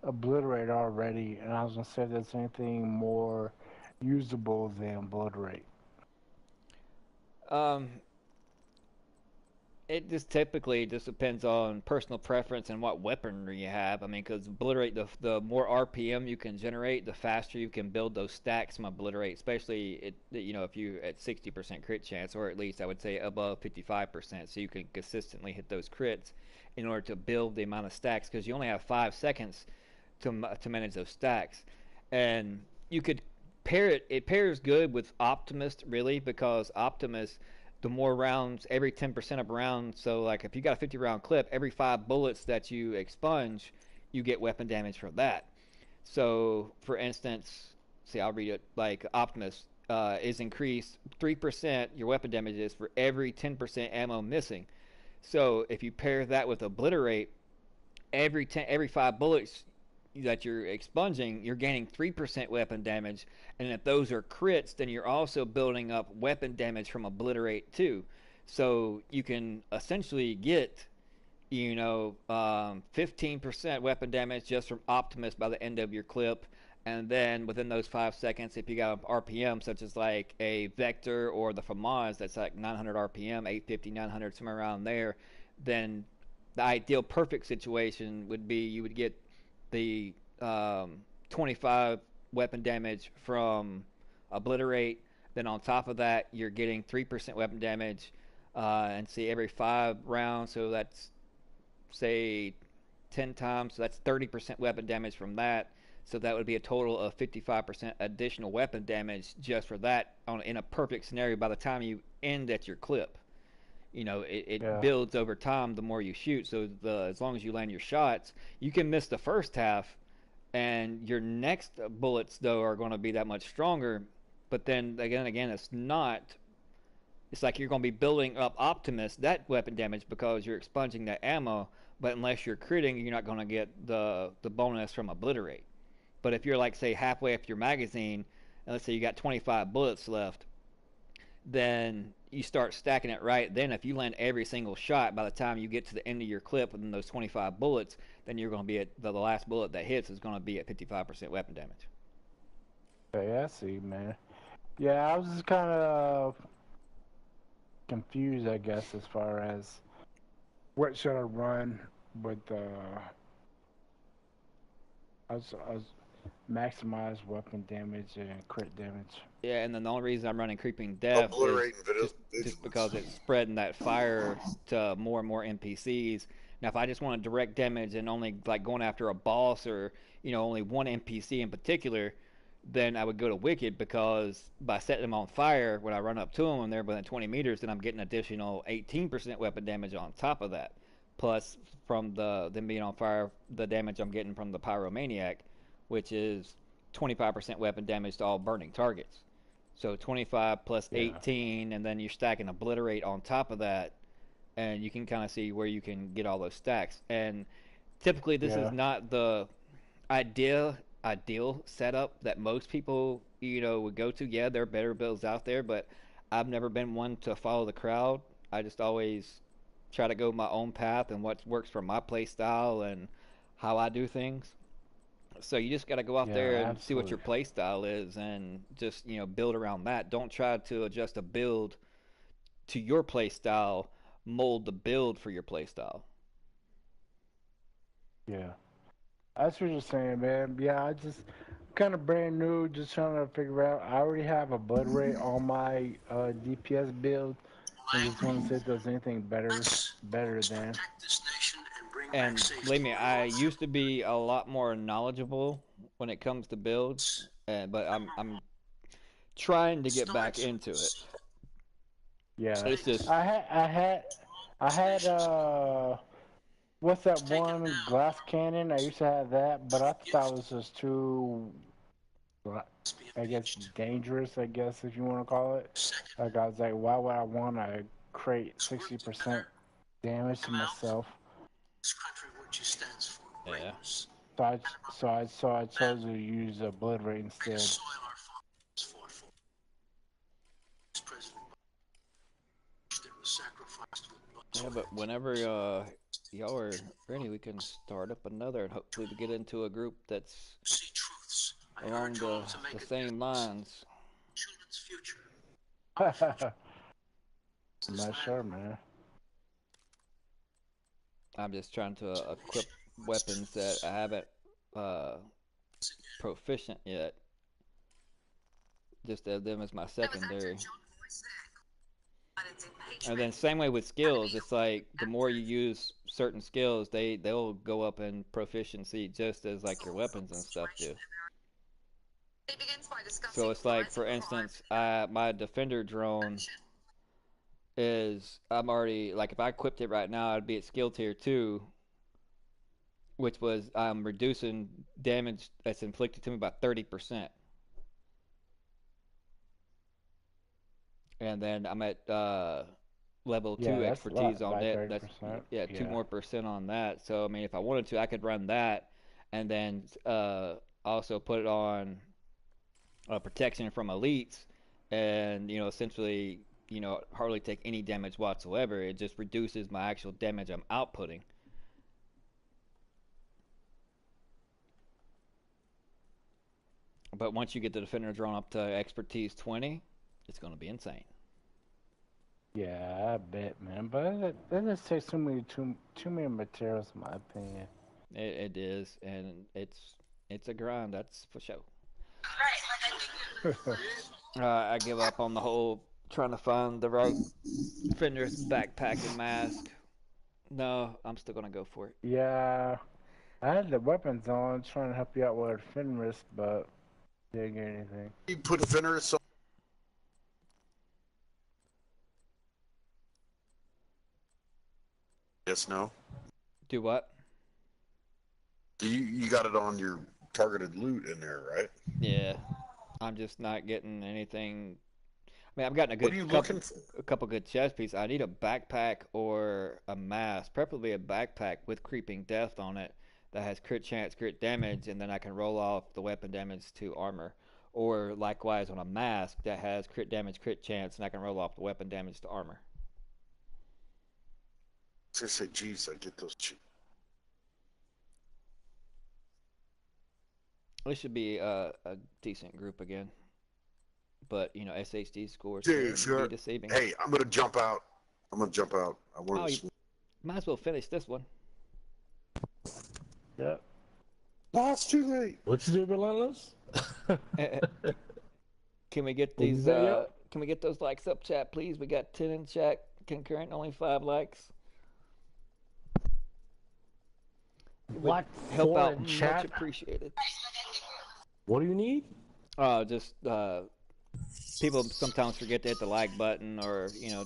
Obliterate already, and I was gonna say if there's anything more usable than Obliterate. It just typically depends on personal preference and what weaponry you have. I mean, because Obliterate, the more RPM you can generate, the faster you can build those stacks from Obliterate. Especially, if you at 60% crit chance, or at least I would say above 55%, so you can consistently hit those crits in order to build the amount of stacks. Because you only have 5 seconds to manage those stacks, and you could pair it. It pairs good with Optimist, really, because Optimist, the more rounds, every 10% of rounds, so like if you got a 50 round clip, every 5 bullets that you expunge, you get weapon damage from that. So for instance, I'll read it, like Optimus is increased 3%, your weapon damage is for every 10% ammo missing. So if you pair that with Obliterate, every 5 bullets that you're expunging, you're gaining 3% weapon damage, and if those are crits, then you're also building up weapon damage from Obliterate too. So you can essentially get 15% weapon damage just from Optimus by the end of your clip, and then within those 5 seconds, if you got an RPM such as like a Vector or the FAMAS that's like 900 RPM, 850, 900, somewhere around there, then the ideal perfect situation would be you would get the 25 weapon damage from Obliterate. Then on top of that, you're getting 3% weapon damage, and every 5 rounds. So that's say 10 times. So that's 30% weapon damage from that. So that would be a total of 55% additional weapon damage just for that in a perfect scenario by the time you end at your clip. you know, it Yeah. builds over time the more you shoot. So as long as you land your shots, you can miss the first half, and your next bullets though are going to be that much stronger. But then again, it's not. It's like you're going to be building up Optimus that weapon damage because you're expunging that ammo. But unless you're critting, you're not going to get the bonus from Obliterate. But if you're like say halfway up your magazine, and let's say you got 25 bullets left, then you start stacking it right. Then if you land every single shot, by the time you get to the end of your clip within those 25 bullets, then you're going to be at the last bullet that hits is going to be at 55% weapon damage. Yeah, I see, man. Yeah, I was just kind of confused, I guess, as far as what should I run with I was maximize weapon damage and crit damage. Yeah, and then the only reason I'm running Creeping Death is Obliterating just because it's spreading that fire to more and more NPCs. Now, if I just want to direct damage and only like going after a boss or only one NPC in particular, then I would go to Wicked because by setting them on fire when I run up to them and they're within 20 meters, then I'm getting additional 18% weapon damage on top of that. Plus, from them being on fire, the damage I'm getting from the Pyromaniac, which is 25% weapon damage to all burning targets. So 25 plus 18, and then you're stacking Obliterate on top of that, and you can kind of see where you can get all those stacks. And typically, this is not the ideal setup that most people would go to. Yeah, there are better builds out there, but I've never been one to follow the crowd. I just always try to go my own path and what works for my play style and how I do things. So you just got to go out there and see what your play style is and just build around that. Don't try to adjust a build to your play style. Mold the build for your play style. Yeah. That's what you're saying, man. Yeah, I just kind of brand new, just trying to figure out. I already have a Obliterate on my DPS build. I just want to see if there's anything better than. And believe me, I used to be a lot more knowledgeable when it comes to builds, but I'm trying to get back into it. Yeah, it's just I had what's that one glass cannon? I used to have that, but I thought it was just too, I guess, dangerous. I guess if you want to call it. Like I was like, why would I want to create 60% damage to myself? Yeah. So I chose to use Obliterate instead. Yeah, but whenever y'all are ready, we can start up another, and hopefully we get into a group that's along the same lines. I'm not sure, man. I'm just trying to equip weapons that I haven't proficient yet. Just have them as my secondary. And then same way with skills, it's like the more you use certain skills, they'll go up in proficiency just as like your weapons and stuff do. So it's like, for instance, my defender drone I'm already, like, if I equipped it right now, I'd be at skill tier 2, which was I'm reducing damage that's inflicted to me by 30%. And then I'm at level 2 expertise on it. That's 2 more percent on that. So I mean, if I wanted to, I could run that, and then also put it on protection from elites, and essentially hardly take any damage whatsoever. It just reduces my actual damage I'm outputting. But once you get the defender drone up to expertise 20, it's going to be insane. Yeah, I bet, man. But that just takes too many materials, in my opinion. It is, and it's a grind. That's for sure. I give up on the whole trying to find the right defender's backpack and mask. No, I'm still gonna go for it. Yeah, I had the weapons on, trying to help you out with Fenris, but didn't get anything. You put Fenris on. Yes, no. Do what? You got it on your targeted loot in there, right? Yeah, I'm just not getting anything. I mean, I've gotten What are you looking for? a couple good chest pieces. I need a backpack or a mask, preferably a backpack with creeping death on it that has crit chance, crit damage, and then I can roll off the weapon damage to armor. Or likewise on a mask that has crit damage, crit chance, and I can roll off the weapon damage to armor. I was gonna say, geez, I get those cheap. This should be a decent group again. But, you know, SHD scores Dude, can be deceiving. hey, I'm gonna jump out. I want you might as well finish this one. Yep. Oh, it's too late. What you do, Relentless? Can we get these? Can we get those likes up, chat, please? We got 10 in chat, concurrent, only 5 likes. Like help out, in much chat. appreciated. What do you need? Just people sometimes forget to hit the like button, or you know,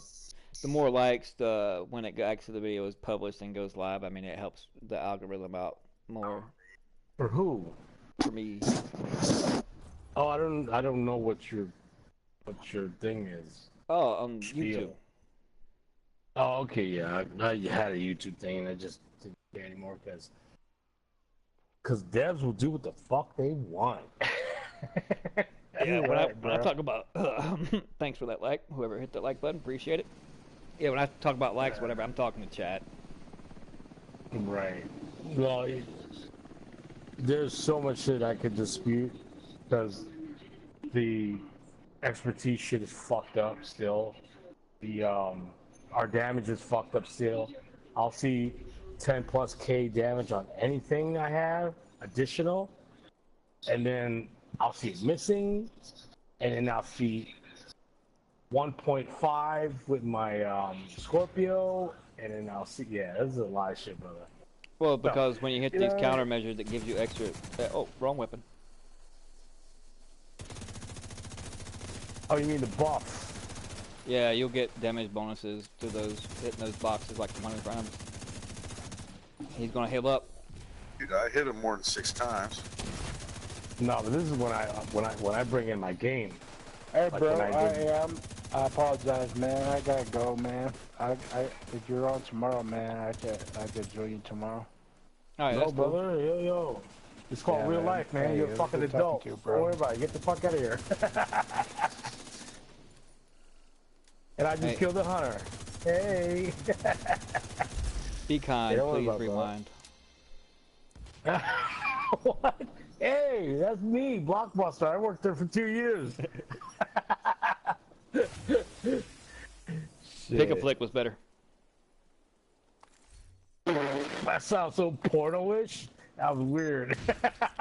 the more likes, when it actually the video is published and goes live. I mean, it helps the algorithm out more. For who? For me. Oh, I don't know what your thing is. Oh, on YouTube. Oh, okay, yeah. I had a YouTube thing, and I just didn't care anymore because devs will do what the fuck they want. Yeah, when I talk about thanks for that like, whoever hit that like button, appreciate it. Yeah, when I talk about likes, whatever, I'm talking to chat. Right. Well, there's so much shit I could dispute because the expertise shit is fucked up still. The our damage is fucked up still. I'll see 10+K damage on anything I have additional, and then I'll see it missing, and then I'll see 1.5 with my Scorpio, and then I'll see, yeah, this is a lot of shit, brother. Well, because when you hit these countermeasures, it gives you extra. Oh, wrong weapon. Oh, you mean the buff? Yeah, you'll get damage bonuses to those hitting those boxes like 100 rounds. He's gonna heal up. Dude, I hit him more than 6 times. No, but this is when I bring in my game. Hey, like bro, I apologize, man. I gotta go, man. If you're on tomorrow, man, I could join you tomorrow. All right, no, brother, cool. Yo. It's called real life, man. Hey, you're a fucking adult. Don't worry about it. Get the fuck out of here. And I just killed a hunter. Hey. Be kind, please rewind. What? Hey, that's me, Blockbuster. I worked there for 2 years. Pick a flick was better. That sounds so porno-ish. That was weird.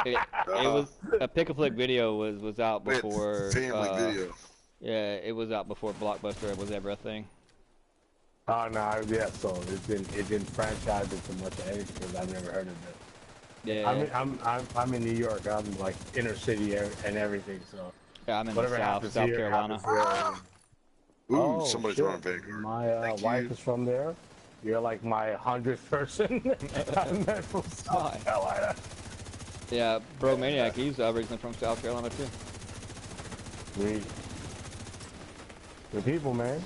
it was a pick a flick video was out before family video. Yeah, it was out before Blockbuster was ever a thing. Oh no, yeah. So it didn't franchise into much of anything because I've never heard of it. Yeah. I'm in New York. I'm like inner city and everything. So yeah, I'm in the South Carolina. Ooh, somebody's running Vanguard. My wife is from there. You're like my 100th person I met from South Carolina. Yeah, Bro Maniac, he's originally from South Carolina too. Sweet. Good people, man.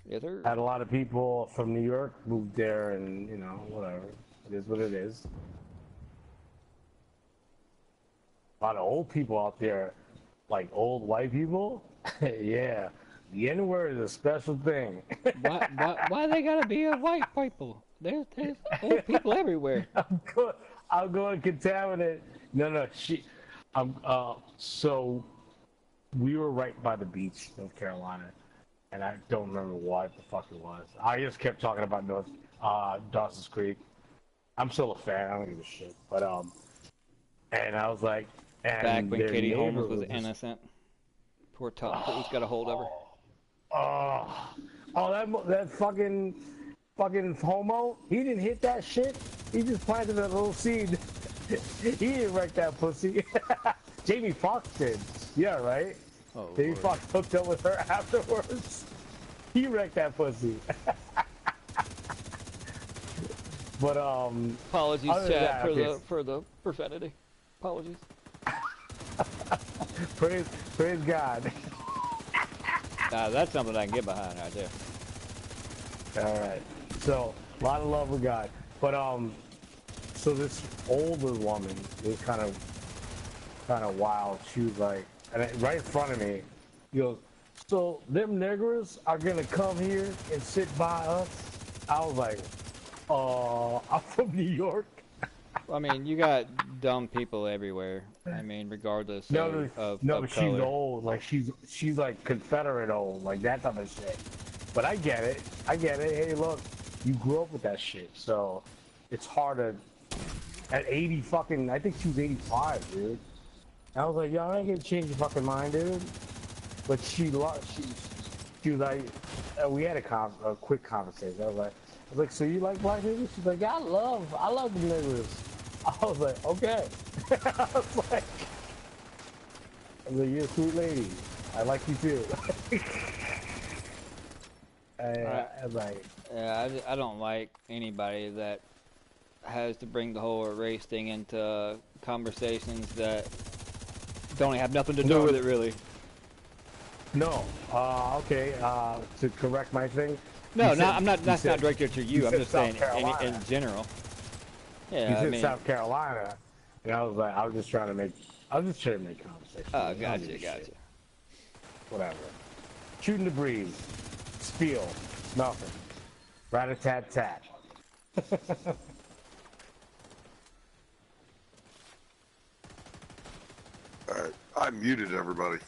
Yes, sir. Had a lot of people from New York moved there, and you know, whatever. It is what it is. A lot of old people out there, like old white people. Yeah, the N-word is a special thing. Why they gotta be a white people? There's old people everywhere. I'm going to contaminate. No, so we were right by the beach, North Carolina, and I don't remember what the fuck it was. I just kept talking about Dawson's Creek. I'm still a fan. I don't give a shit. But and I was like, and back when Katie Holmes was innocent. Poor Tom Cruise got a hold of her. That fucking homo. He didn't hit that shit. He just planted a little seed. He didn't wreck that pussy. Jamie Foxx did. Yeah, right? Oh, Jamie Foxx hooked up with her afterwards. He wrecked that pussy. But apologies, other than chat, that, for the profanity. Apologies. praise God. That's something I can get behind right there. All right. So a lot of love with God, but so this older woman was kind of wild. She was like, right in front of me, he goes, "So them niggers are gonna come here and sit by us?" I was like, I'm from New York." I mean, you got dumb people everywhere. I mean, regardless No, of but she's color. old. Like she's like Confederate old, like that type of shit. But I get it. Hey, look, you grew up with that shit, so it's hard to. At 80 fucking, I think she was 85, dude. I was like, yo, I ain't gonna change your fucking mind, dude. But she was like, we had a quick conversation. I was like, so you like black niggas? She's like, yeah, I love the niggas. I was like, okay. I was like, you're a sweet lady. I like you too. I was like, yeah, I don't like anybody that has to bring the whole race thing into conversations that don't have nothing to do with it, really. No. Okay. To correct my thing. No, I'm not. That's not directed to you. I'm just saying in general. Yeah, you said South Carolina, and I was just trying to make conversation. Oh, gotcha. Whatever. Shooting the breeze. Spiel. Nothing. Rat-a-tat-tat. Alright, I muted everybody.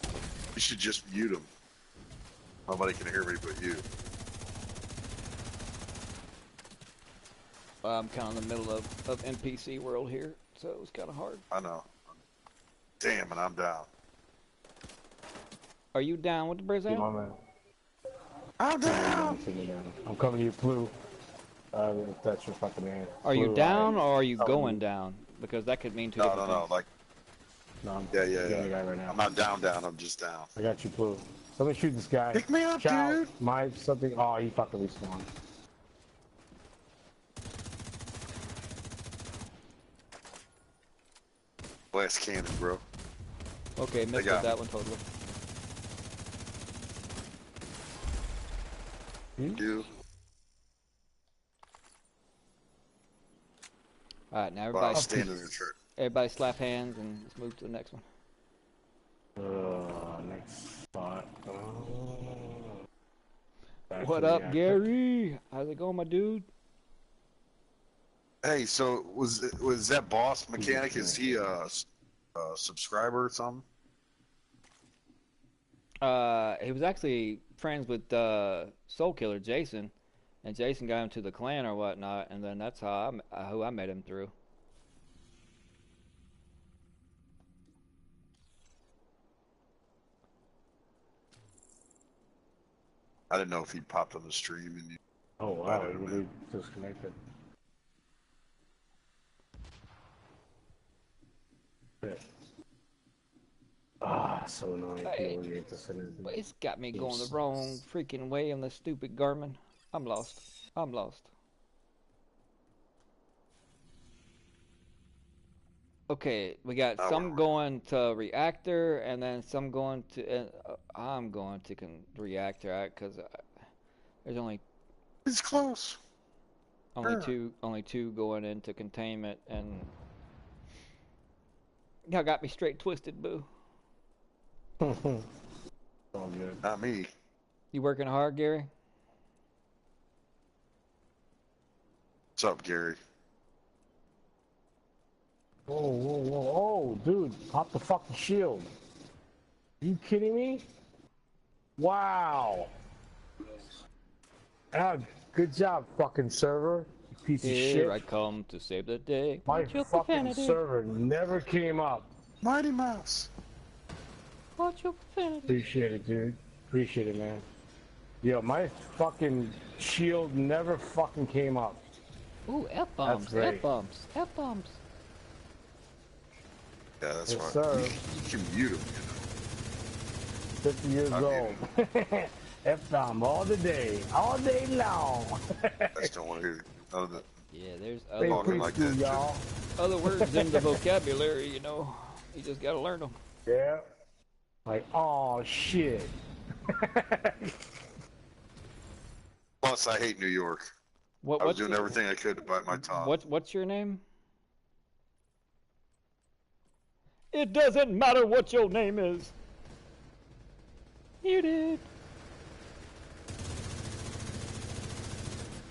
You should just mute them. Nobody can hear me but you. I'm kind of in the middle of NPC world here, so it was kind of hard. I know. Damn, and I'm down. Are you down with the Brazil? I'm down! I'm coming to you, Blue. If that's your fucking name. Are you down or are you going down? Because that could mean two different things. No, like... No, I'm yeah. guy right now. I'm not down, I'm just down. I got you, Blue. Somebody shoot this guy. Pick me up, dude! Something... Oh, he fucking respawned. Blast cannon, bro. Okay, missed that one totally. You. Alright, now everybody slap hands and let's move to the next one. Next spot. What up, Gary? How's it going, my dude? Hey, so was that boss mechanic? Is he a subscriber or something? He was actually friends with Soul Killer Jason, and Jason got him to the clan or whatnot, and then that's how who I met him through. I didn't know if he popped on the stream and you. Oh wow, he really disconnected. So annoying. Hey, it's got me going the wrong freaking way on the stupid Garmin. I'm lost. Okay, we got some going to reactor, and then some going to. I'm going to reactor because there's only. It's close. Only two going into containment, and y'all got me straight twisted, boo. All good. Not me. You working hard, Gary? What's up, Gary? Oh, dude, pop the fucking shield. Are you kidding me? Wow. Good job, fucking server. You piece of shit. Here I come to save the day. My fucking server never came up. Mighty Mouse. Watch your profanity. Appreciate it, dude. Appreciate it, man. Yo, my fucking shield never fucking came up. Ooh, F-bombs, F-bombs, F-bombs. Yeah, that's yes, right. Sir. You can mute him, 50 years old. F-bomb all the day long. I just don't want to hear none of Yeah, there's They other like preschool, that, y'all. other words in the vocabulary, you know. You just gotta learn them. Yeah. Like, oh shit. Plus, I hate New York. I was doing everything I could to bite my tongue. What's your name? It doesn't matter what your name is. You did.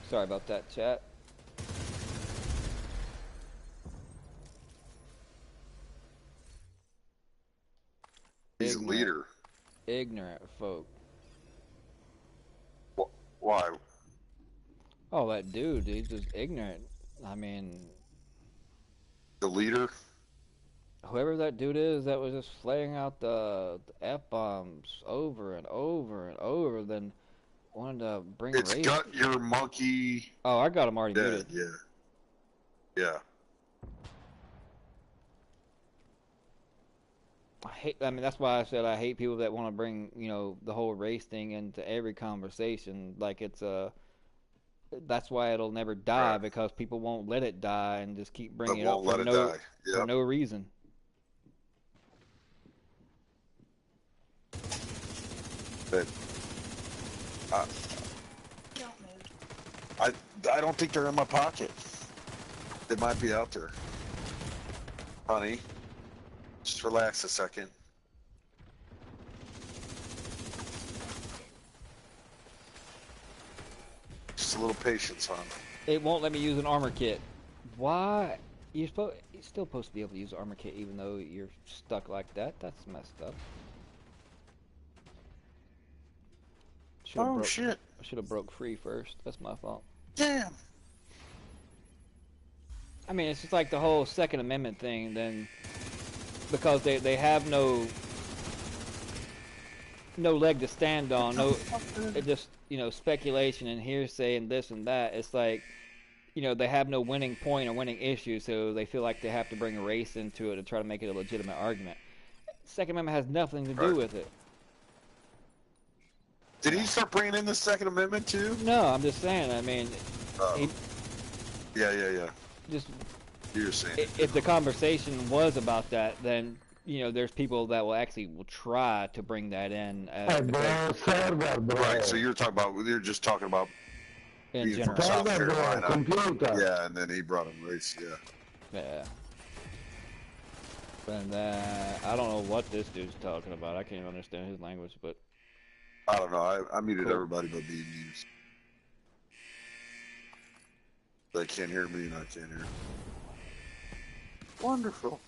Sorry about that, chat. He's a leader. Ignorant folk. Why? Oh, that dude, he's just ignorant. I mean, The leader? whoever that dude is that was just flaring out the F-bombs over and over and over, then wanted to bring It's race. Gut Your Monkey. Oh, I got him already muted. Yeah. I mean, that's why I said I hate people that want to bring, you know, the whole race thing into every conversation. Like it's that's why it'll never die, because people won't let it die and just keep bringing it up for no reason. But I don't think they're in my pocket. They might be out there. Honey, just relax a second. Just a little patience, hon. It won't let me use an armor kit. Why? You're still supposed to be able to use an armor kit even though you're stuck like that. That's messed up. Shit. I should have broke free first. That's my fault. Damn. I mean, it's just like the whole Second Amendment thing, then, because they have no leg to stand on, it just, you know, speculation and hearsay and this and that. It's like, you know, they have no winning point or winning issue, so they feel like they have to bring a race into it to try to make it a legitimate argument. Second Amendment has nothing to do with it. Did he start bringing in the Second Amendment too? No, I'm just saying. I mean, Yeah. Just you're saying if the conversation was about that, then you know there's people that will try to bring that in. Right. So you're just talking about in being general. from South Carolina. Yeah, and then he brought him race. Yeah. And I don't know what this dude's talking about. I can't even understand his language, but. I don't know. I muted everybody but me and Muse. They can't hear me and I can't hear. Wonderful.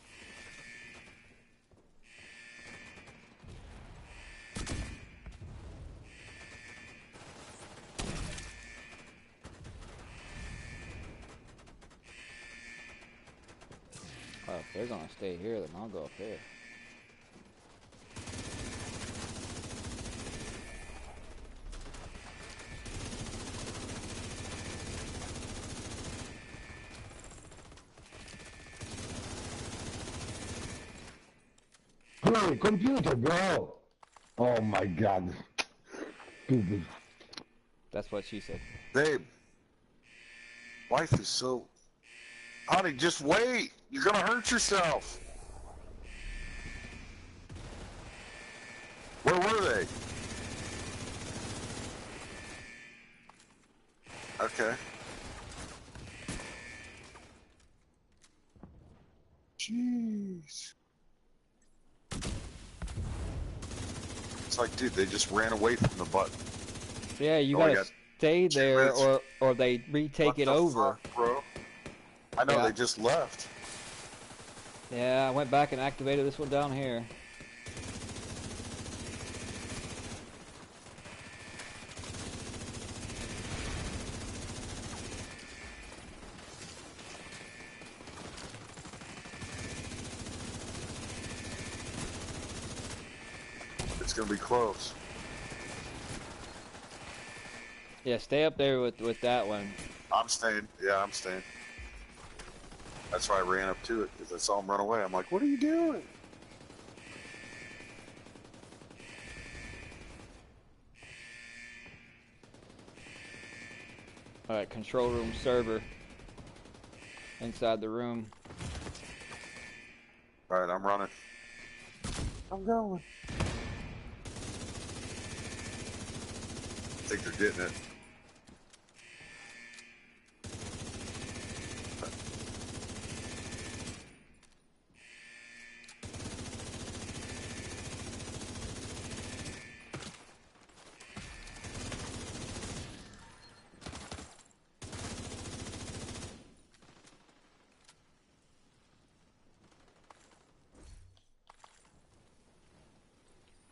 Well, if they're gonna stay here, then I'll go up there. Bro, computer, bro. Oh my god. Stupid. That's what she said. Babe, wife is so... Honey, just wait. You're gonna hurt yourself. Where were they? Okay. Jeez. It's like, dude, they just ran away from the button. Yeah, you gotta stay there, or they retake it over. Fuck, bro? I know, they just left. Yeah, I went back and activated this one down here. It's gonna be close. Yeah, stay up there with that one. I'm staying. Yeah, I'm staying. That's why I ran up to it, because I saw him run away. I'm like, what are you doing? Alright, control room server. inside the room. All right, I'm running. I'm going. I think they're getting it.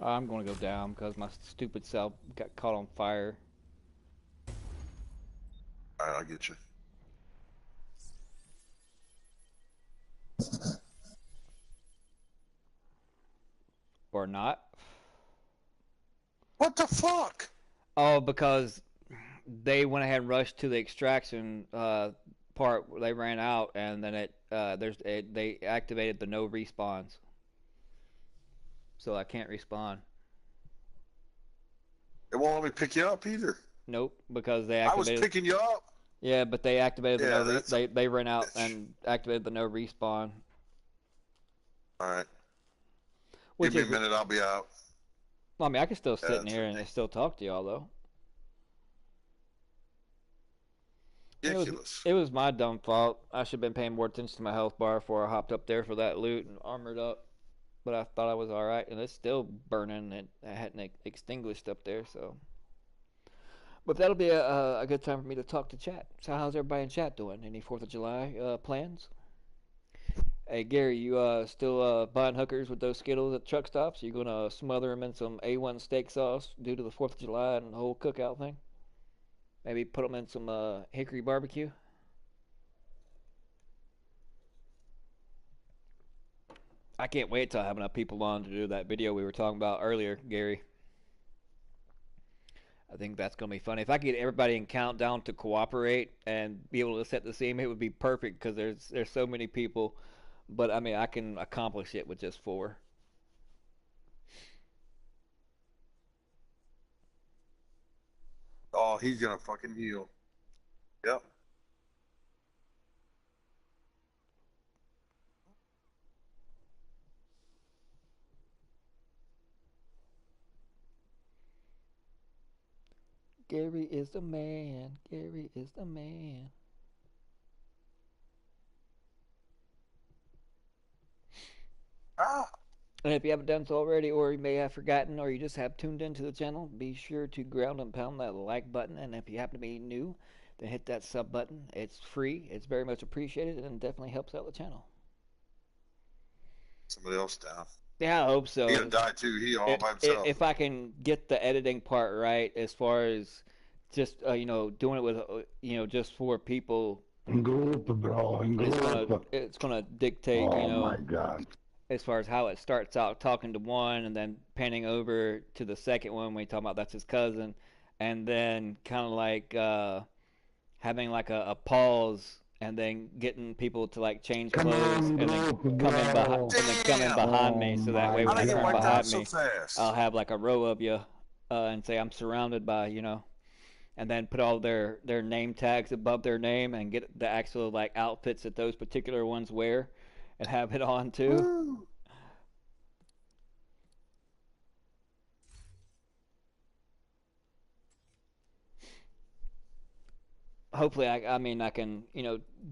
I'm going to go down because my stupid self got caught on fire. All right, I'll get you. Or not. What the fuck? Oh, because they went ahead and rushed to the extraction part where they ran out, and then they activated the no respawns. So I can't respawn. It won't let me pick you up either. Nope, because they I was activated. picking you up. Yeah, but they activated the Yeah, no. They ran out and activated the no respawn. All right. Which Give me a minute. I'll be out. Well, I mean, I can still sit in that's here and still talk to y'all though. Ridiculous. It was my dumb fault. I should have been paying more attention to my health bar before I hopped up there for that loot and armored up. But I thought I was all right, and it's still burning, and I hadn't extinguished up there. So, but that'll be a good time for me to talk to chat. So, how's everybody in chat doing? Any 4th of July plans? Hey Gary, you still buying hookers with those Skittles at truck stops? You gonna smother them in some A1 steak sauce due to the 4th of July and the whole cookout thing? Maybe put them in some hickory barbecue. I can't wait till I have enough people on to do that video we were talking about earlier, Gary. I think that's going to be funny. If I could get everybody in Countdown to cooperate and be able to set the scene, it would be perfect because there's so many people. But, I mean, I can accomplish it with just 4. Oh, he's going to fucking heal. Yep. Gary is the man. Gary is the man. Ah. And if you haven't done so already, or you may have forgotten, or you just have tuned into the channel, be sure to ground and pound that like button. And if you happen to be new, then hit that sub button. It's free. It's very much appreciated, and definitely helps out the channel. Somebody else down. Yeah, I hope so. He's gonna die too. He all by himself. If I can get the editing part right, as far as just doing it with just for people, it's gonna dictate. Oh my God. As far as how it starts out talking to one and then panning over to the second one when we talk about that's his cousin, and then kind of like having like a pause and then getting people to like change clothes and then coming behind me, so that way when they come behind me, I'll have like a row of you and say I'm surrounded by and then put all their name tags above their name and get the actual like outfits that those particular ones wear and have it on too. Woo. Hopefully, I mean, I can,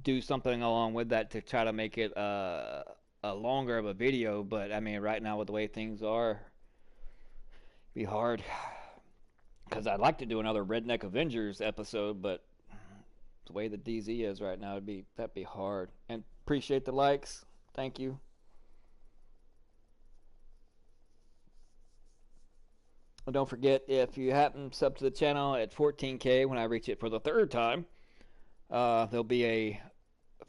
do something along with that to try to make it a longer of a video. But I mean, right now with the way things are, it'd be hard. Because I'd like to do another Redneck Avengers episode, but the way the DZ is right now, that'd be hard. And appreciate the likes. Thank you. And don't forget, if you happen to sub to the channel at 14K, when I reach it for the 3rd time, there'll be a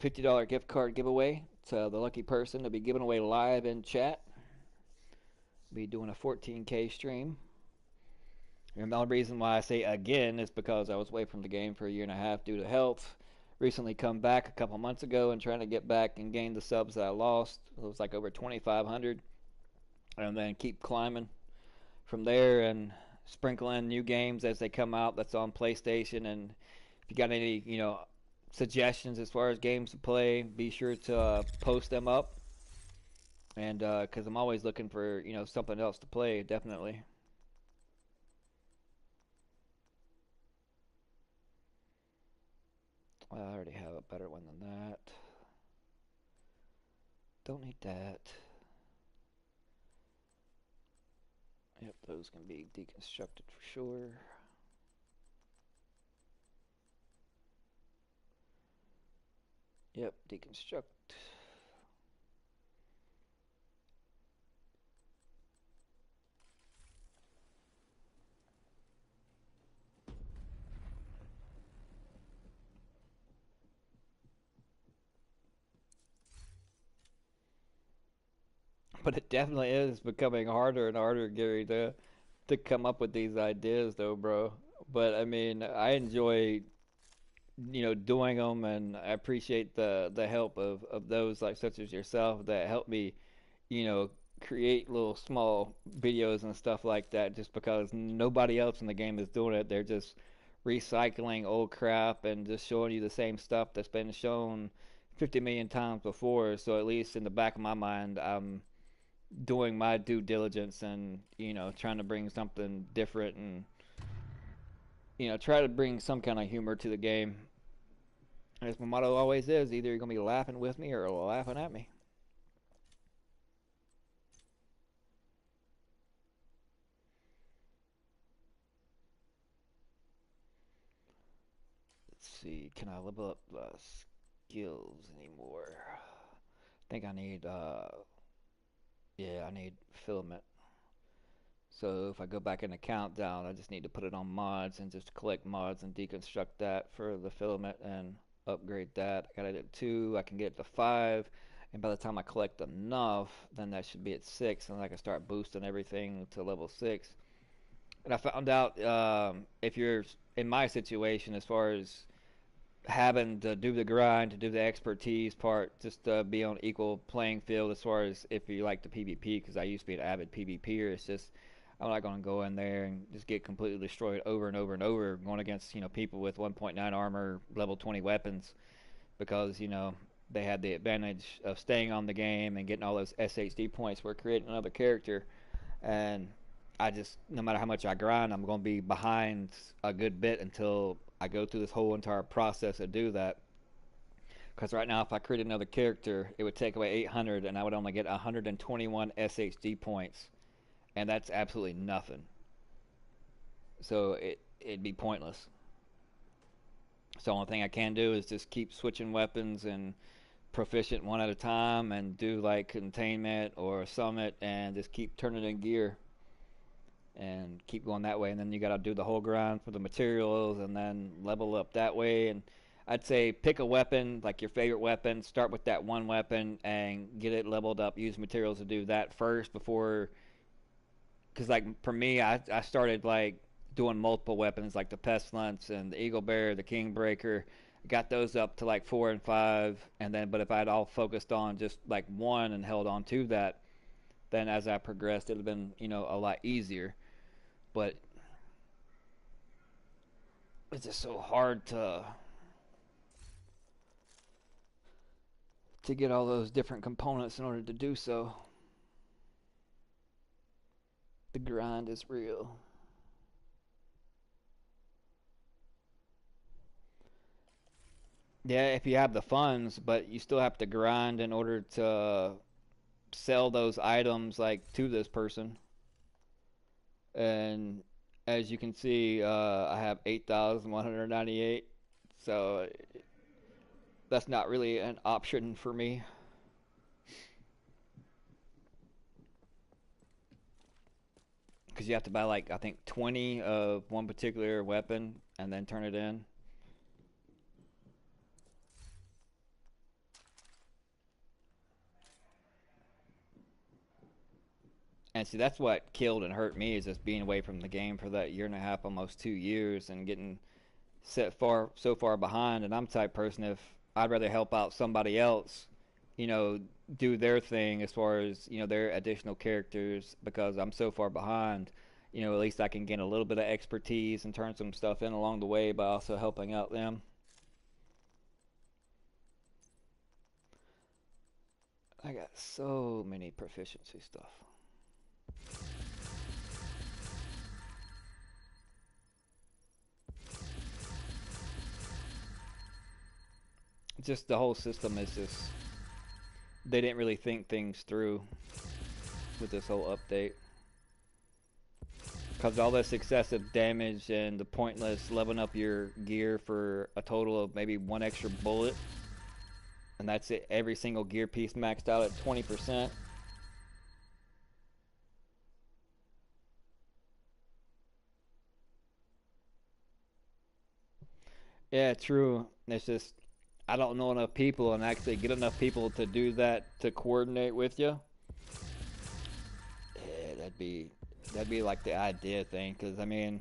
$50 gift card giveaway to the lucky person to be given away live in chat. Be doing a 14K stream. And the only reason why I say again is because I was away from the game for 1.5 years due to health. Recently come back a couple months ago and trying to get back and gain the subs that I lost. It was like over 2,500. And then keep climbing from there and sprinkle in new games as they come out that's on PlayStation. And if you got any, suggestions as far as games to play, be sure to post them up. And because I'm always looking for, you know, something else to play, definitely. I already have a better one than that. Don't need that. Yep, those can be deconstructed for sure. Yep, deconstruct. But it definitely is becoming harder and harder, Gary, to come up with these ideas, though, bro. But I mean, I enjoy, you know, doing them, and I appreciate the help of those like such as yourself that help me, you know, create little small videos and stuff like that. Just because nobody else in the game is doing it, they're just recycling old crap and just showing you the same stuff that's been shown 50 million times before. So at least in the back of my mind, I'm doing my due diligence and, you know, trying to bring something different and, you know, try to bring some kind of humor to the game. As my motto always is, either you're going to be laughing with me or laughing at me. Let's see, can I level up skills anymore? I think I need, yeah, I need filament. So if I go back in the countdown, I just need to put it on mods and just collect mods and deconstruct that for the filament and upgrade that. I got it at 2, I can get it to 5, and by the time I collect enough, then that should be at 6, and I can start boosting everything to level 6. And I found out if you're in my situation, as far as having to do the grind, to do the expertise part, just to be on equal playing field as far as if you like the PvP, because I used to be an avid PvPer. It's just I'm not going to go in there and just get completely destroyed over and over and over going against, you know, people with 1.9 armor, level 20 weapons, because, you know, they had the advantage of staying on the game and getting all those SHD points for creating another character. And I just, no matter how much I grind, I'm going to be behind a good bit until I go through this whole entire process to do that. Because right now, if I create another character, it would take away 800, and I would only get 121 SHD points, and that's absolutely nothing. So it'd be pointless. So the only thing I can do is just keep switching weapons and proficient one at a time, and do like containment or summit, and just keep turning in gear and keep going that way. And then you got to do the whole grind for the materials and then level up that way. And I'd say pick a weapon, like your favorite weapon, start with that one weapon and get it leveled up. Use materials to do that first before, because like for me, I started like doing multiple weapons like the pestilence and the eagle bear, the king breaker. Got those up to like 4 and 5, and then but if I'd all focused on just like one and held on to that, then as I progressed, it'd have been, you know, a lot easier. But it's just so hard to get all those different components in order to do so. The grind is real. Yeah, if you have the funds, but you still have to grind in order to sell those items like to this person. And as you can see, I have 8,198, so that's not really an option for me. Because you have to buy like, I think 20 of one particular weapon and then turn it in. And see, that's what killed and hurt me, is just being away from the game for that year and a half, almost 2 years, and getting so far behind. And I'm the type person, if I'd rather help out somebody else, you know, do their thing as far as, you know, their additional characters, because I'm so far behind, you know, at least I can gain a little bit of expertise and turn some stuff in along the way by also helping out them. I got so many proficiency stuff. Just the whole system is just, they didn't really think things through with this whole update. Because all this excessive damage and the pointless leveling up your gear for a total of maybe one extra bullet. And that's it, every single gear piece maxed out at 20%. Yeah, true. It's just, I don't know enough people, and actually get enough people to do that, to coordinate with you. Yeah, that'd be like the idea thing, because I mean,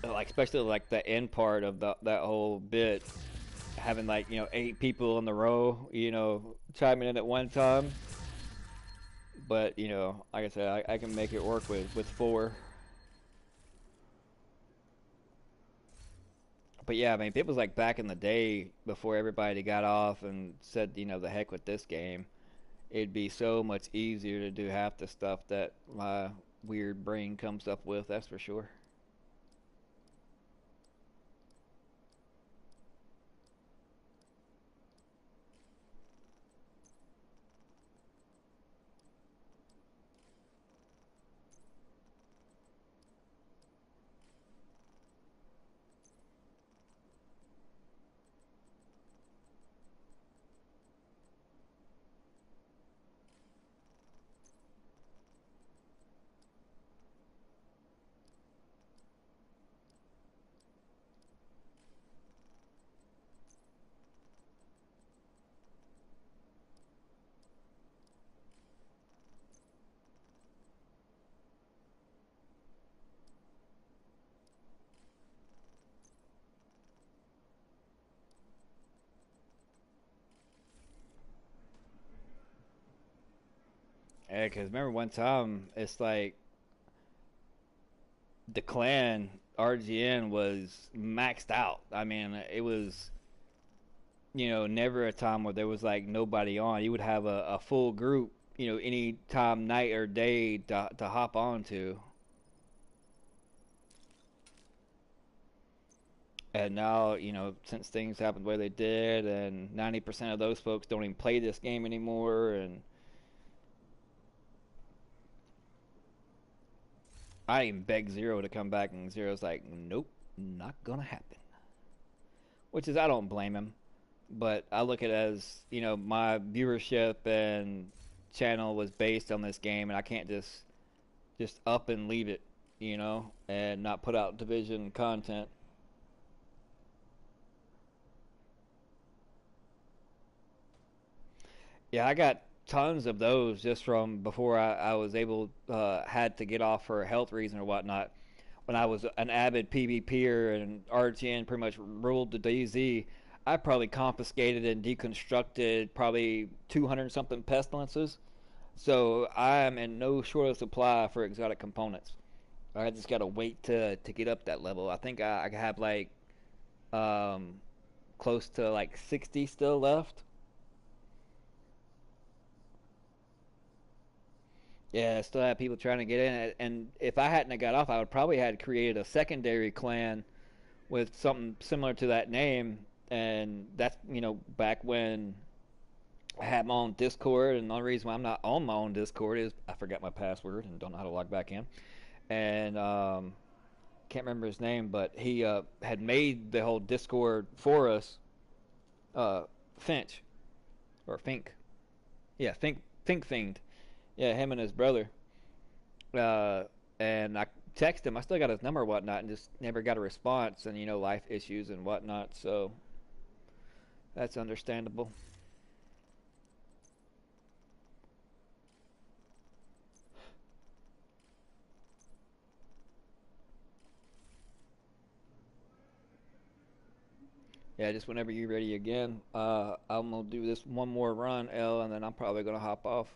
like especially like the end part of that whole bit, having like, you know, 8 people in the row, you know, chiming in at one time. But you know, like I said, I can make it work with 4. But yeah, I mean, if it was like back in the day before everybody got off and said, you know, the heck with this game, it'd be so much easier to do half the stuff that my weird brain comes up with, that's for sure. Yeah, because remember one time, it's like the clan RGN was maxed out. I mean, it was, you know, never a time where there was like nobody on. You would have a full group, you know, any time, night or day to hop onto. And now, you know, since things happened the way they did, and 90% of those folks don't even play this game anymore, and I even begged Zero to come back, and Zero's like, nope, not gonna happen. Which is, I don't blame him, but I look at it as, you know, my viewership and channel was based on this game, and I can't just up and leave it, you know, and not put out Division content. Yeah, I got tons of those just from before I was able, had to get off for a health reason or whatnot. When I was an avid PvPer and RTN pretty much ruled the DZ, I probably confiscated and deconstructed probably 200 something pestilences. So I am in no short of supply for exotic components. I just gotta wait to get up that level. I think I have like um, close to like 60 still left. Yeah, I still have people trying to get in, and if I hadn't have got off, I would probably had created a secondary clan with something similar to that name, and that's, you know, back when I had my own Discord, and the only reason why I'm not on my own Discord is I forgot my password and don't know how to log back in, and can't remember his name, but he had made the whole Discord for us, Finch or Fink, yeah, Fink Fiend, yeah, him and his brother. uh, and I text him. I still got his number and whatnot, and just never got a response. And you know, life issues and whatnot. So that's understandable. Yeah, just whenever you're ready again, I'm gonna do this one more run, L, and then I'm probably gonna hop off.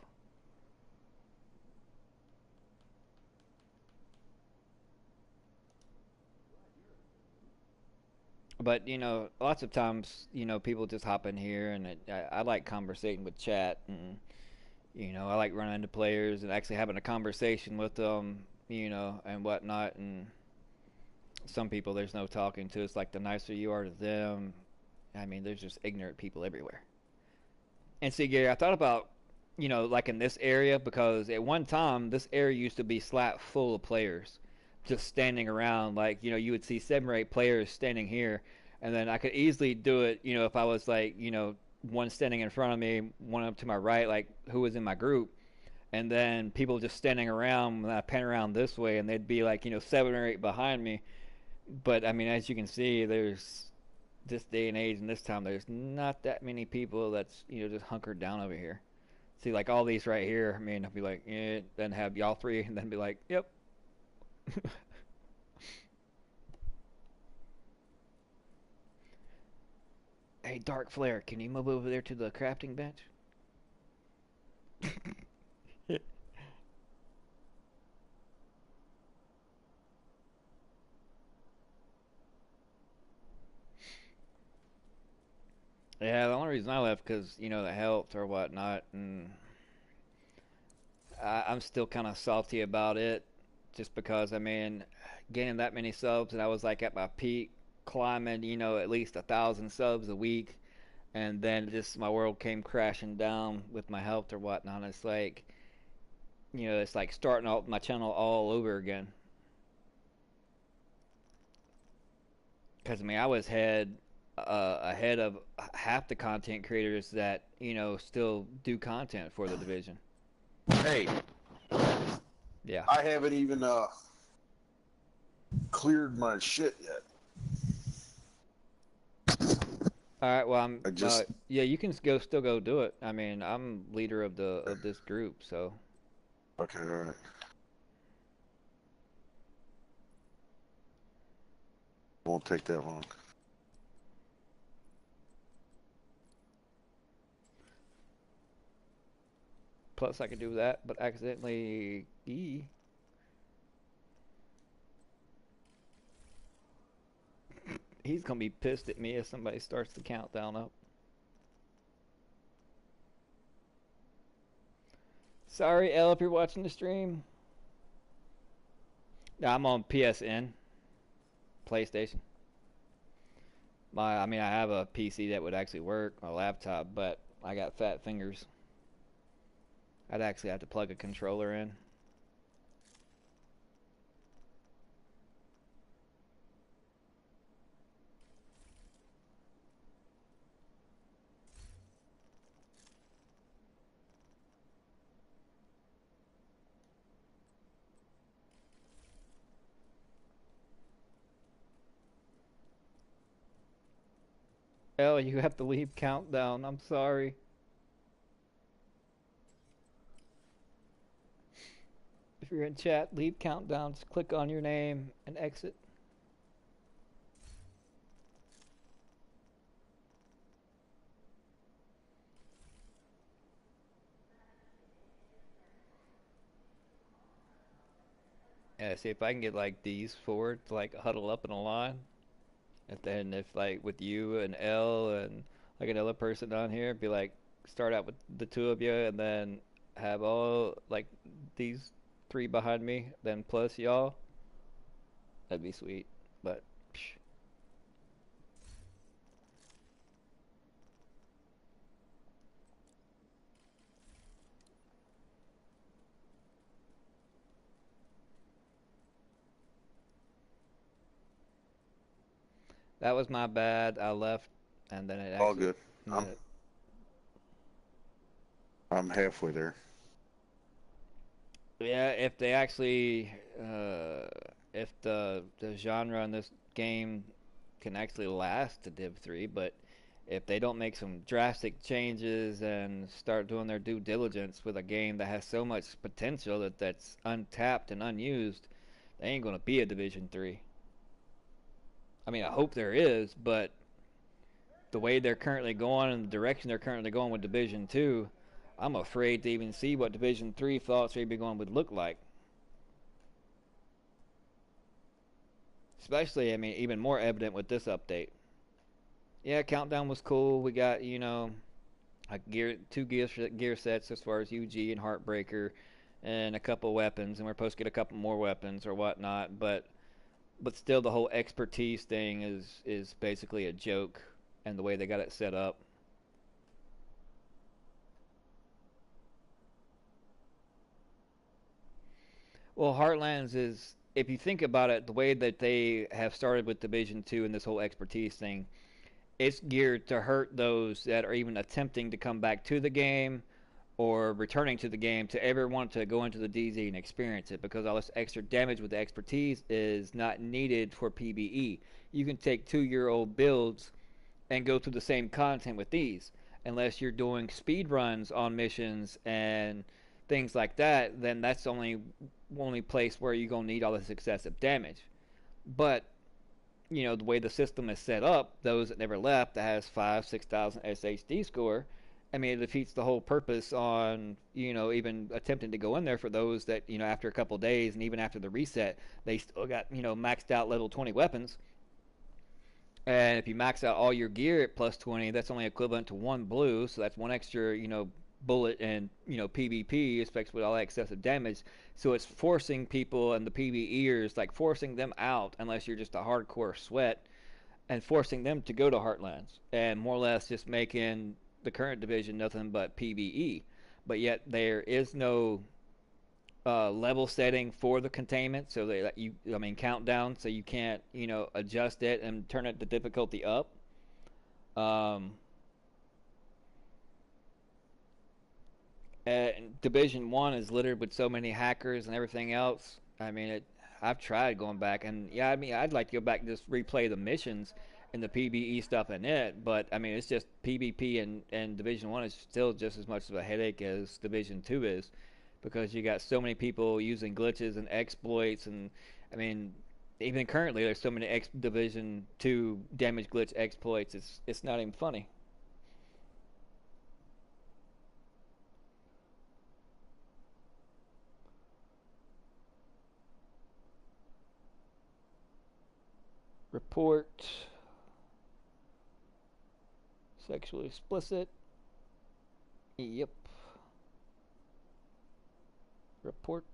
But you know, lots of times, you know, people just hop in here, and I like conversating with chat, and you know, I like running into players and actually having a conversation with them, you know, and whatnot. And some people, there's no talking to. It's like the nicer you are to them, I mean, there's just ignorant people everywhere. And see, Gary, I thought about, you know, like in this area, because at one time this area used to be slap full of players just standing around. Like, you know, you would see 7 or 8 players standing here, and then I could easily do it, you know, if I was like, you know, one standing in front of me, one up to my right, like who was in my group, and then people just standing around, and I pan around this way, and they'd be like, you know, 7 or 8 behind me. But I mean, as you can see, there's this day and age and this time, there's not that many people that's, you know, just hunkered down over here. See, like all these right here, I mean, I'll be like, yeah, then have y'all three, and then be like, yep. Hey, Dark Flare, can you move over there to the crafting bench? Yeah, the only reason I left because, you know, the health or whatnot, and I'm still kind of salty about it, just because, I mean, getting that many subs, and I was like at my peak, climbing, you know, at least 1,000 subs a week, and then just my world came crashing down with my health or whatnot. It's like, you know, it's like starting out my channel all over again. Because I mean, I was ahead of half the content creators that, you know, still do content for the division. Hey. Yeah. I haven't even cleared my shit yet. All right. Well, yeah, you can still go do it. I mean, I'm leader of this group, so. Okay. All right. Won't take that long. Plus, I could do that, but accidentally. He's gonna be pissed at me if somebody starts the countdown up. Sorry, Elle, if you're watching the stream. No, I'm on PSN, PlayStation. I mean, I have a PC that would actually work, my laptop, but I got fat fingers. I'd actually have to plug a controller in. Elle, you have to leave countdown. I'm sorry. If you're in chat, leave countdown. Just click on your name and exit. Yeah, see if I can get like these four to like huddle up in a line. And then if like with you and L and like another person down here, be like start out with the two of you and then have all like these 3 behind me, then plus y'all. That'd be sweet. But psh. That was my bad. I left and then it actually All good. I'm halfway there. Yeah, if they actually if the genre in this game can actually last to Div 3, but if they don't make some drastic changes and start doing their due diligence with a game that has so much potential that's untapped and unused, they ain't gonna be a Division 3. I mean, I hope there is, but the way they're currently going and the direction they're currently going with Division 2, I'm afraid to even see what Division 3 thoughts maybe going would look like. Especially, I mean, even more evident with this update. Yeah, Countdown was cool. We got, like two gear sets as far as UG and Heartbreaker, and a couple weapons, and we're supposed to get a couple more weapons or whatnot. But still, the whole expertise thing is basically a joke, and the way they got it set up. Well, Heartlands is, if you think about it, the way that they have started with Division 2 and this whole expertise thing, it's geared to hurt those that are even attempting to come back to the game or returning to the game to ever want to go into the DZ and experience it, because all this extra damage with the expertise is not needed for PvE. You can take 2-year-old builds and go through the same content with these. Unless you're doing speed runs on missions and things like that, then that's the only place where you're going to need all this excessive damage. But the way the system is set up, those that never left, that has 5,000-6,000 SHD score, I mean, it defeats the whole purpose on, even attempting to go in there for those that, after a couple days and even after the reset, they still got, maxed out level 20 weapons. And if you max out all your gear at plus 20, that's only equivalent to 1 blue, so that's 1 extra, bullet and, PvP, especially with all that excessive damage. So it's forcing people and the PvEers, like forcing them out unless you're just a hardcore sweat, and forcing them to go to Heartlands, and more or less just making the current division nothing but PvE. But yet there is no level setting for the containment, so they countdown, so you can't adjust it and turn it the difficulty up. Division 1 is littered with so many hackers and everything else. I mean, I've tried going back, and yeah, I mean, I'd like to go back and just replay the missions and the PvE stuff in it, but I mean, it's just PvP, and Division 1 is still just as much of a headache as Division 2 is, because you got so many people using glitches and exploits, and I mean, even currently there's so many Division 2 damage glitch exploits, it's not even funny. Report. Sexually explicit. Yep. Report.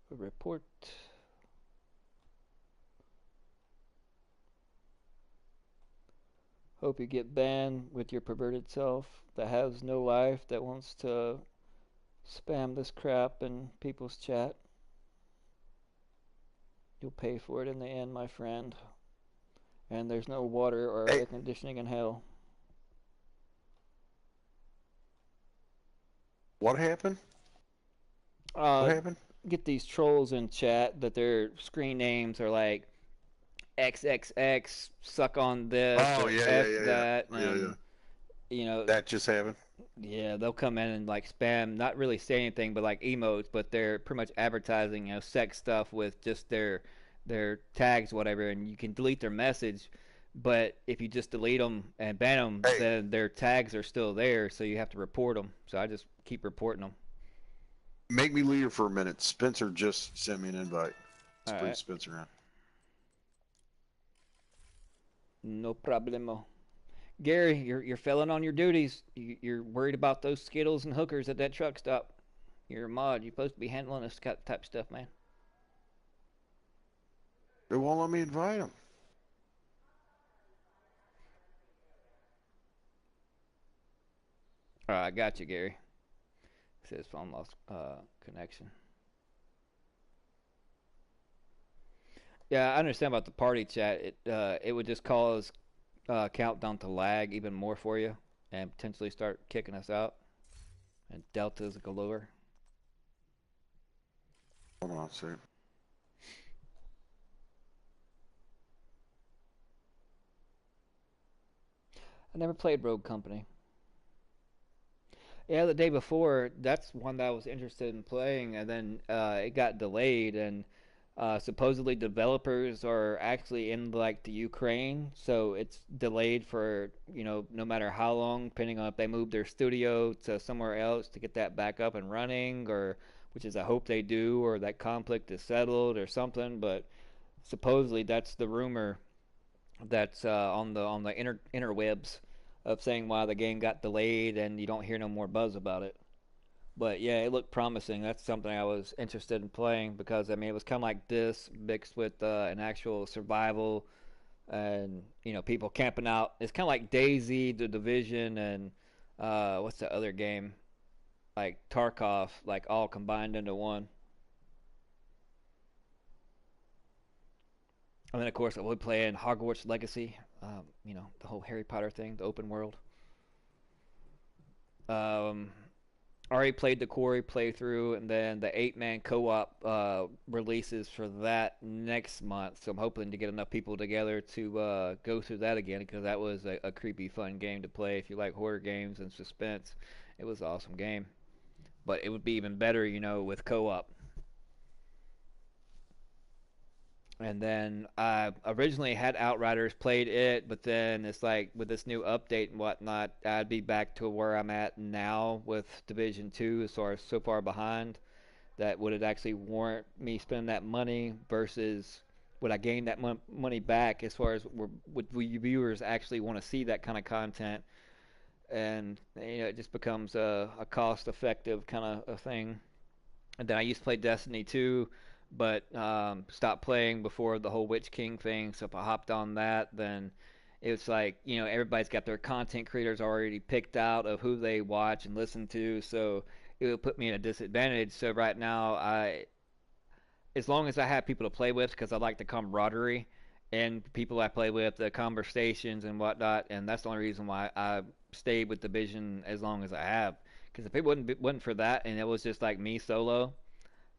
Report. Hope you get banned with your perverted self that has no life, that wants to spam this crap in people's chat. You'll pay for it in the end, my friend. And there's no water or air conditioning in hell. What happened? What happened? Get these trolls in chat that their screen names are like XXX, suck on this, or F that, and that just happened. Yeah, they'll come in and like spam, not really say anything, but like emotes, but they're pretty much advertising, sex stuff with just their tags, whatever, and you can delete their message, but if you just delete them and ban them, then their tags are still there, so you have to report them. So I just keep reporting them. Make me leader for a minute. Spencer just sent me an invite. Let's bring Spencer in. No problemo. Gary, you're failing on your duties. You're worried about those Skittles and hookers at that truck stop. You're a mod. You're supposed to be handling this type of stuff, man. They won't let me invite them. All right, I got you, Gary. It says phone lost connection. Yeah, I understand about the party chat. It would just cause countdown to lag even more for you and potentially start kicking us out. And deltas galore. Hold on a second. I never played Rogue Company. Yeah, the day before, that's one that I was interested in playing, and then it got delayed, and Supposedly developers are actually in like the Ukraine, so it's delayed for no matter how long, depending on if they move their studio to somewhere else to get that back up and running, or which is I hope they do, or that conflict is settled or something. But supposedly that's the rumor that's on the interwebs of saying why the game got delayed and you don't hear no more buzz about it. But yeah, it looked promising. That's something I was interested in playing because I mean it was kind of like this mixed with an actual survival and people camping out. It's kind of like Daisy, The Division, and what's the other game? Like Tarkov, like all combined into one. And then of course I will be playing Hogwarts Legacy. The whole Harry Potter thing, the open world. Um, already played the Quarry playthrough, and then the 8-man co-op releases for that next month. So I'm hoping to get enough people together to go through that again because that was a creepy, fun game to play if you like horror games and suspense. It was an awesome game, but it would be even better, with co-op. And then I originally had Outriders, played it, but then it's like with this new update and whatnot, I'd be back to where I'm at now with Division 2 as far as so far behind that would it actually warrant me spending that money versus would I gain that money back as far as would viewers actually want to see that kind of content? And it just becomes a cost-effective kind of a thing. And then I used to play Destiny 2, but stopped playing before the whole Witch King thing. So if I hopped on that, then it's like, everybody's got their content creators already picked out of who they watch and listen to. So it would put me at a disadvantage. So right now, as long as I have people to play with, because I like the camaraderie and people I play with, the conversations and whatnot, and that's the only reason why I stayed with Division as long as I have. Because if it wasn't for that, and it was just like me solo,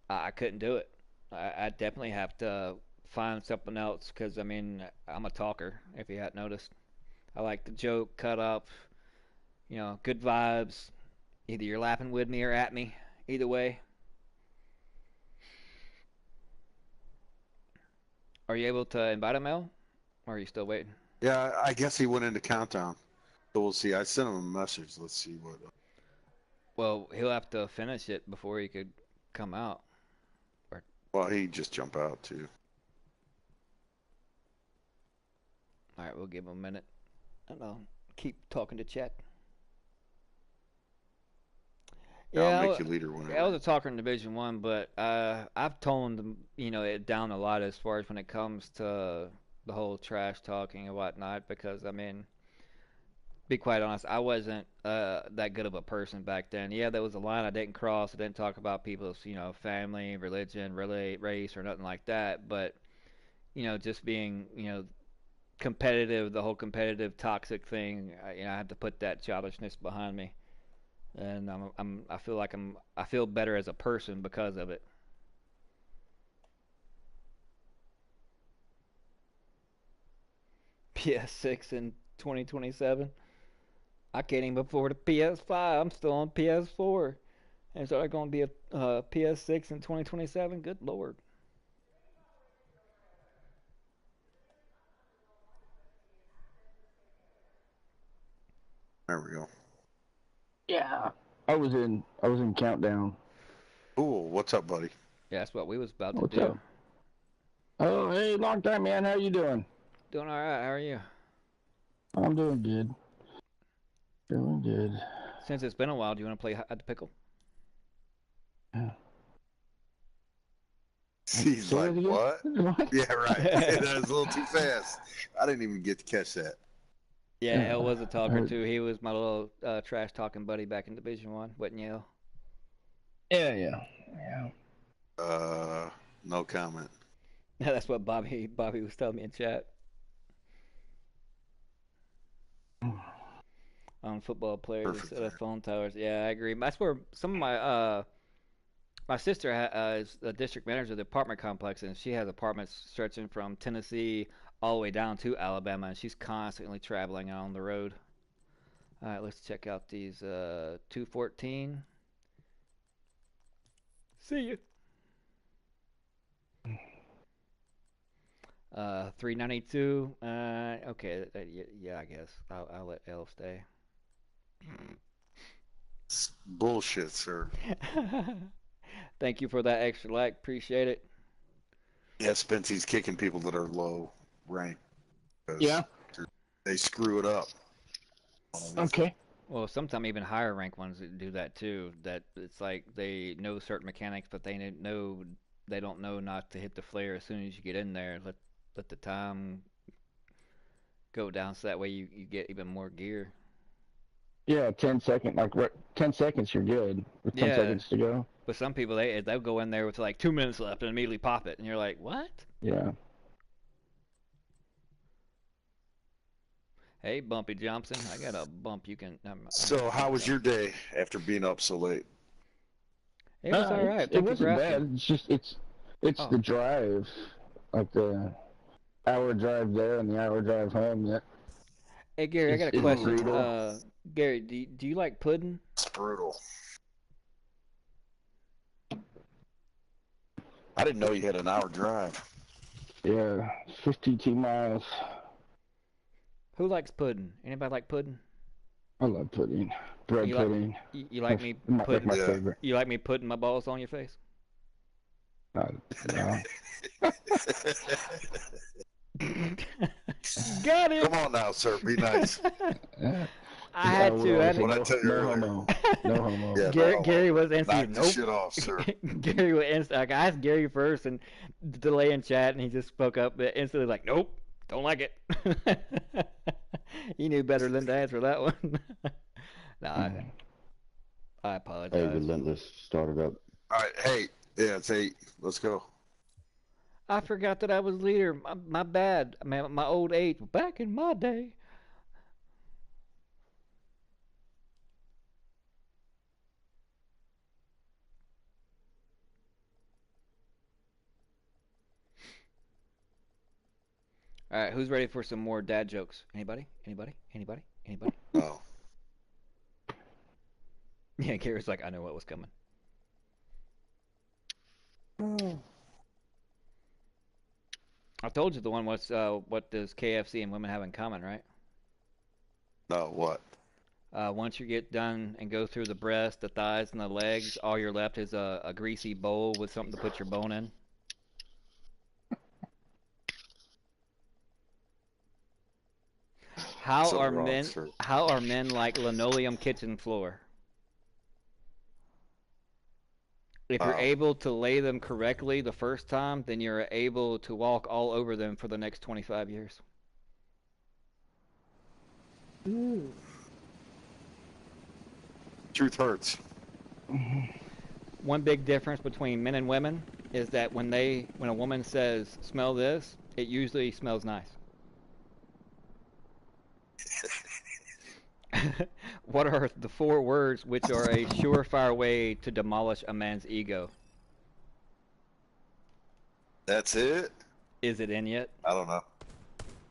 I couldn't do it. I definitely have to find something else because, I mean, I'm a talker, if you hadn't noticed. I like to joke, cut up, good vibes. Either you're laughing with me or at me. Either way. Are you able to invite him, Mel? Or are you still waiting? Yeah, I guess he went into countdown. So we'll see. I sent him a message. Let's see what. Well, he'll have to finish it before he could come out. Well, he just jump out too. All right, we'll give him a minute. And I'll keep talking to chat. Yeah, I'll make you leader whenever. I was a talker in Division 1, but I've toned it down a lot as far as when it comes to the whole trash talking and whatnot. Because I mean, be quite honest, I wasn't that good of a person back then. Yeah, there was a line I didn't cross. I didn't talk about people's family, religion, race, or nothing like that. But just being competitive, the whole competitive toxic thing, I had to put that childishness behind me. And I feel like I feel better as a person because of it. PS6 in 2027. I can't even afford a PS5. I'm still on PS4. And so they're going to be a PS6 in 2027. Good lord. There we go. Yeah. I was in countdown. Cool. What's up, buddy? Yeah, that's what we was about to What's do. up? Oh, hey, long time, man. How you doing? Doing all right. How are you? I'm doing good. Doing good. Since it's been a while, do you want to play at the pickle? Yeah. He's like, what? Yeah, right. That was a little too fast. I didn't even get to catch that. Yeah, El was a talker too. He was my little trash talking buddy back in Division 1, wasn't you? Yeah. No comment. Yeah, that's what Bobby was telling me in chat. On football players instead of phone towers. Yeah, I agree. That's where some of my sister is the district manager of the apartment complex, and she has apartments stretching from Tennessee all the way down to Alabama, and she's constantly traveling on the road. All right, let's check out these 214. See you. 392. Okay. Yeah, I guess I'll let L stay. It's bullshit, sir. Thank you for that extra like. Appreciate it. Yeah, Spency's kicking people that are low rank. Yeah. They screw it up. Okay. Well, sometimes even higher rank ones do that too. That it's like they know certain mechanics, but they don't know not to hit the flare as soon as you get in there. Let the time go down so that way you get even more gear. Yeah, 10 seconds. Like 10 seconds, you're good. With 10 seconds to go. But some people they'll go in there with like 2 minutes left and immediately pop it, and you're like, what? Yeah. Hey, Bumpy Johnson, I got a bump you can. So, how was your day after being up so late? It was all right. It wasn't bad. It's just it's the drive, like the hour drive there and the hour drive home. Yeah. Hey Gary, I got a question. Gary, do you like pudding? It's brutal. I didn't know you had an hour drive. Yeah, 52 miles. Who likes pudding? Anybody like pudding? I love pudding. Bread pudding. You like me putting my favorite. You like me putting my balls on your face? No. Got it. Come on now, sir. Be nice. I had to. What I tell you no earlier. homo. No homo. Yeah, Gary was instantly knock the shit off, sir. Gary was instantly. I asked Gary first and delay in chat, and he just spoke up, but instantly like, nope, don't like it. He knew better than to answer that one. No, I apologize. Hey, Relentless started up. All right, hey, yeah, it's 8. Let's go. I forgot that I was leader. My bad. Man, my old age. Back in my day. All right, who's ready for some more dad jokes? Anybody? Anybody? Anybody? Anybody? No. Yeah, Gary's like, I know what was coming. I told you the one was what does KFC and women have in common, right? No, what? Once you get done and go through the breast, the thighs, and the legs, all you're left is a greasy bowl with something to put your bone in. How are men like linoleum kitchen floor? If you're able to lay them correctly the first time, then you're able to walk all over them for the next 25 years. Truth hurts. One big difference between men and women is that when a woman says, smell this, it usually smells nice. What are the 4 words which are a surefire way to demolish a man's ego? That's it? Is it in yet? I don't know.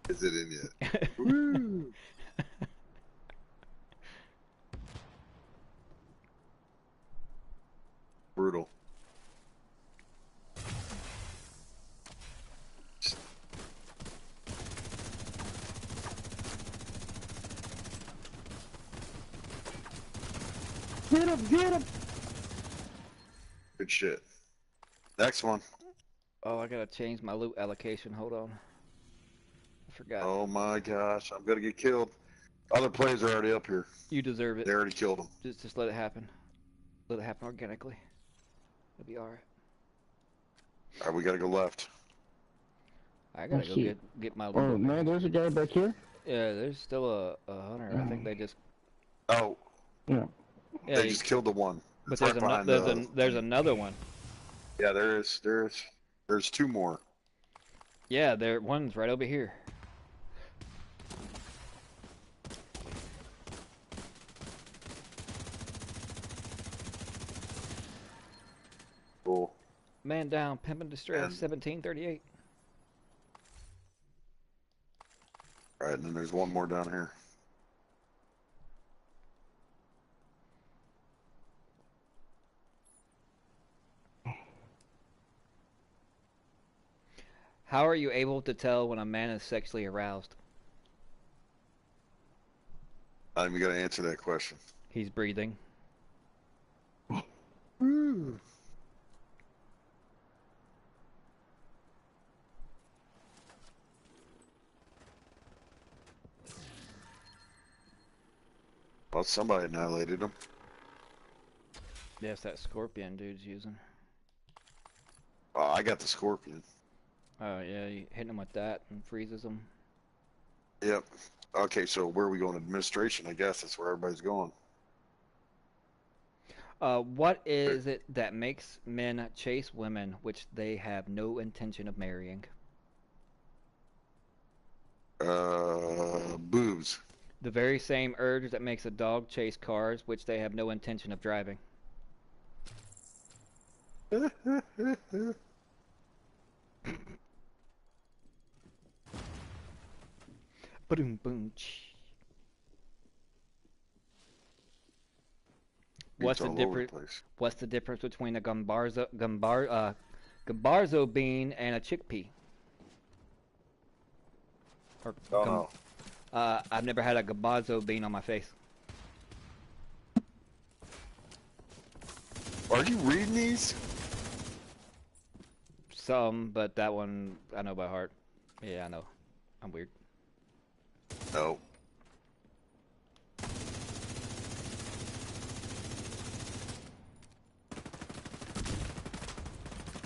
Is it in yet? Woo! Brutal. Get him! Get him! Good shit. Next one. Oh, I gotta change my loot allocation. Hold on. I forgot. Oh my gosh, I'm gonna get killed. Other players are already up here. You deserve it. They already killed him. Just let it happen. Let it happen organically. It'll be alright. Alright, we gotta go left. I gotta go get my loot. Oh, no, there's a guy back here? Yeah, there's still a hunter. I think they just... Oh. Yeah. Yeah, They just killed the one. But It's there's another one. Yeah, there's 2 more. Yeah, one's right over here. Cool. Man down, pimpin' distress, 1738. Alright, and then there's one more down here. How are you able to tell when a man is sexually aroused? I'm even gonna answer that question. He's breathing. Well, somebody annihilated him. Yeah, it's that scorpion dude's using. Oh, I got the scorpion. Oh yeah, you hit him with that and freezes him. Yep. Okay, so where are we going? Administration, I guess. That's where everybody's going. What is it that makes men chase women which they have no intention of marrying? Boobs. The very same urge that makes a dog chase cars which they have no intention of driving. Boom, boom. What's the difference? What's the difference between a gumbarzo bean and a chickpea? Or no. I've never had a garbanzo bean on my face. Are you reading these? Some, but that one I know by heart. Yeah, I know. I'm weird. No.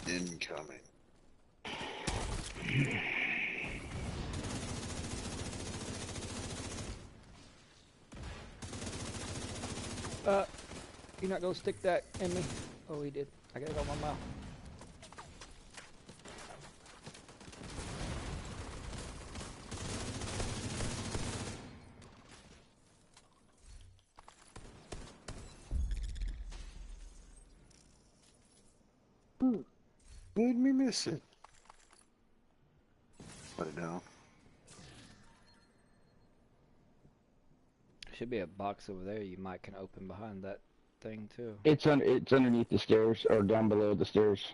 Incoming. You're not gonna stick that in me? Oh, he did. I got it on my mouth. Made me miss it. Put it down. Should be a box over there you might can open behind that thing too. It's underneath the stairs or down below the stairs.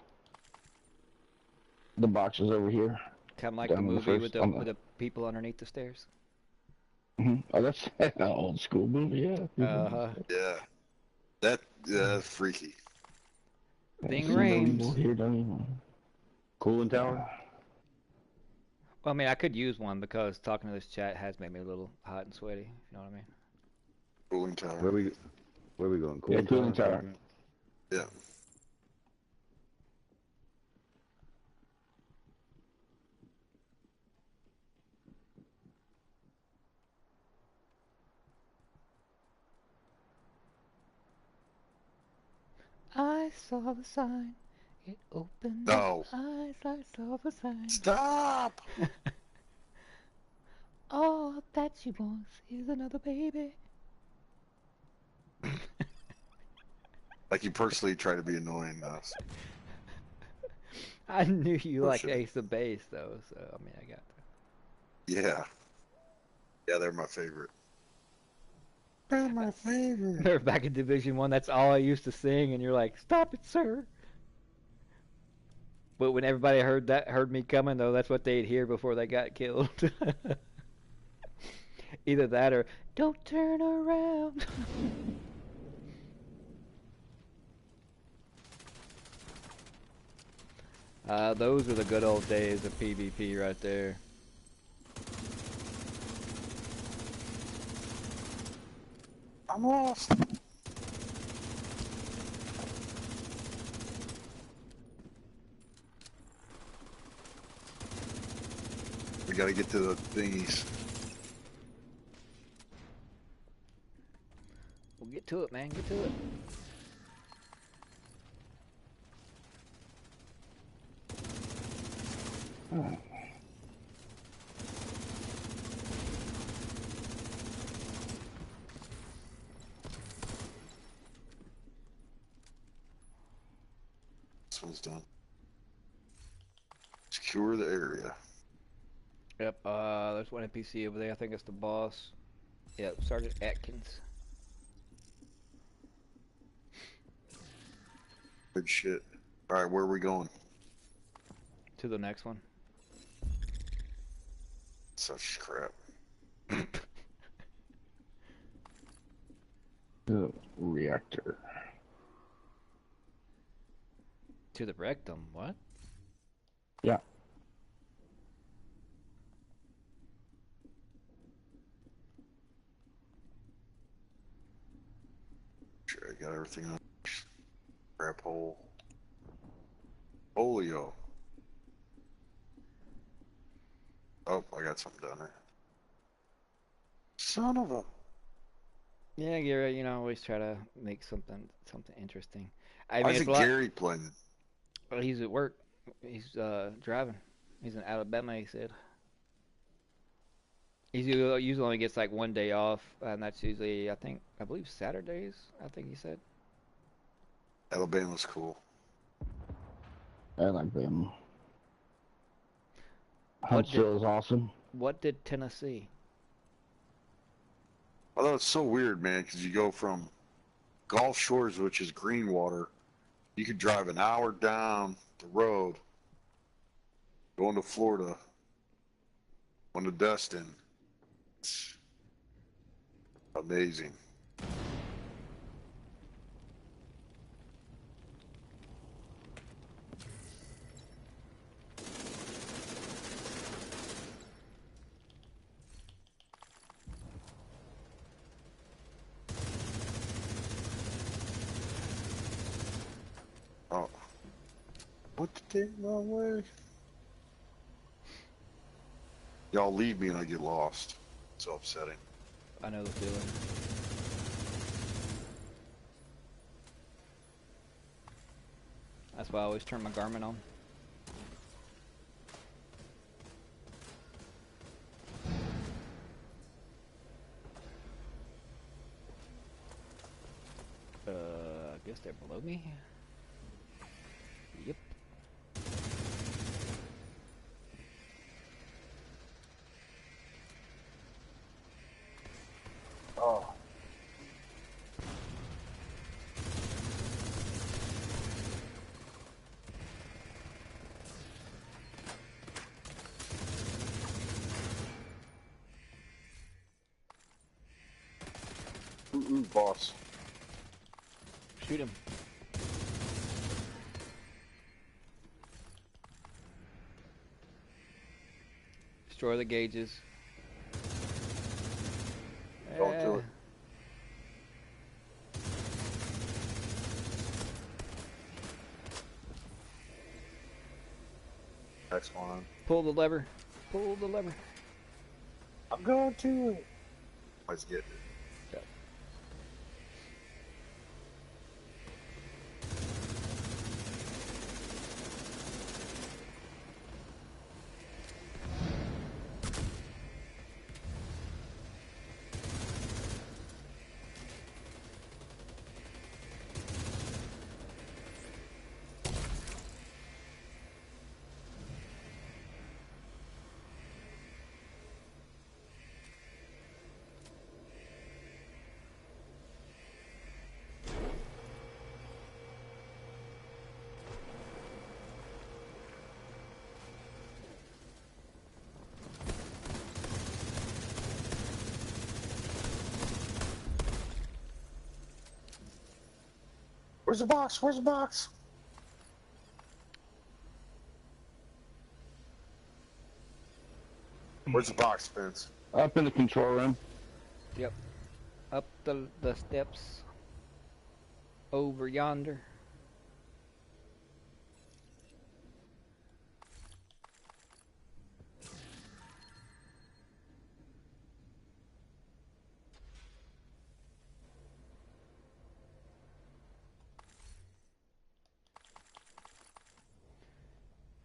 The box is over here. Kind of like the movie with the people underneath the stairs. Oh, that's an old school movie, yeah. Yeah. That's freaky. Being rains. Cooling tower. Well, I mean, I could use one because talking to this chat has made me a little hot and sweaty. If you know what I mean. Cooling tower. Where we going? Cooling tower. Yeah. I saw the sign. It opened No. my eyes. I saw the sign. Stop! All that she wants is another baby. Like you personally try to be annoying us. I knew you liked Ace of Base though, so I mean I got that. Yeah. Yeah, they're my favorite. They're my favorite. They're back in Division 1, that's all I used to sing, and you're like, stop it, sir. But when everybody heard me coming though, that's what they'd hear before they got killed. Either that or, don't turn around. Those were the good old days of PvP right there. I'm lost. We gotta get to the thingies. Well, get to it, man. Get to it. Oh. This one's done. Secure the area. Yep, there's one NPC over there. I think it's the boss. Yep, Sergeant Atkins. Good shit. Alright, where are we going? To the next one. Such crap. The reactor. To the rectum, what? Yeah. Sure, I got everything on. Crap hole. Polio. Oh, I got something down there. Son of a. Yeah, Gary, you know, I always try to make something interesting. I Why mean, is it's it a lot. Gary playing? Well, he's at work. He's driving. He's in Alabama, he said. Usually only gets like 1 day off, and that's usually, I believe Saturdays, I think he said. Alabama's cool. I like them. What Huntsville is awesome. What did Tennessee? I thought it's so weird, man, because you go from Gulf Shores, which is green water, you could drive an hour down the road, going to Florida, going to Destin. It's amazing. Oh. What the damn wrong way? Y'all leave me and I get lost. It's upsetting. I know the feeling. That's why I always turn my Garmin on. I guess they're below me. Yep. Oh. Ooh, boss. Shoot him. Destroy the gauges. Don't do it. Next one. Pull the lever. Pull the lever. I'm going to it. Let's get it. Yep. Where's the box? Where's the box? Where's the box, Spence? Up in the control room. Yep. Up the steps. Over yonder.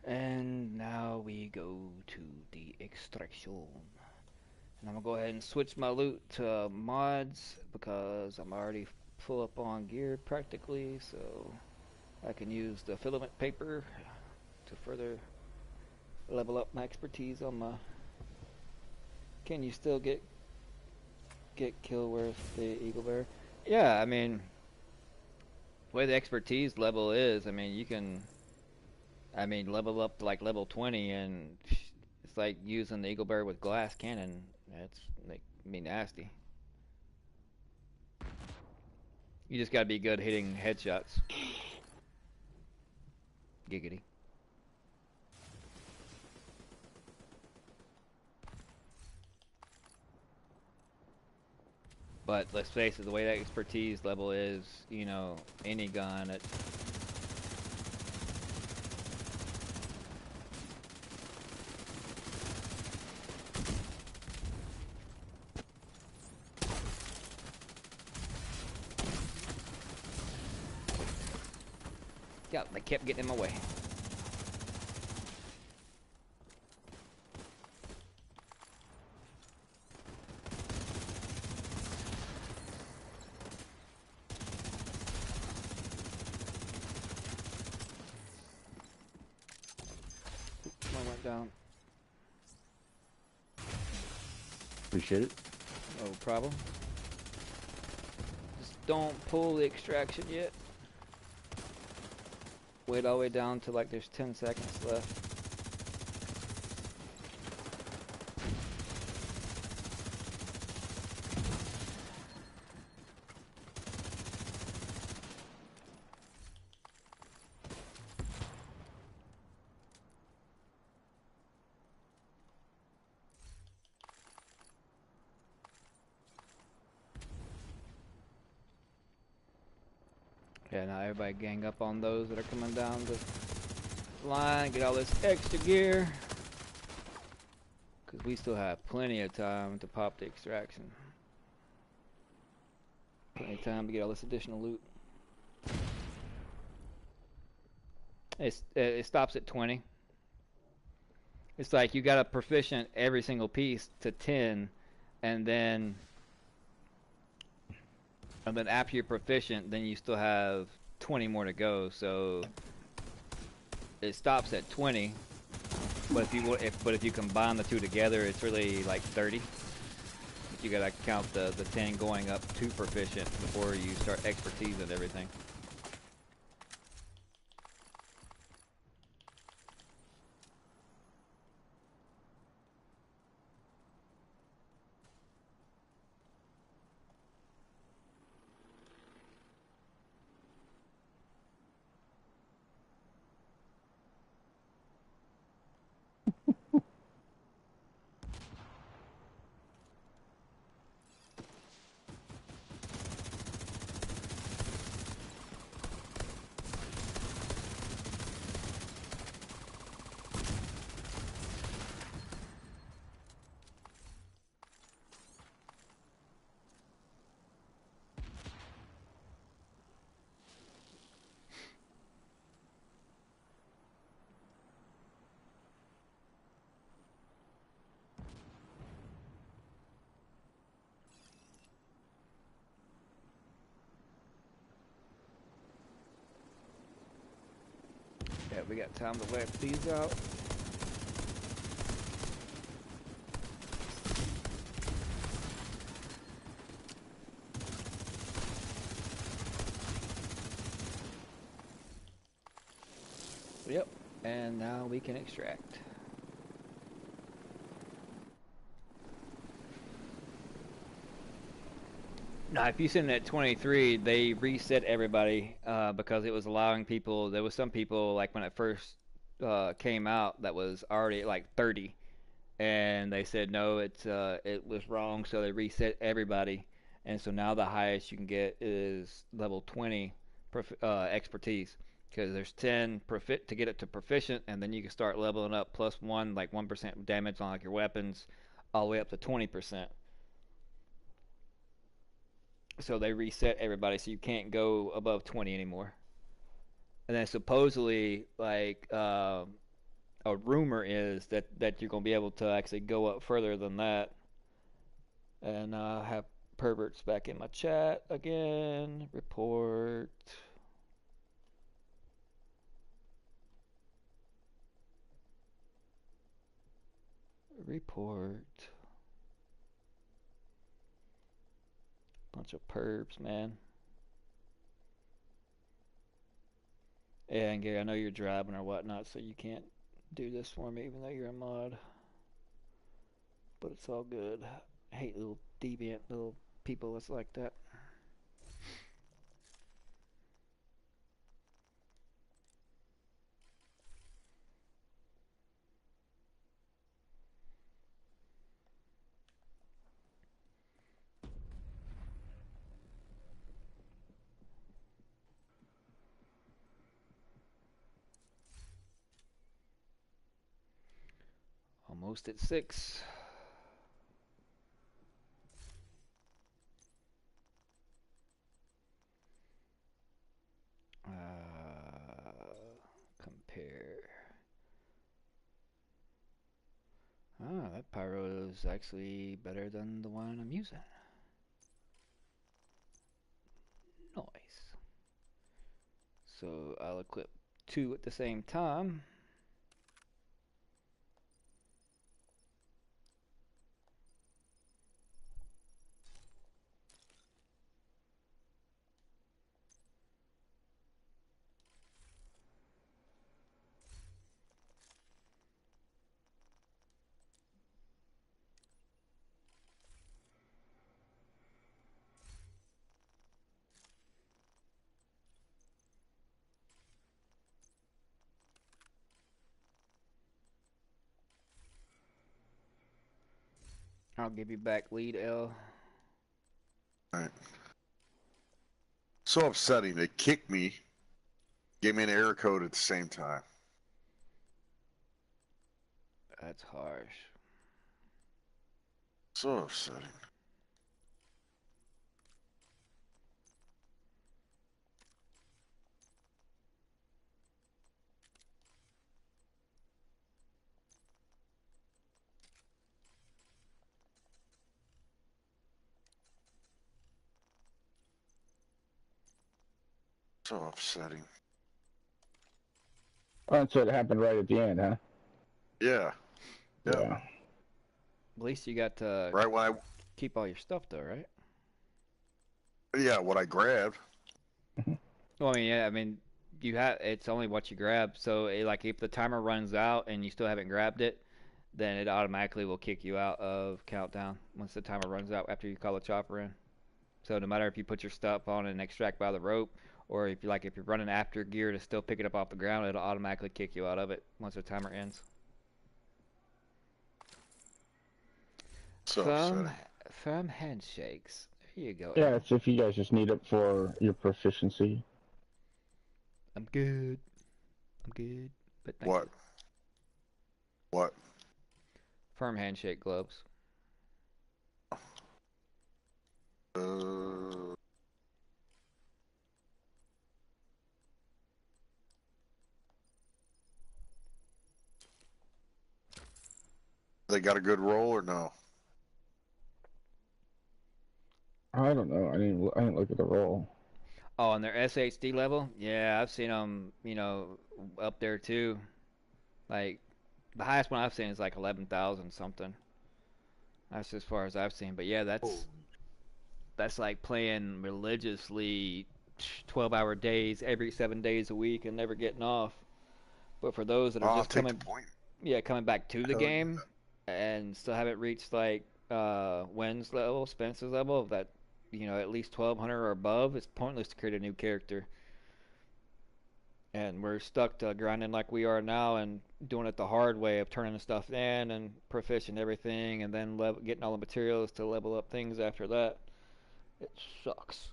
And now we go to the extraction. And I'm gonna go ahead and switch my loot to mods because I'm already full up on gear practically, so I can use the filament paper to further level up my expertise on my... Can you still get kill with the Eagle Bear? Yeah, I mean, the way the expertise level is, I mean, you can, level up to like level 20 and It's like using the Eagle Bird with glass cannon. That's like be nasty. You just gotta be good hitting headshots. Giggity. But let's face it, the way that expertise level is, you know, any gun at yeah, they kept getting in my way. One went down. Appreciate it. No problem. Just don't pull the extraction yet. Wait all the way down to like there's 10 seconds left. Yeah, now everybody gang up on those that are coming down the line, get all this extra gear. Because we still have plenty of time to pop the extraction. Plenty of time to get all this additional loot. It stops at 20. It's like you got to proficient every single piece to 10, and then after you're proficient, then you still have 20 more to go. So it stops at 20. But if you combine the two together, it's really like 30. You gotta count the 10 going up to proficient before you start expertise and everything. Yeah, we got time to wet these out. Yep, and now we can extract. Now, if you send it at 23, they reset everybody because it was allowing people. There was some people like when it first came out that was already at like 30, and they said no, it was wrong, so they reset everybody, and so now the highest you can get is level 20 expertise because there's 10 to get it to proficient, and then you can start leveling up plus one like 1% damage on like your weapons, all the way up to 20%. So they reset everybody, so you can't go above 20 anymore. And then supposedly, like, a rumor is that you're going to be able to actually go up further than that. And I have perverts back in my chat again. Report. Report. Bunch of pervs, man. Yeah, and Gary, I know you're driving or whatnot, so you can't do this for me, even though you're a mod. But it's all good. I hate little deviant little people that's like that. Almost at 6. Compare. Ah, that pyro is actually better than the one I'm using. Nice. So I'll equip 2 at the same time. I'll give you back lead, L. Alright. So upsetting. They kicked me, gave me an error code at the same time. That's harsh. So upsetting. So upsetting. Oh, so it happened right at the end, huh? Yeah. Yeah. At least you got to Right when I... keep all your stuff, though, right? Yeah, what I grabbed. Well, I mean, yeah, I mean, you have it's only what you grab. So, like, if the timer runs out and you still haven't grabbed it, then it automatically will kick you out of countdown once the timer runs out after you call the chopper in. So, no matter if you put your stuff on and extract by the rope, or if you're running after gear to still pick it up off the ground, it'll automatically kick you out of it once the timer ends. So Firm handshakes. There you go. Yeah, it's if you guys just need it for your proficiency. I'm good. But thank What? you. What? Firm handshake gloves. They got a good roll or no? I don't know. I didn't look at the roll. Oh, and their SHD level? Yeah, I've seen them, up there too. Like, the highest one I've seen is like 11,000 something. That's as far as I've seen. But yeah, that's like playing religiously 12-hour days every 7 days a week and never getting off. But for those that are just coming back to the game and still haven't reached like Wen's level, Spencer's level of that, at least 1200 or above, it's pointless to create a new character. And we're stuck to grinding like we are now and doing it the hard way of turning the stuff in and proficient everything and then getting all the materials to level up things after that. It sucks.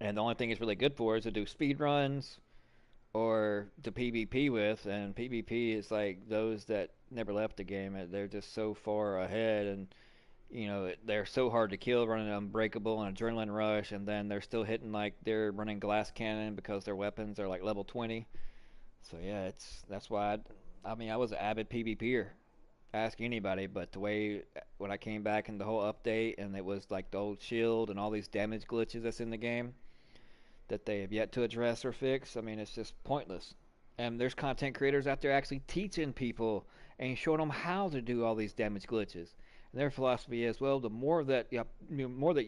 And the only thing it's really good for is to do speed runs or to PvP with, and PvP is like those that never left the game. They're just so far ahead, and they're so hard to kill running Unbreakable and Adrenaline Rush, and then they're still hitting like they're running Glass Cannon because their weapons are like level 20. So yeah, that's why I was an avid PvPer. Ask anybody, but the way when I came back in the whole update and it was like the old shield and all these damage glitches that's in the game that they have yet to address or fix, I mean, it's just pointless. And there's content creators out there actually teaching people and showing them how to do all these damage glitches. And their philosophy is, well, the more that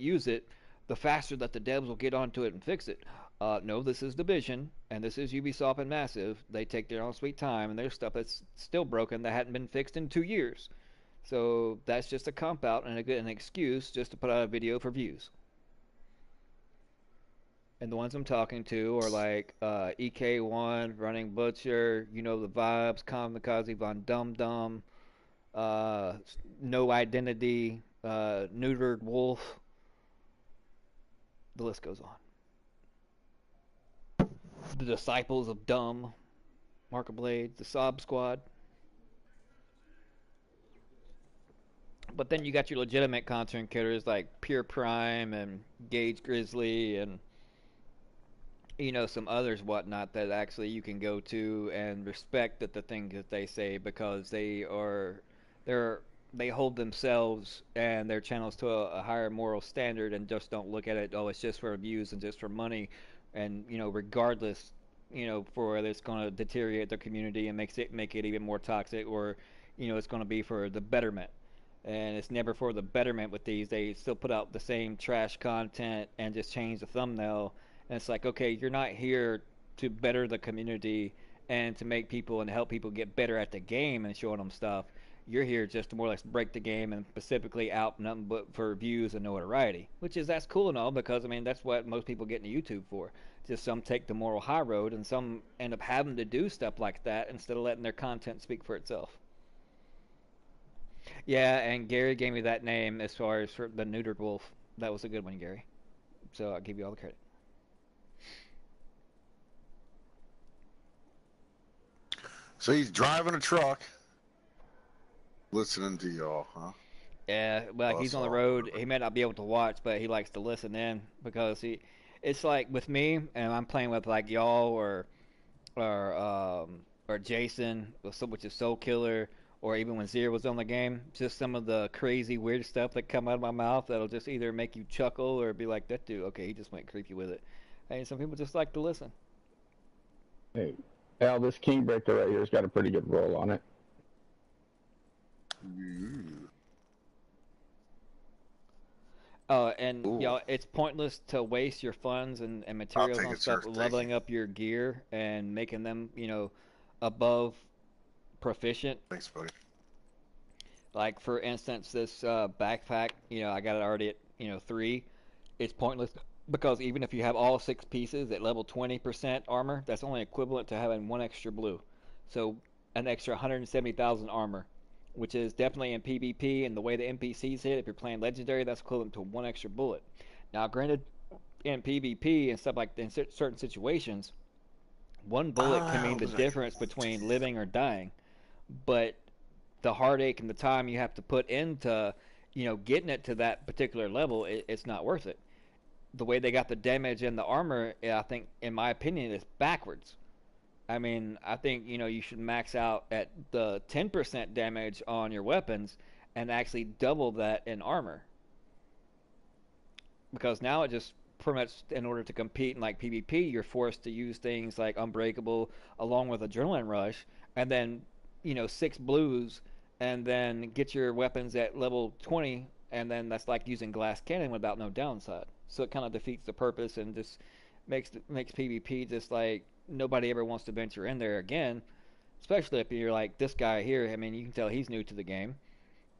use it, the faster that the devs will get onto it and fix it. No, this is Division, and this is Ubisoft and Massive. They take their own sweet time, and there's stuff that's still broken that hadn't been fixed in 2 years. So that's just a comp out and an excuse just to put out a video for views. And the ones I'm talking to are like EK1, Running Butcher, You Know the Vibes, Kamikaze Von Dum Dum, No Identity, Neutered Wolf. The list goes on. The Disciples of Dumb, Marker Blades, the Sob Squad. But then you got your legitimate content creators like Pure Prime and Gage Grizzly and some others whatnot that actually you can go to and respect the things that they say because they hold themselves and their channels to a higher moral standard and just don't look at it, oh, it's just for views and just for money, and regardless, for whether it's going to deteriorate their community and make it even more toxic, or it's going to be for the betterment. And it's never for the betterment with these. They still put out the same trash content and just change the thumbnail. And it's like, okay, you're not here to better the community and to make people and help people get better at the game and showing them stuff. You're here just to more or less break the game and specifically out nothing but for views and notoriety. That's cool and all, because I mean that's what most people get into YouTube for. Just some take the moral high road and some end up having to do stuff like that instead of letting their content speak for itself. Yeah, and Gary gave me that name as far as for the Neutered Wolf. That was a good one, Gary. So I'll give you all the credit. So he's driving a truck, listening to y'all, huh? Yeah, well, he's on the road. He may not be able to watch, but he likes to listen in because it's like with me, and I'm playing with like y'all or Jason, which is Soul Killer, or even when Zero was on the game, just some of the crazy weird stuff that come out of my mouth that'll just either make you chuckle or be like, that dude, okay, he just went creepy with it. And some people just like to listen. Hey, this Kingbreaker right here has got a pretty good roll on it. And y'all, it's pointless to waste your funds and materials on stuff leveling up your gear and making them, above proficient. Thanks, buddy. Like for instance, this backpack, I got it already at 3. It's pointless because even if you have all 6 pieces at level 20% armor, that's only equivalent to having 1 extra blue. So an extra 170,000 armor, which is definitely in PvP, and the way the NPCs hit, if you're playing legendary, that's equivalent to 1 extra bullet. Now, granted, in PvP and stuff like that, in certain situations, 1 bullet can mean the difference between living or dying. But the heartache and the time you have to put into, getting it to that particular level, it's not worth it. The way they got the damage and the armor, I think, in my opinion, is backwards. I mean, I think, you should max out at the 10% damage on your weapons and actually double that in armor. Because now it just pretty much, in order to compete in like PvP, you're forced to use things like Unbreakable along with Adrenaline Rush, and then 6 blues, and then get your weapons at level 20, and then that's like using glass cannon without no downside. So it kind of defeats the purpose and just makes PvP just like nobody ever wants to venture in there again, especially if you're like this guy here. I mean, you can tell he's new to the game.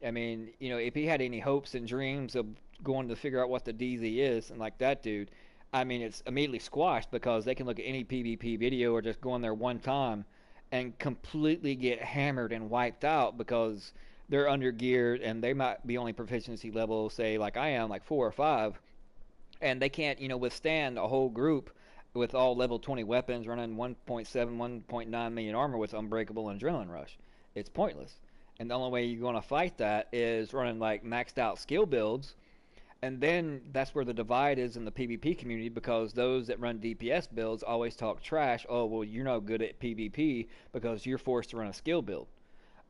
I mean, if he had any hopes and dreams of going to figure out what the DZ is, and like that dude, I mean, it's immediately squashed because they can look at any PvP video or just go in there one time and completely get hammered and wiped out because they're under geared and they might be only proficiency level, say like I am, like 4 or 5, and they can't withstand a whole group with all level 20 weapons running 1.7 1.9 million armor with Unbreakable and Adrenaline Rush. It's pointless, and the only way you're going to fight that is running like maxed out skill builds. And then that's where the divide is in the PvP community, because those that run DPS builds always talk trash. Oh, well, you're no good at PvP because you're forced to run a skill build.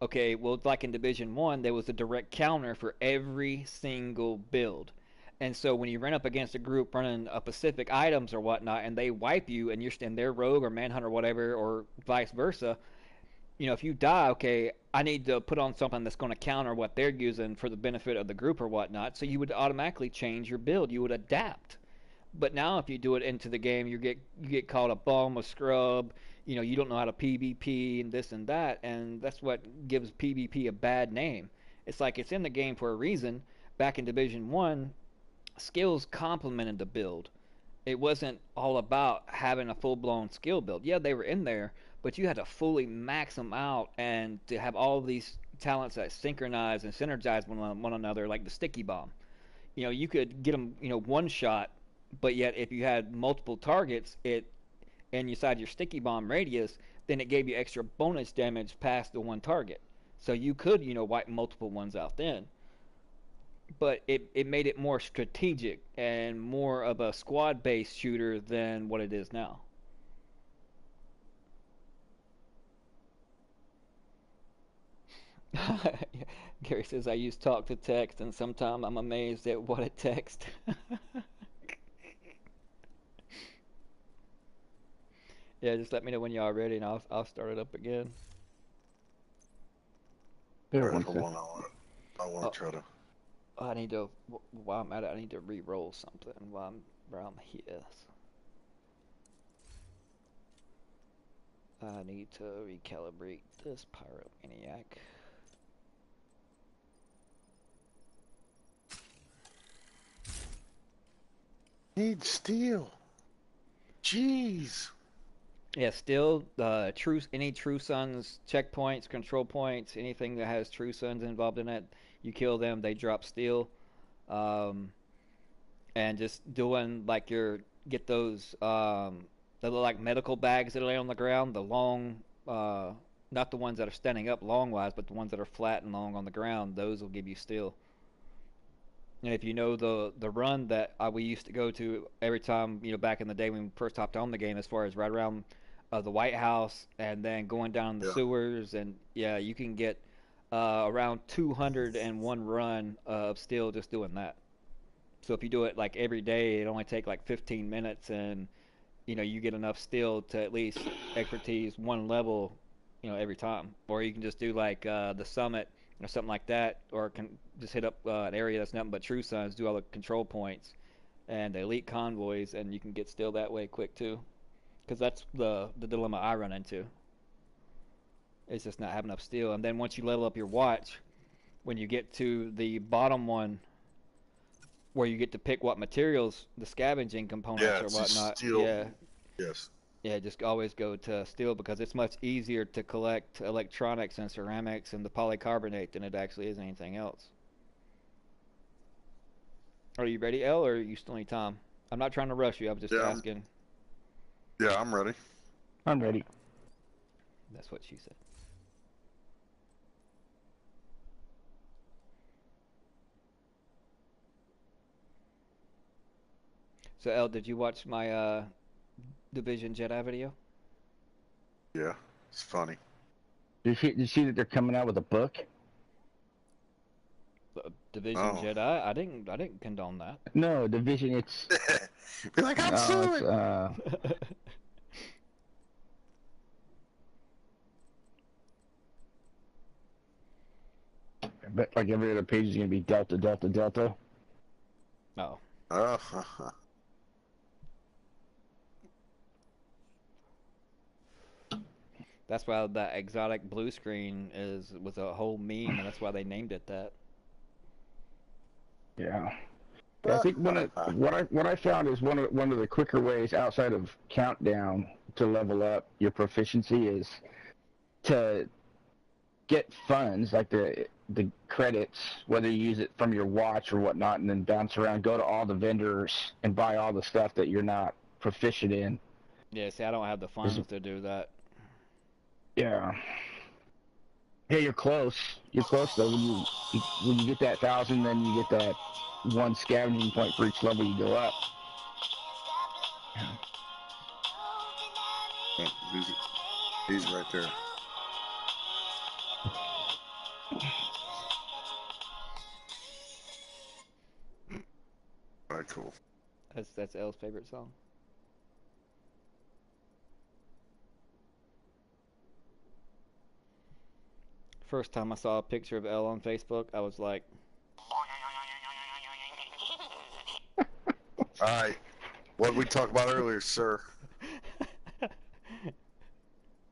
Okay, well, like in Division 1, there was a direct counter for every single build. And so when you run up against a group running Pacific items or whatnot, and they wipe you, and you're in their rogue or manhunt or whatever, or vice versa, if you die, okay, I need to put on something that's going to counter what they're using for the benefit of the group or whatnot. So you would automatically change your build. You would adapt. But now if you do it into the game, you get called a bum, a scrub. You know, you don't know how to PvP and this and that, and that's what gives PvP a bad name. It's like it's in the game for a reason. Back in Division 1, skills complemented the build. It wasn't all about having a full-blown skill build. Yeah, they were in there, but you had to fully max them out and to have all of these talents that synchronize and synergize one another, like the sticky bomb. You know, you could get them, you know, one shot, but yet if you had multiple targets, and you inside your sticky bomb radius, then it gave you extra bonus damage past the one target. So you could, you know, wipe multiple ones out then. But it made it more strategic and more of a squad-based shooter than what it is now. Gary says, I use talk to text, and sometimes I'm amazed at what it texts. Yeah, just let me know when y'all are ready, and I'll start it up again. Yeah, Hold on, I want to try to. I need to, while I'm at it, I need to re-roll something while I'm here. I need to recalibrate this Pyromaniac. Need steel. Jeez. Yeah, still, any True Sons checkpoints, control points, anything that has True Sons involved in it, you kill them, they drop steel. And just doing like get those they look like medical bags that lay on the ground, the long, not the ones that are standing up long wise, but the ones that are flat and long on the ground. Those will give you steel. And if you know the run that we used to go to every time, you know, back in the day when we first hopped on the game, as far as right around the White House and then going down the sewers, and yeah, you can get around 201 run of steel just doing that. So if you do it like every day, it only take like 15 minutes, and you know you get enough steel to at least expertise one level, you know, every time. Or you can just do like the summit or something like that, or can just hit up an area that's nothing but True Sons, do all the control points and the elite convoys, and you can get steel that way quick too. Because that's the dilemma I run into. It's just not having enough steel, and then once you level up your watch, when you get to the bottom one, where you get to pick what materials, the scavenging components or whatnot. Steel. Yeah. Yes. Yeah, just always go to steel because it's much easier to collect electronics and ceramics and the polycarbonate than it actually is anything else. Are you ready, El, or you still need time? I'm not trying to rush you. I was just asking. Yeah, I'm ready. I'm ready. That's what she said. So, El, did you watch my Division Jedi video? Yeah, it's funny. Did you see that they're coming out with a book? Division Jedi? I didn't condone that. No, Division. It's. Be like, I'm suing. I bet like every other page is gonna be Delta, Delta, Delta. Oh. That's why that exotic blue screen was a whole meme, and that's why they named it that. Yeah. I think what I found is one of the quicker ways outside of countdown to level up your proficiency is to get funds like the credits, whether you use it from your watch or whatnot, and then bounce around, go to all the vendors and buy all the stuff that you're not proficient in. Yeah, see, I don't have the funds to do that. Yeah. Yeah, you're close. You're close though. When you get that 1,000, then you get that one scavenging point for each level you go up. He's right there. All right, cool. That's Elle's favorite song. First time I saw a picture of Elle on Facebook, I was like... Alright. What we talked about earlier, sir.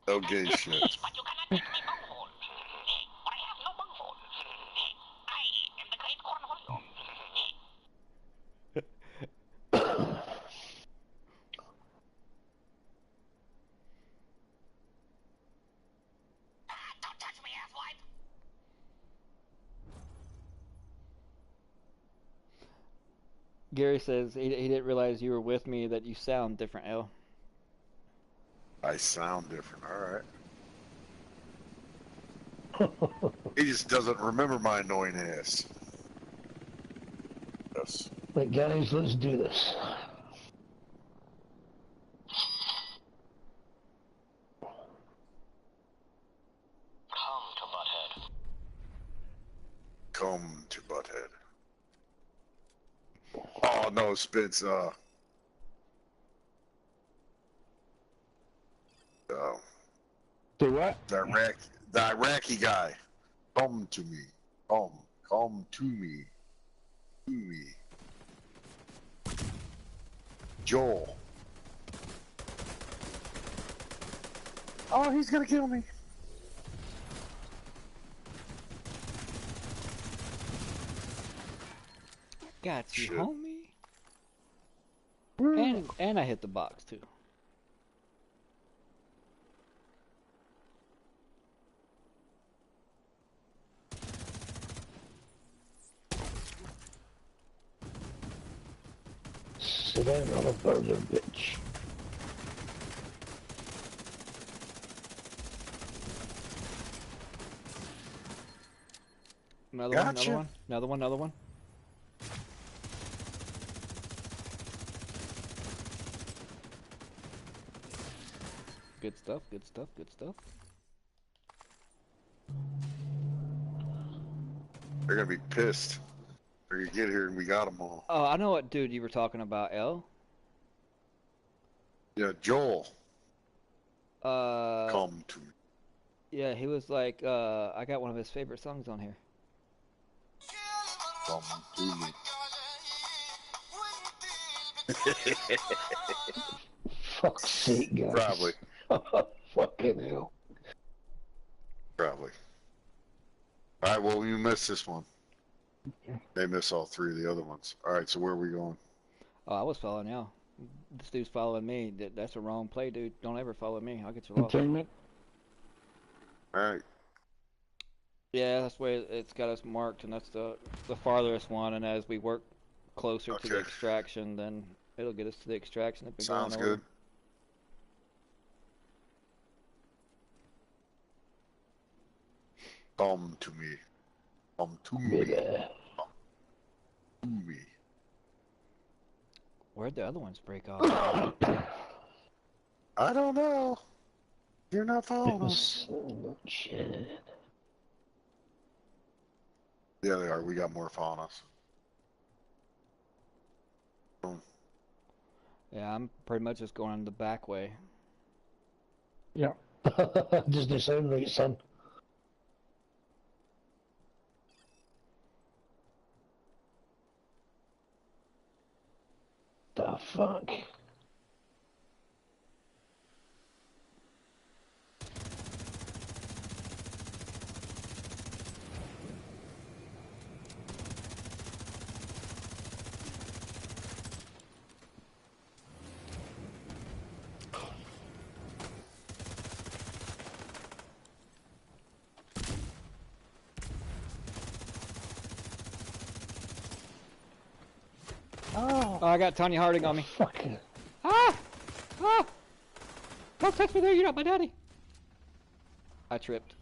No gay shit. But you cannot make me bunghole. For I have no bunghole. I am the great Cornholio. Don't touch me, asswipe. Gary says he didn't realize you were with me, that you sound different, L. I sound different, alright. He just doesn't remember my annoying ass. Yes. But guys, let's do this. Come to Butthead. Come to Butthead. Oh no, Spitz, Say what? the Iraqi guy. Come to me. Come to me. To me. Joel. Oh, he's gonna kill me. Got you, Shit. homie. And I hit the box too. Sit down on a burger, bitch. Another Gotcha. one, another one. Good stuff, good stuff, good stuff. They're gonna be pissed. They're gonna get here and we got them all. Oh, I know what dude you were talking about, L. Yeah, Joel. Uh, Come to me. yeah, he was like, I got one of his favorite songs on here. Come to me. Fuck's sake, guys. Probably. Fucking hell. Probably. Alright, well, you missed this one. They missed all three of the other ones. Alright, so where are we going? Oh, I was following L. This dude's following me. That's a wrong play, dude. Don't ever follow me. I'll get you lost. Entertainment? Alright. Yeah, that's where it's got us marked, and that's the farthest one. And as we work closer to the Okay. extraction, then it'll get us to the extraction. If we go in Sounds order. good. Come to me. Come to me. Baby. Come to me. Where'd the other ones break off? I don't know. You're not following us. Shit. Yeah, they are. We got more following us. Yeah, I'm pretty much just going the back way. Yeah. Just the same reason. The fuck? Oh, I got Tanya Harding on me. Fucking. Ah! Ah! Don't touch me there, you're not my daddy. I tripped.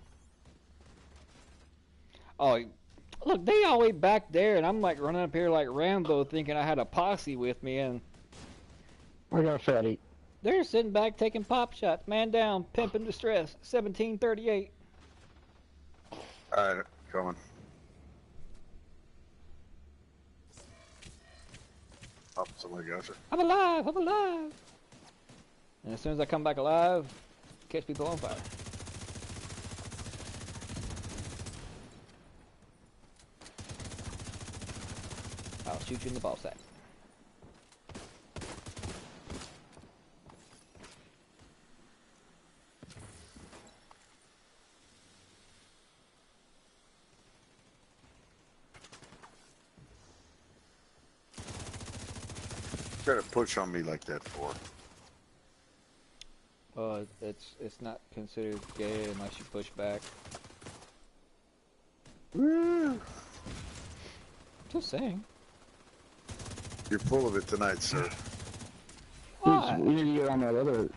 Oh, look, they all the way back there, and I'm like running up here like Rambo thinking I had a posse with me, and I got a fatty. they're sitting back taking pop shots. Man down, pimp in distress, 1738. Alright, coming. Oh, somebody got you. I'm alive, I'm alive. And as soon as I come back alive, catch people on fire. I'll shoot you in the ball sack. Try to push on me like that for? It's not considered gay unless you push back. Woo! Just saying. You're full of it tonight, sir. Why? We need to get on that other.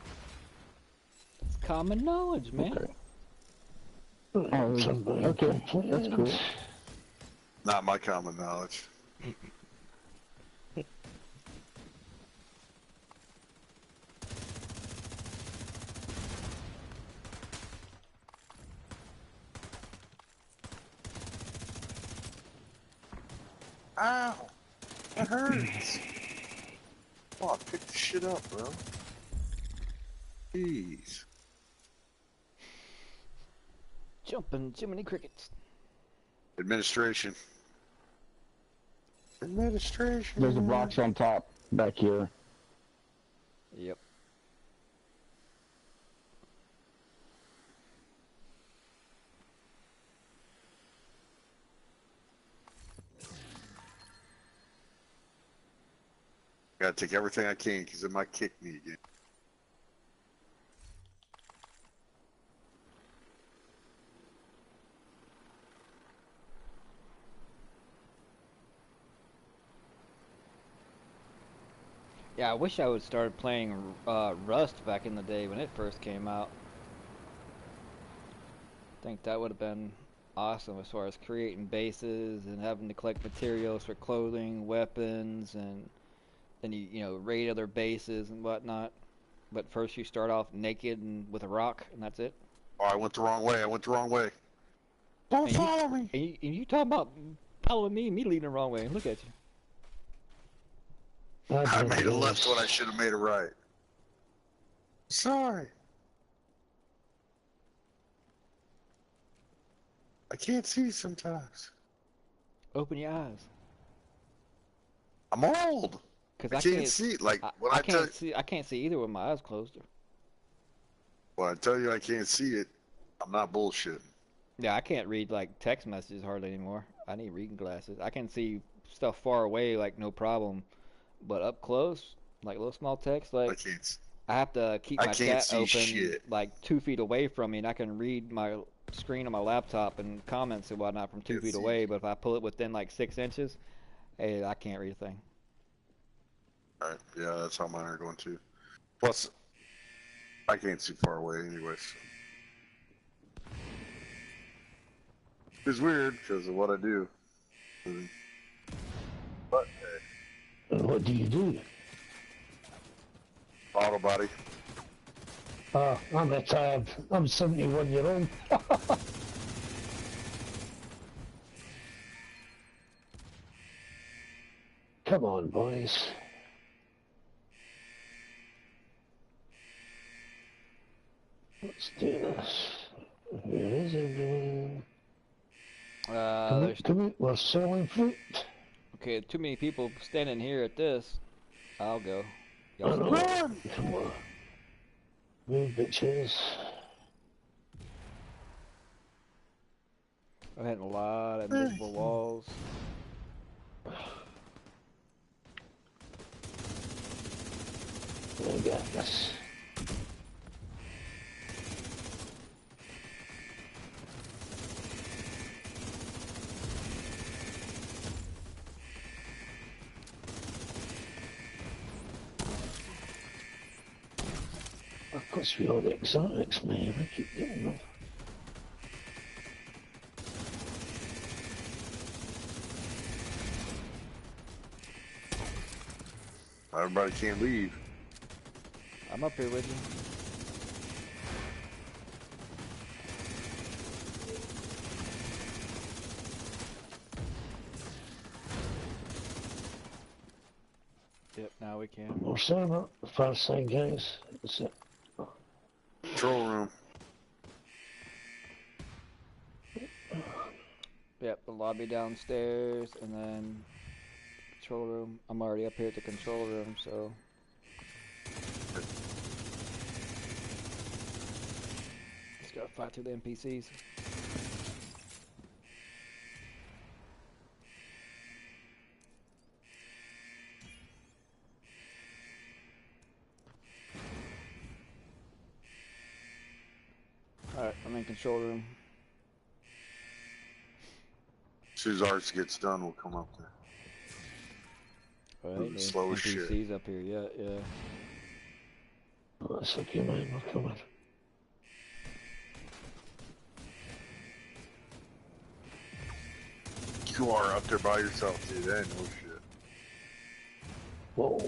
It's common knowledge, man. Okay. Okay, that's cool. Not my common knowledge. Ow! That hurts. Oh, pick the shit up, bro. Jeez. Jumping Jiminy Crickets. Administration. Administration. There's a box on top back here. Yep. Gotta take everything I can because it might kick me again. Yeah, I wish I would start playing Rust back in the day when it first came out. I think that would have been awesome as far as creating bases and having to collect materials for clothing, weapons, and then you know raid other bases and whatnot. But first you start off naked and with a rock, and that's it. Oh, I went the wrong way. I went the wrong way. Don't follow me. And you talking about following me and me leading the wrong way. Look at you. I made a left when I should have made a right. Sorry. I can't see sometimes. Open your eyes. I'm old. Cause I can't see. Like when I can't see. I can't see either with my eyes closed. When I tell you I can't see it, I'm not bullshitting. Yeah, I can't read like text messages hardly anymore. I need reading glasses. I can see stuff far away like no problem, but up close, like little small text, like I have to keep my chat open like 2 feet away from me, and I can read my screen on my laptop and comments and whatnot from 2 feet away. But if I pull it within like 6 inches, hey, I can't read a thing. All right, yeah, that's how mine are going too. Plus, I can't see far away anyways. So. It's weird because of what I do. But what do you do? Auto body. I'm 71 years old. Come on, boys. Let's do this. Here it is, everyone. We're selling fruit. Okay, too many people standing here at this. I'll go. Run! Come on. Move, bitches. I'm hitting a lot of invisible walls. I got this. Of course, we all the exotics, man. I keep getting them. Everybody can't leave. I'm up here with you. Yep, now we can. More sign up. First thing, guys. That's it. Control room. Yep, the lobby downstairs, and then control room. I'm already up here at the control room, so. Just gotta fight through the NPCs. control room. As soon as ours gets done, we'll come up there. Right, there's Slow as shit. NPCs up here, yeah. Oh, that's okay, man. We're coming. You are up there by yourself, dude. That ain't no shit. Whoa.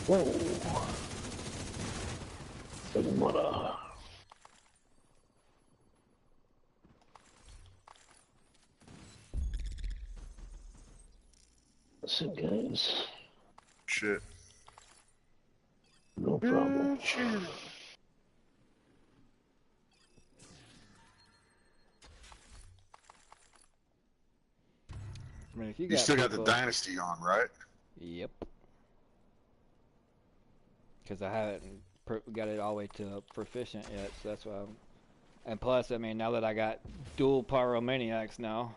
Whoa. What So guys. Shit. No problem. Shit. I mean, if you You still got the people- dynasty on, right? Yep. Because I haven't got it all the way to proficient yet, so that's why I'm... And plus, I mean, now that I got dual pyromaniacs now...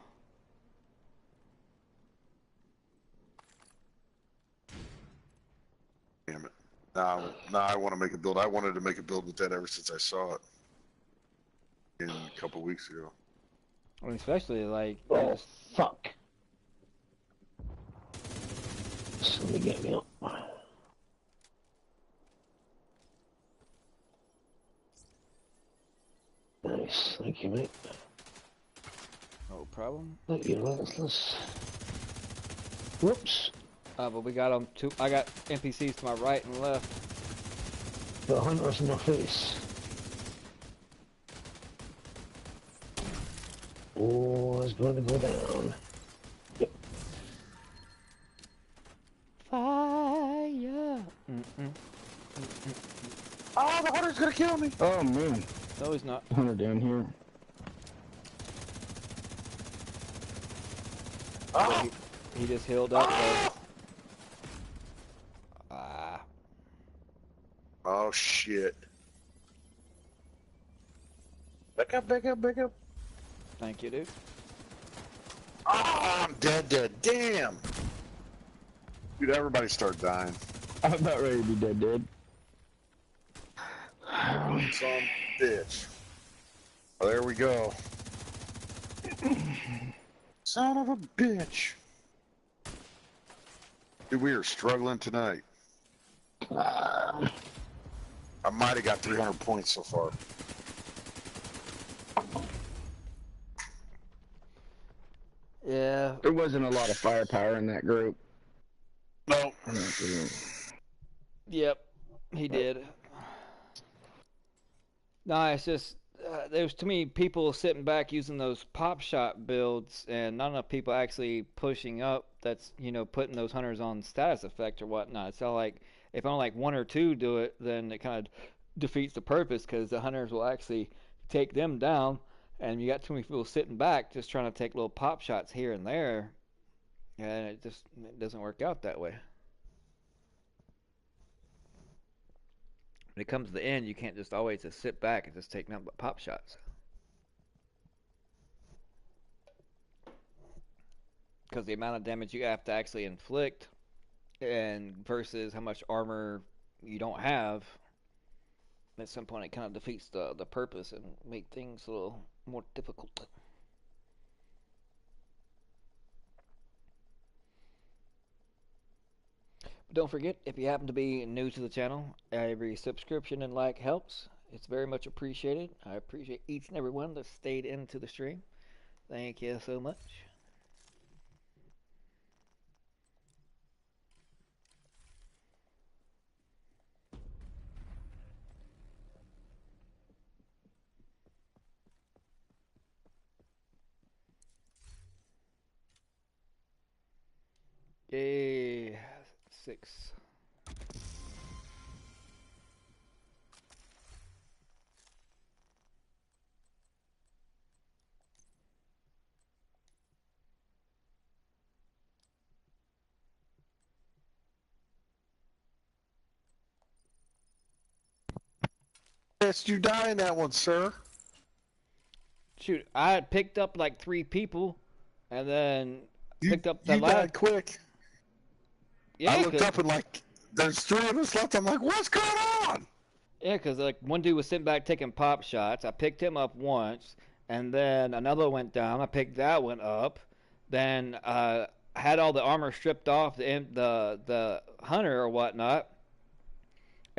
Damn it. Nah, I want to make a build. I wanted to make a build with that ever since I saw it. A couple weeks ago. I mean, especially, like... Oh, fuck. Somebody get me up. Nice, thank you, mate. No problem. Thank you, Relentless. Whoops. But we got them two... I got NPCs to my right and left. The hunter's in my face. Oh, it's going to go down. Yep. Fire! Oh, the hunter's gonna kill me! Oh man. No, he's not. Hunter down here. Oh! He just healed up, though. Ah. Oh, shit. Back up, back up, back up. Thank you, dude. Oh, I'm dead. Damn! Dude, everybody start dying. I'm about ready to be dead. Some bitch. Oh, there we go. Son of a bitch. Dude, we are struggling tonight. I might have got 300 points so far. Yeah. There wasn't a lot of firepower in that group. No. Yep. He did. No, it's just... there's too many people sitting back using those pop shot builds, and not enough people actually pushing up. That's, you know, putting those hunters on status effect or whatnot. It's all like, if only like one or two do it, then it kind of defeats the purpose, because the hunters will actually take them down, and you got too many people sitting back just trying to take little pop shots here and there, and it doesn't work out that way. When it comes to the end, you can't just always just sit back and just take nothing but pop shots. Because the amount of damage you have to actually inflict, and versus how much armor you don't have, at some point it kind of defeats the purpose and make things a little more difficult. Don't forget, if you happen to be new to the channel, every subscription and like helps. It's very much appreciated. I appreciate each and every one that stayed into the stream. Thank you so much. Yay, 6. Yes, you die in that one, sir. Shoot, I had picked up like 3 people, and then picked up the You died quick. Yeah, I looked up and like, there's 3 of us left. I'm like, what's going on? Yeah, because like one dude was sitting back taking pop shots. I picked him up once, and then another went down. I picked that one up. Then had all the armor stripped off the hunter or whatnot.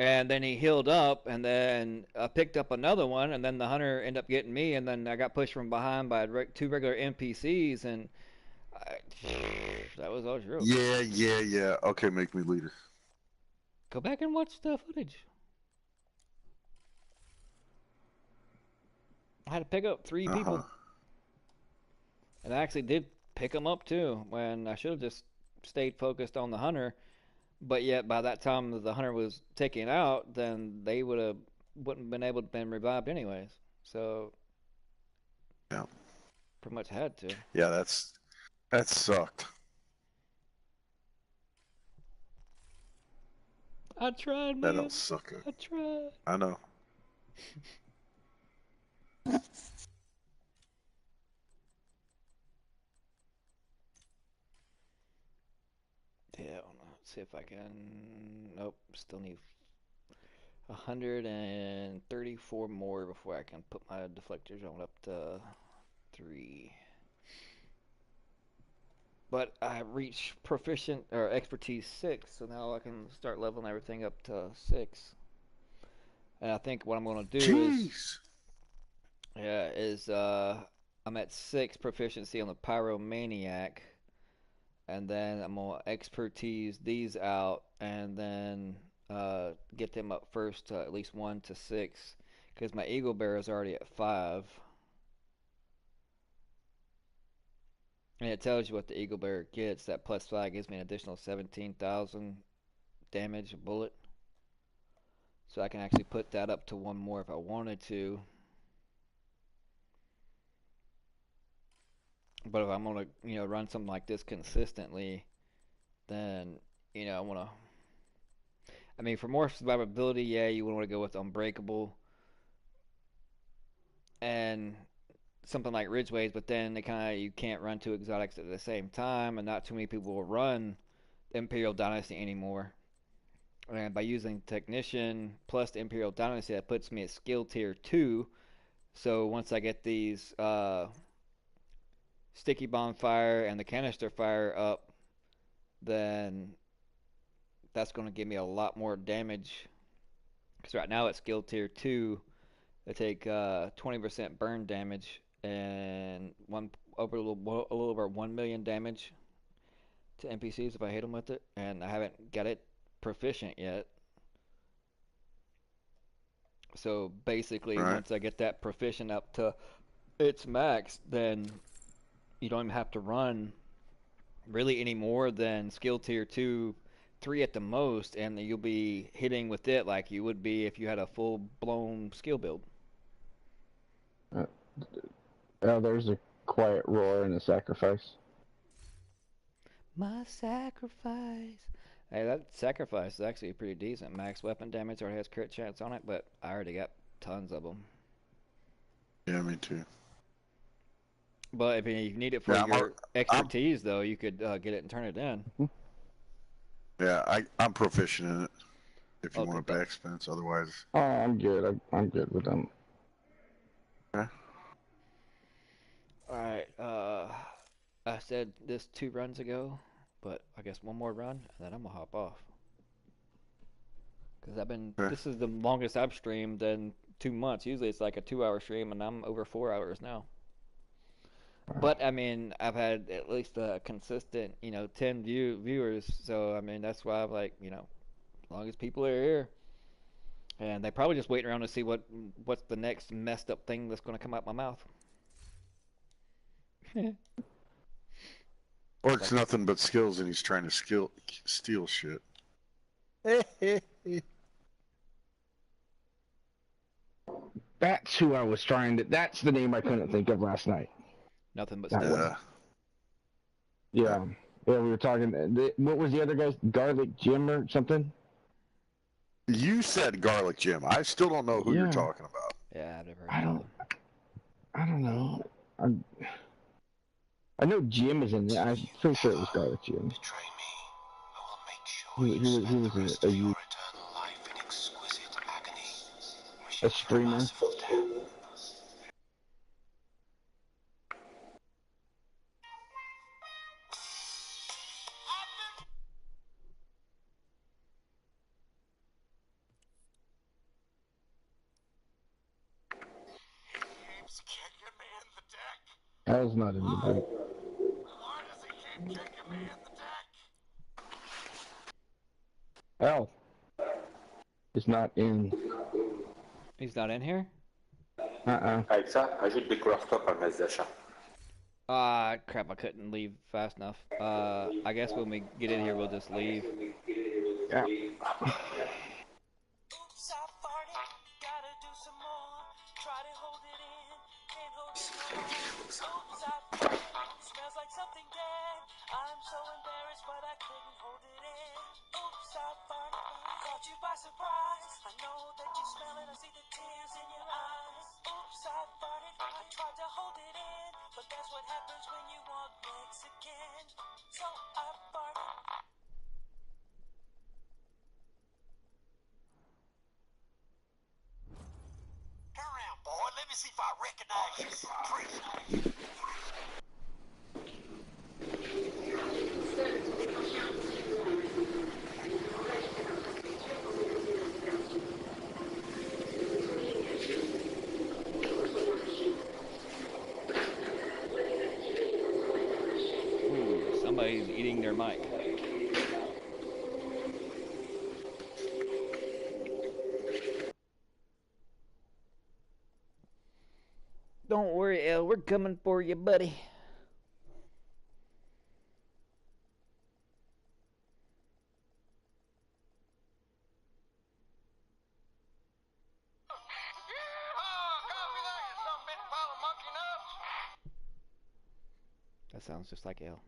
And then he healed up, and then I picked up another one, and then the hunter ended up getting me, and then I got pushed from behind by 2 regular NPCs, and that was all true. Yeah. Okay, make me leader. Go back and watch the footage. I had to pick up 3 people. And I actually did pick them up too, when I should have just stayed focused on the hunter. But yet, by that time the hunter was taken out, then they wouldn't have been able to been revived anyways. So, yeah, pretty much had to. Yeah, that sucked. I tried, man. That don't suck. I tried. I know. Yeah, let's see if I can. Nope, still need 134 more before I can put my deflector zone up to 3. But I reached proficient or expertise 6, so now I can start leveling everything up to 6. And I think what I'm gonna do is I'm at 6 proficiency on the pyromaniac. And then I'm going to expertise these out and then get them up first to at least 1 to 6. Because my Eagle Bear is already at 5. And it tells you what the Eagle Bear gets. That +5 gives me an additional 17,000 damage a bullet. So I can actually put that up to 1 more if I wanted to. But if I'm gonna, run something like this consistently, then, I wanna. I mean, for more survivability, yeah, you want to go with Unbreakable and something like Ridgeways. But then you can't run 2 exotics at the same time, and not too many people will run Imperial Dynasty anymore. And by using Technician plus the Imperial Dynasty, that puts me at skill tier 2. So once I get these Sticky Bonfire and the Canister Fire up, then that's going to give me a lot more damage. Because right now it's skill tier 2. I take 20% burn damage and a little over 1 million damage to NPCs if I hit them with it. And I haven't got it proficient yet. So basically, once I get that proficient up to its max, then you don't even have to run really any more than skill tier 2, 3 at the most, and you'll be hitting with it like you would be if you had a full-blown skill build. There's a quiet roar and a sacrifice. My sacrifice. Hey, that sacrifice is actually pretty decent. Max weapon damage already has crit chance on it, but I already got tons of them. Yeah, me too. But if you need it for your expertise, though, you could get it and turn it in. Yeah, I'm proficient in it. If you want a back expense, otherwise. Oh, I'm good. I'm good with them. Okay. All right. I said this 2 runs ago, but I guess 1 more run, and then I'm gonna hop off. Because this is the longest I've streamed in 2 months. Usually it's like a 2-hour stream, and I'm over 4 hours now. But I mean, I've had at least a consistent, 10 viewers. So I mean, that's why I'm like, as long as people are here, and they probably just waiting around to see what's the next messed up thing that's going to come out my mouth. Or it's nothing but skills, and he's trying to steal shit. That's who I was trying to. That's the name I couldn't think of last night. Nothing but skills. Yeah, we were talking. What was the other guy's? Garlic Jim or something? You said Garlic Jim. I still don't know who you're talking about. Yeah, I've never heard of him. I don't know. I know Jim is in there. I'm pretty sure it was Garlic Jim. Betray me. I will make sure you He spend was the rest of a your eternal life in exquisite agony, wishing for a streamer. merciful death. Keeps kicking me in the deck. I was not in the group. Why does he keep kicking me in the deck? Al is not in. He's not in here? I should be crossed up on Mezdesha. Crap, I couldn't leave fast enough. I guess when we get in here, we'll just leave. Yeah. Oops, I farted. Gotta do some more. Try to hold it in. Can't hold it no more. Oops, I farted. Smells like something dead. I'm so embarrassed, but I couldn't hold it in. Oops, I farted. Caught you by surprise. I know that you smell it. I see the tears in your eyes. Oops, I farted. I tried to hold it in, but that's what happens when you want Mexican. So I farted. Turn around, boy. Let me see if I recognize you from trees. Ooh, somebody's eating their mic. Don't worry, El. We're coming for you, buddy. That sounds just like El.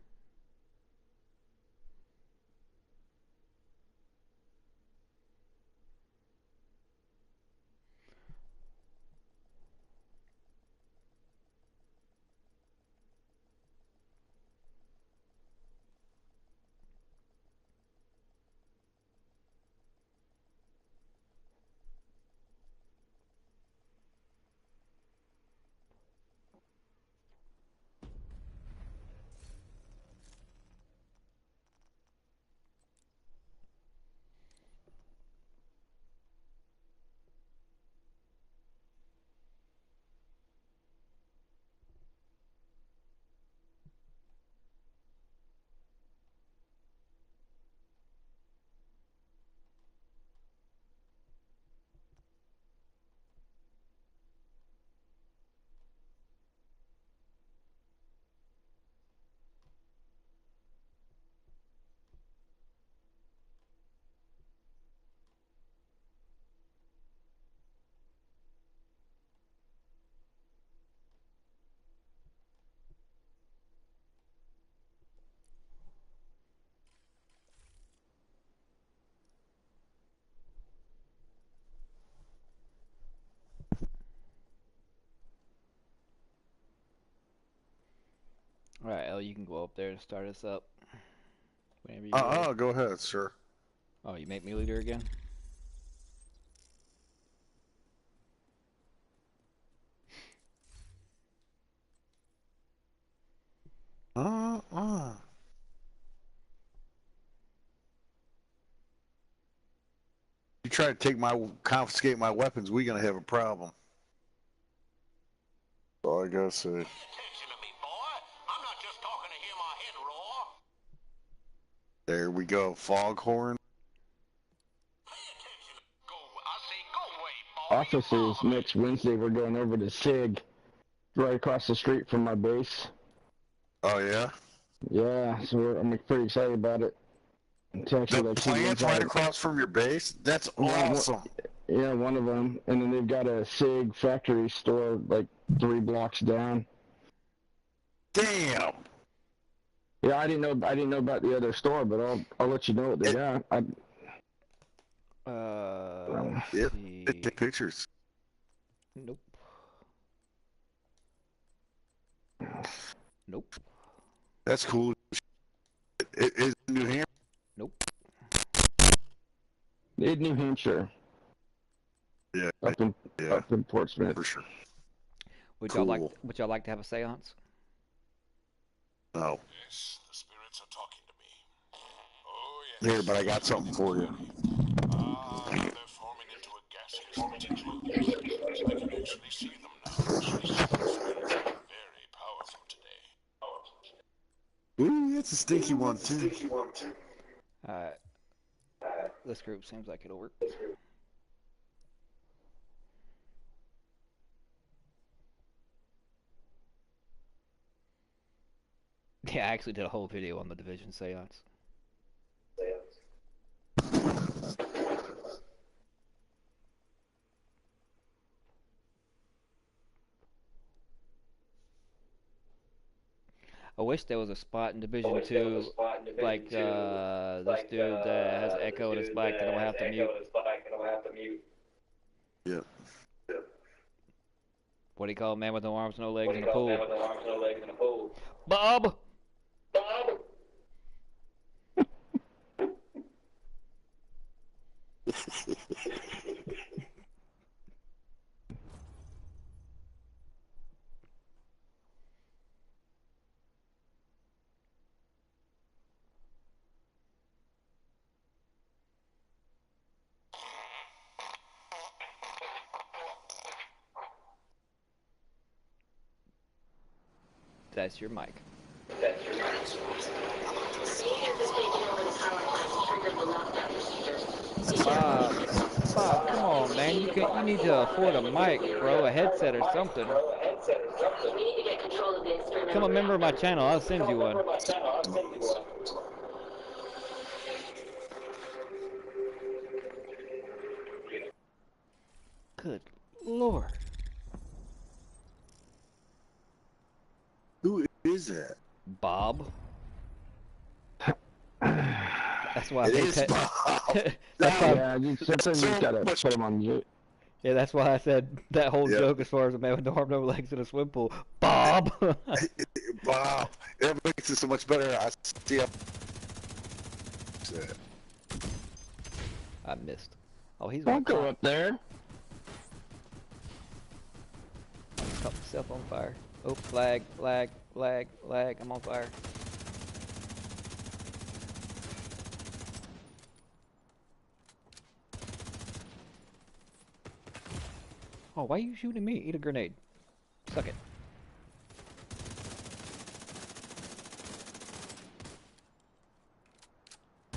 Alright, El, you can go up there and start us up. Whenever you're ready. Go ahead, sir. Oh, you make me leader again? You try to confiscate my weapons, we gonna have a problem. That's all I gotta say. Pay attention to me, boy. I'm not just talking to hear my head roar. There we go, foghorn. Pay attention. I say go away, boy. Officers, next Wednesday we're going over to SIG, right across the street from my base. Oh yeah? Yeah, so I'm pretty excited about it. It's actually The like plant's right across from your base? That's awesome. Yeah, one of them. And then they've got a SIG factory store like 3 blocks down. Damn. Yeah, I didn't know about the other store, but I'll let you know what they got. Take pictures. Nope. Nope. That's cool. Is New Hampshire? Nope. In New Hampshire. Yeah. Up in Portsmouth. For sure. Would Cool. y'all like to have a seance? No. Yes, the spirits are talking to me. Oh, yes. Here, but I got something for you. Ah, they're forming into a gaseous particle. I can actually see them now. Very powerful today. Ooh, that's a stinky one, too. Alright. This group seems like it'll work. Yeah, I actually did a whole video on the Division seance. I wish there was a spot in Division 2, like this dude that has echo in his mic that I don't have to mute. Yep. What do you call a man with no arms, no legs in a pool? Bob! That's your mic. Bob, come on, man. You need to afford a mic, bro, a headset or something. Become a member of my channel. I'll send you one. Good Lord. Who is that? Bob. That's why It is Bob. That's why. Yeah, sometimes you just gotta put him on mute. Yeah, that's why I said that whole joke as far as a man with no arm, no legs in a swim pool. Bob! Bob. That makes it so much better. I see how... I missed. Oh, he's I'll gonna go up there. Caught myself on fire. Oh, lag. I'm on fire. Oh, why are you shooting me? Eat a grenade. Suck it.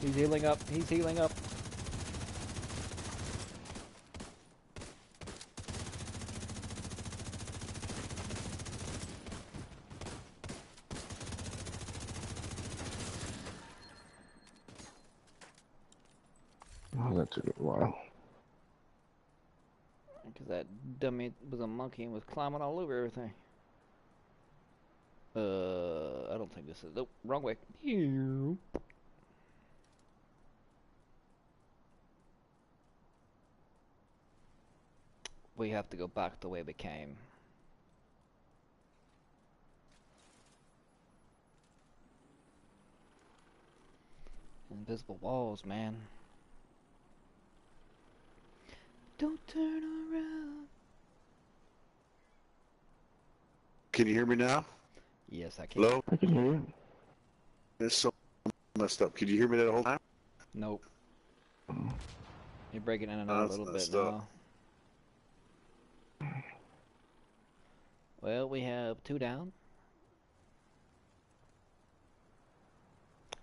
He's healing up. He's healing up. Oh, that took a while. Because that dummy was a monkey and was climbing all over everything. I don't think this is... Nope, wrong way. We have to go back the way we came. Invisible walls, man. Don't turn around. Can you hear me now? Yes, I can. Hello? I can hear you. It's so messed up. Can you hear me that whole time? Nope. You're breaking in and out a little bit now. Well, we have 2 down.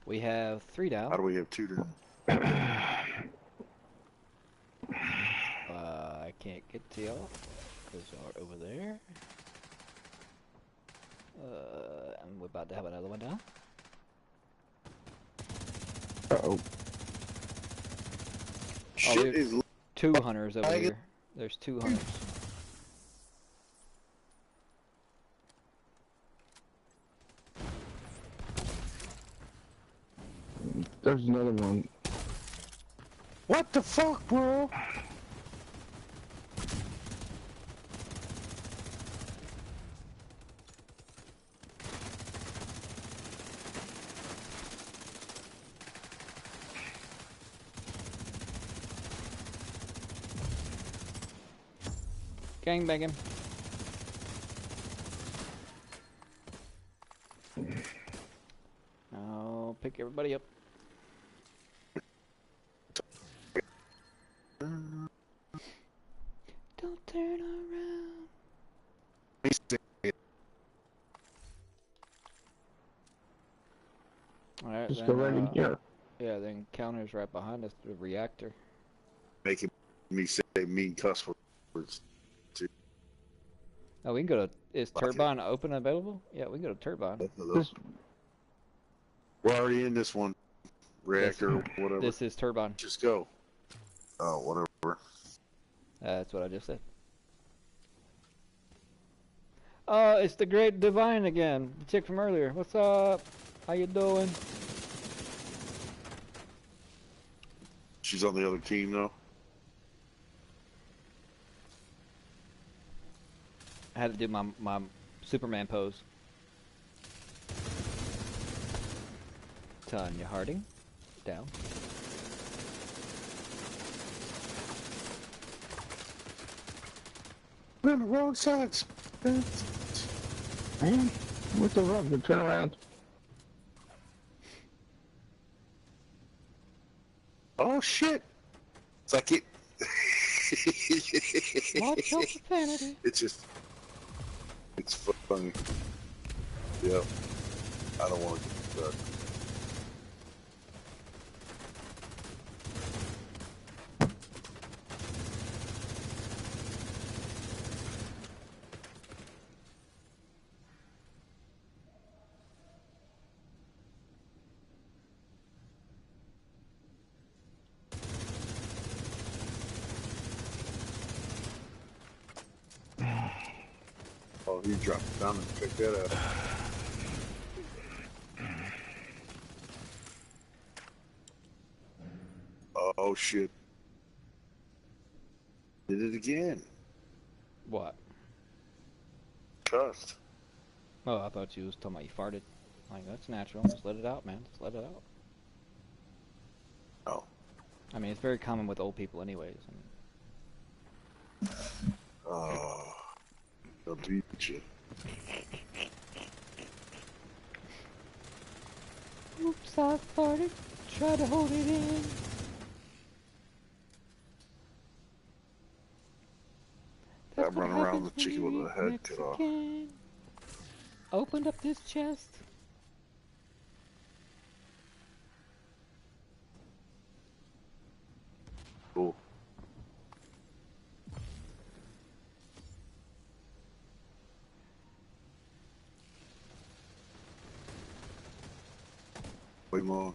We have 3 down. How do we have 2 down? I can't get to y'all because y'all are over there. And we're about to have another one down. Uh-oh. Shit is 2 hunters over here. There's 2 hunters. There's another one. What the fuck, bro? Gangbanging. I'll pick everybody up. Don't turn around. Alright, Just then, go right in here. yeah, then counter's right behind us, the reactor. Making me say mean cuss words. Oh, we can go to... Is Turbine open and available? Yeah, we can go to Turbine. We're already in this one. Reactor or whatever. This is Turbine. Just go. Oh, whatever. That's what I just said. It's the Great Divine again. The chick from earlier. What's up? How you doing? She's on the other team though. I had to do my Superman pose. Tanya Harding. Down. We're on the wrong sides. Man, what's the wrong? Turn around. Oh shit! It's like it. Watch your profanity. It's just. It's funny. Yep. I don't want to get stuck. Oh, he dropped it down and check that out. Oh shit. Did it again. What? Cussed. Oh, I thought you was talking about you farted. Like, that's natural. Just let it out, man. Just let it out. Oh. I mean, it's very common with old people anyways. I mean, Oh. They'll beat you. oops, I farted. Try to hold it in. I'm running around with the chicken with the head cut off. Opened up this chest. Cool. Way more.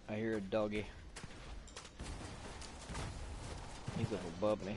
I hear a doggy. He's up above me.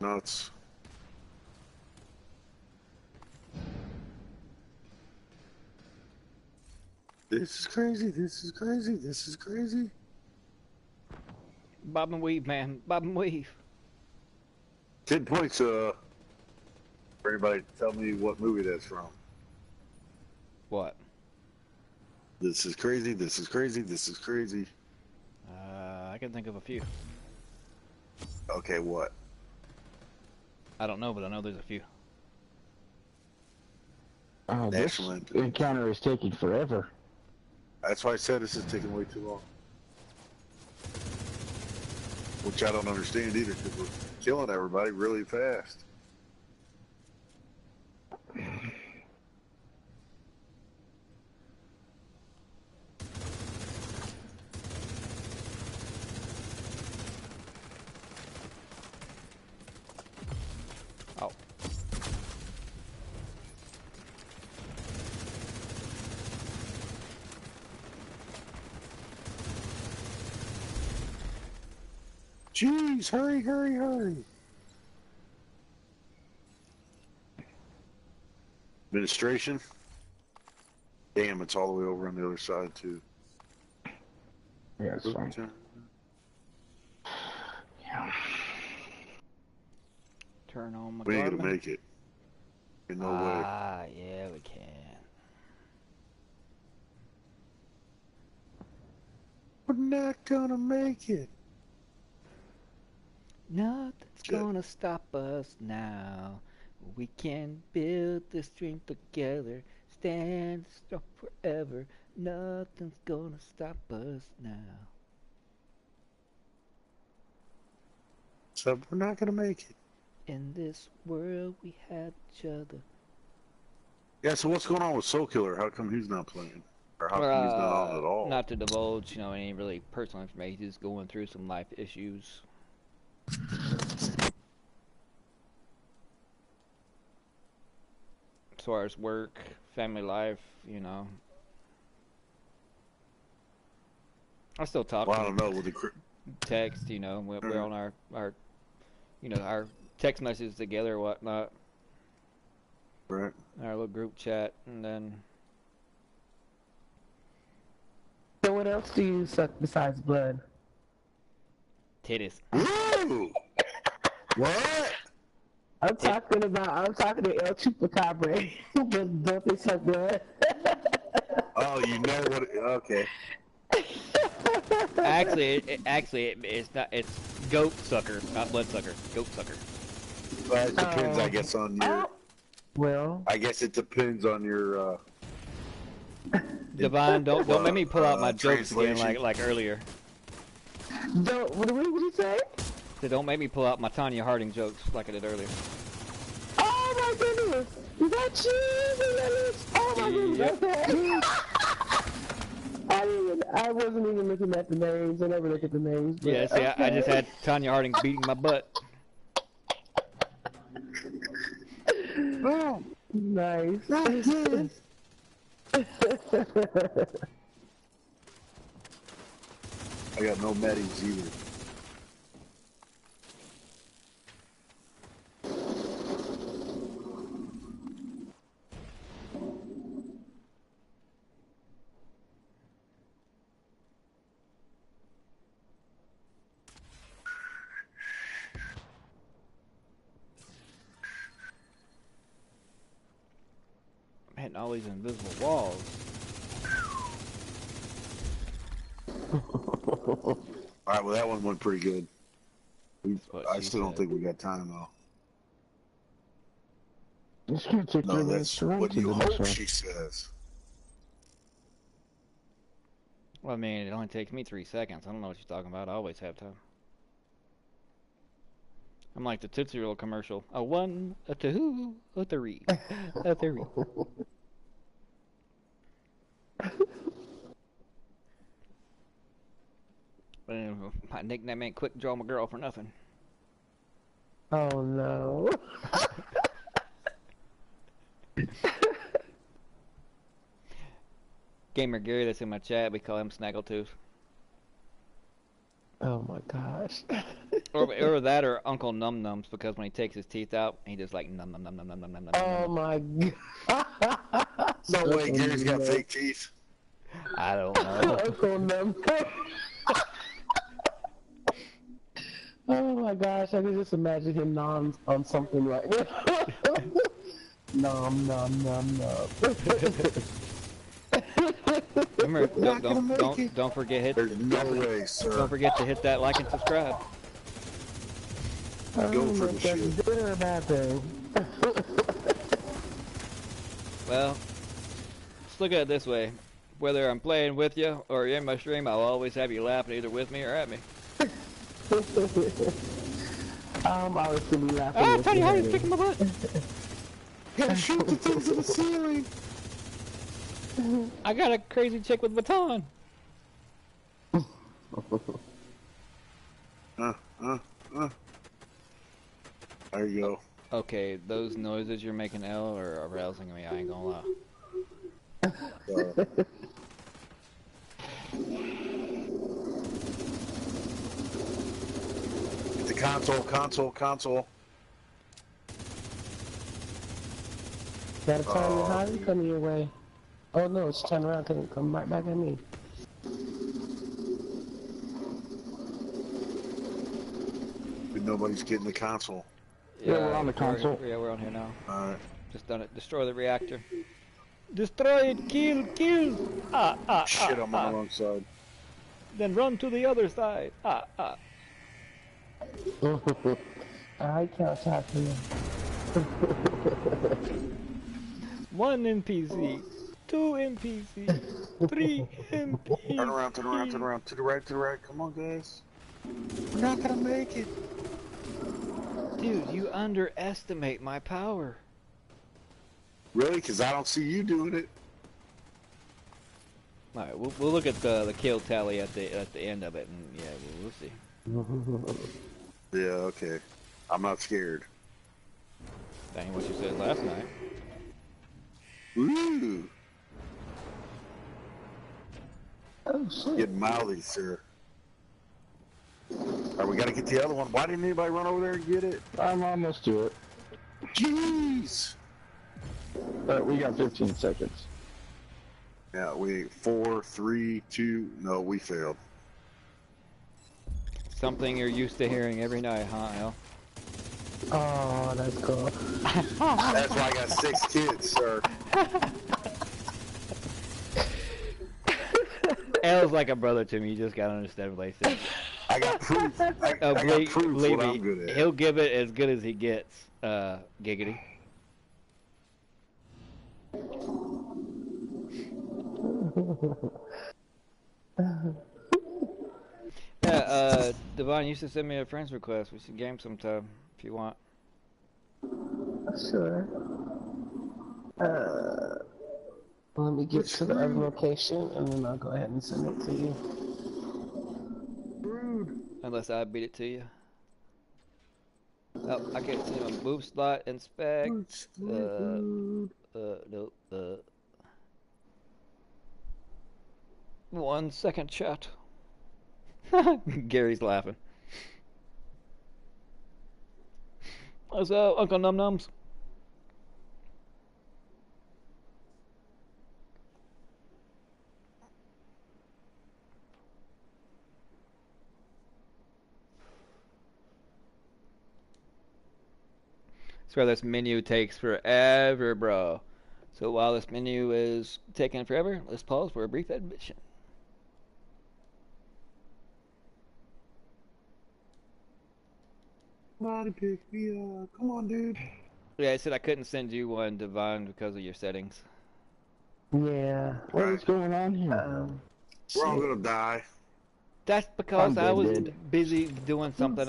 Nuts. This is crazy, this is crazy, this is crazy. Bob and weave, man. Bob and weave. 10 points, for anybody tell me what movie that's from. What? This is crazy, this is crazy, this is crazy. I can think of a few. Okay, what? I don't know, but I know there's a few. Oh, this Excellent. encounter is taking forever. That's why I said this is taking way too long. Which I don't understand either, because we're killing everybody really fast. Oh. Jeez, hurry, hurry, hurry. Administration? Damn, it's all the way over on the other side, too. Yeah, it's fine. Yeah. Turn on my We ain't Garmin. gonna make it. In no way. Ah, yeah, we can. We're not gonna make it. Nothing's gonna stop us now. We can build this dream together. Stand strong forever. Nothing's gonna stop us now. So we're not gonna make it. In this world we have each other. Yeah, so what's going on with Soul Killer? How come he's not playing? Or how come he's not on at all? Not to divulge, any really personal information. He's going through some life issues. As far as work, family life, I still talk to him. I don't know with the text, we're on our our text messages together or whatnot. Right. Our little group chat, and then. So what else do you suck besides blood? Titties. Ooh! What? I'm talking to El Chupacabra. Don't they suck blood? Oh, you know what? Okay. Actually, it's not. It's goat sucker, not blood sucker. Goat sucker. Well, it depends, I guess, on your. Well. I guess it depends on your. Divine, don't make me pull out my jokes again like earlier. What did you say? So don't make me pull out my Tanya Harding jokes like I did earlier. Oh my goodness! Is that you? Oh my goodness! I wasn't even looking at the names. I never look at the names. Yeah, see, okay. I just had Tanya Harding beating my butt. Oh, nice. I got no medis either. I'm hitting all these invisible walls. Alright, well that one went pretty good. I still don't think we got time though. It's gonna take 3 minutes to run what to you the next hope one. she says. Well, I mean, it only takes me 3 seconds. I don't know what you're talking about. I always have time. I'm like the Tootsie Roll commercial. A 1, a 2, a 3, a 3. My nickname ain't Quick Draw My Girl for nothing. Oh no. Gamer Gary that's in my chat, we call him Snaggletooth. Oh my gosh. or that or Uncle Num Nums, because when he takes his teeth out, he just like num num num num num num num num. Oh my god. No way, Gary's got fake teeth. I don't know. Uncle Num. Oh my gosh, I can just imagine him nom on something right now. Nom nom nom nom. Remember, don't forget Don't forget to hit that like and subscribe. Go for the shit. Dinner or bad thing. Well, let's look at it this way. Whether I'm playing with you or you're in my stream, I'll always have you laughing either with me or at me. I'm always gonna be laughing. Ah, Tiny Heart is kicking my butt. Gotta shoot the things to the ceiling. I got a crazy chick with baton. There you go. Okay, those noises you're making, L, are arousing me. I ain't gonna lie. Get the console. Gotta turn your high coming your way. Oh no, it's turn around, come right back at me. But nobody's getting the console. Yeah, we're on the console. Yeah, we're on here now. Alright. Just done it. Destroy the reactor. Destroy it! Kill! Shit, I'm on the wrong side. Then run to the other side. I can't talk to you. 1 NPC, 2 NPC, 3 NPC. Turn around. To the right. Come on, guys. We're not gonna make it. Dude, you underestimate my power. Really? Because I don't see you doing it. All right, we'll look at the kill tally at the end of it, and yeah, we'll see. Yeah, okay. I'm not scared. That ain't what you said last night. Ooh. Oh shit. Get mouthy, sir. Alright, we gotta get the other one. Why didn't anybody run over there and get it? I'm almost to it. Jeez! We got 15 seconds. Yeah, 4, 3, 2, no, we failed. Something you're used to hearing every night, huh, Al? Oh, that's cool. That's why I got 6 kids, sir. Al's like a brother to me, you just gotta understand what I say. I got proof. I got proof believe what me, I'm good at. he'll give it as good as he gets, giggity. Yeah, Devon used to send me a friend's request. We should game sometime if you want. Sure. Let me get to the other location and then I'll go ahead and send it to you. Rude. Unless I beat it to you. Oh, I can't see my move slot, inspect. Nope. 1 second, chat. Gary's laughing. What's up, Uncle Num Nums? I swear this menu takes forever, bro. So while this menu is taking forever, let's pause for a brief admission. Somebody pick me up. Come on, dude. Yeah, I said I couldn't send you one, Devon, because of your settings. Yeah. What is going on here? We're all gonna die. That's because I was dead. busy doing something.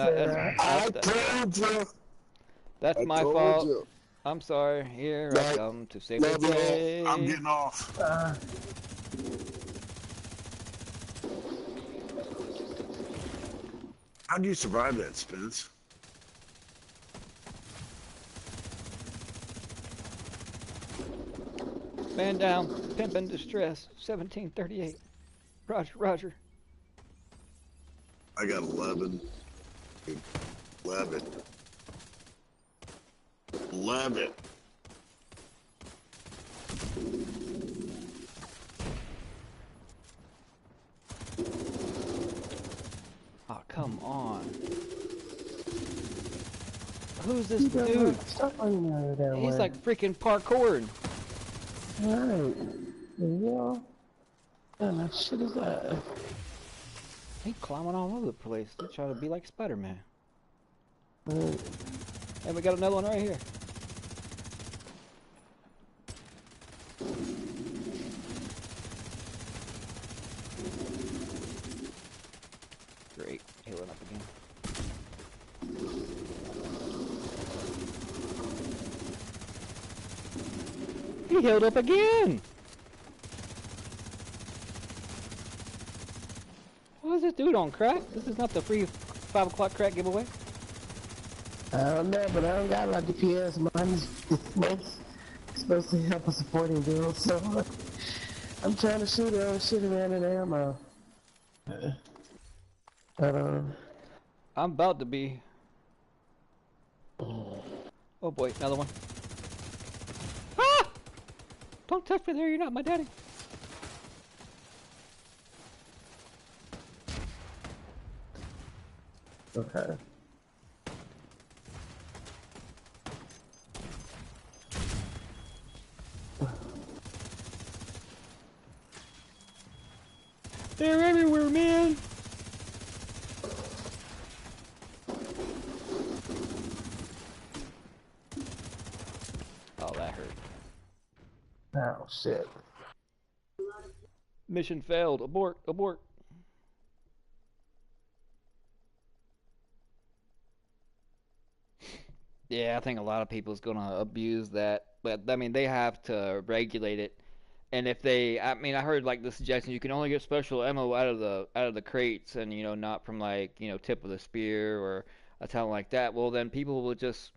That's my told fault. you. I'm sorry. Here I come to save the Love you day. all. I'm getting off. How'd you survive that, Spence? Man down. Pimp in distress. 1738. Roger, roger. I got 11. 11. 11. Oh, come on. Who's this dude? Stop running out of there. He's like freaking parkouring. Alright. Yeah. Man, that shit is that. He's climbing all over the place. He's trying to be like Spider-Man. And we got another one right here. Great. Healing up again. He healed up again. What is this dude on crack? This is not the free 5 o'clock crack giveaway. I don't know, but I don't got a lot of DPS. Mine's supposed to help a supporting build, so I'm trying to shoot around in ammo. I'm about to be. Oh boy, another one. Ah! Don't touch me there, you're not my daddy. Okay. They're everywhere, man. Oh, that hurt. Oh, shit. Mission failed. Abort, abort. Yeah, I think a lot of people is gonna abuse that, but I mean they have to regulate it. And if they, I mean, I heard like the suggestion you can only get special ammo out of the crates, and not from like tip of the spear or a talent like that. Well, then people will just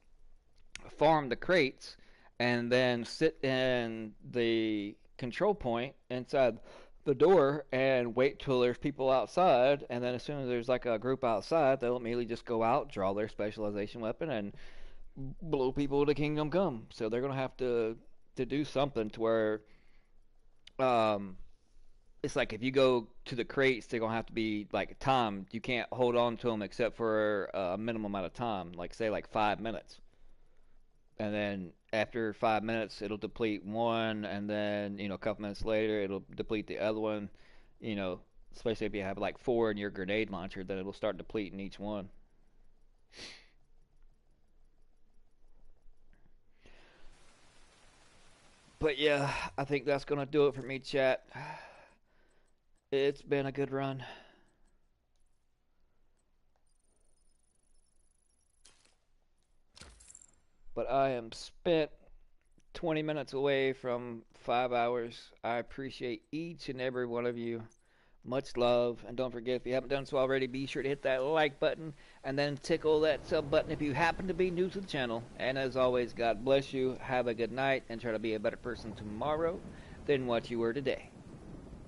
farm the crates and then sit in the control point inside the door and wait till there's people outside, and then as soon as there's like a group outside, they'll immediately just go out, draw their specialization weapon, and blow people to kingdom come. So they're gonna have to do something to where it's like if you go to the crates, they're gonna have to be like timed. You can't hold on to them except for a minimum amount of time, like say like 5 minutes. And then after 5 minutes, it'll deplete one, and then a couple minutes later, it'll deplete the other one. Especially if you have like 4 in your grenade launcher, then it'll start depleting each one. But yeah, I think that's gonna do it for me, chat. It's been a good run. But I am spent 20 minutes away from 5 hours. I appreciate each and every one of you. Much love. And don't forget, if you haven't done so already, be sure to hit that like button and then tickle that sub button if you happen to be new to the channel. And as always, God bless you. Have a good night and try to be a better person tomorrow than what you were today.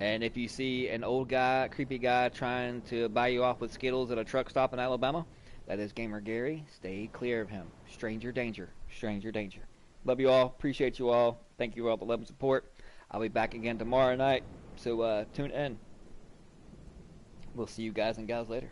And if you see an old guy, creepy guy, trying to buy you off with Skittles at a truck stop in Alabama, that is Gamer Gary. Stay clear of him. Stranger danger. Stranger danger. Love you all. Appreciate you all. Thank you for all the love and support. I'll be back again tomorrow night. So tune in. We'll see you guys and gals later.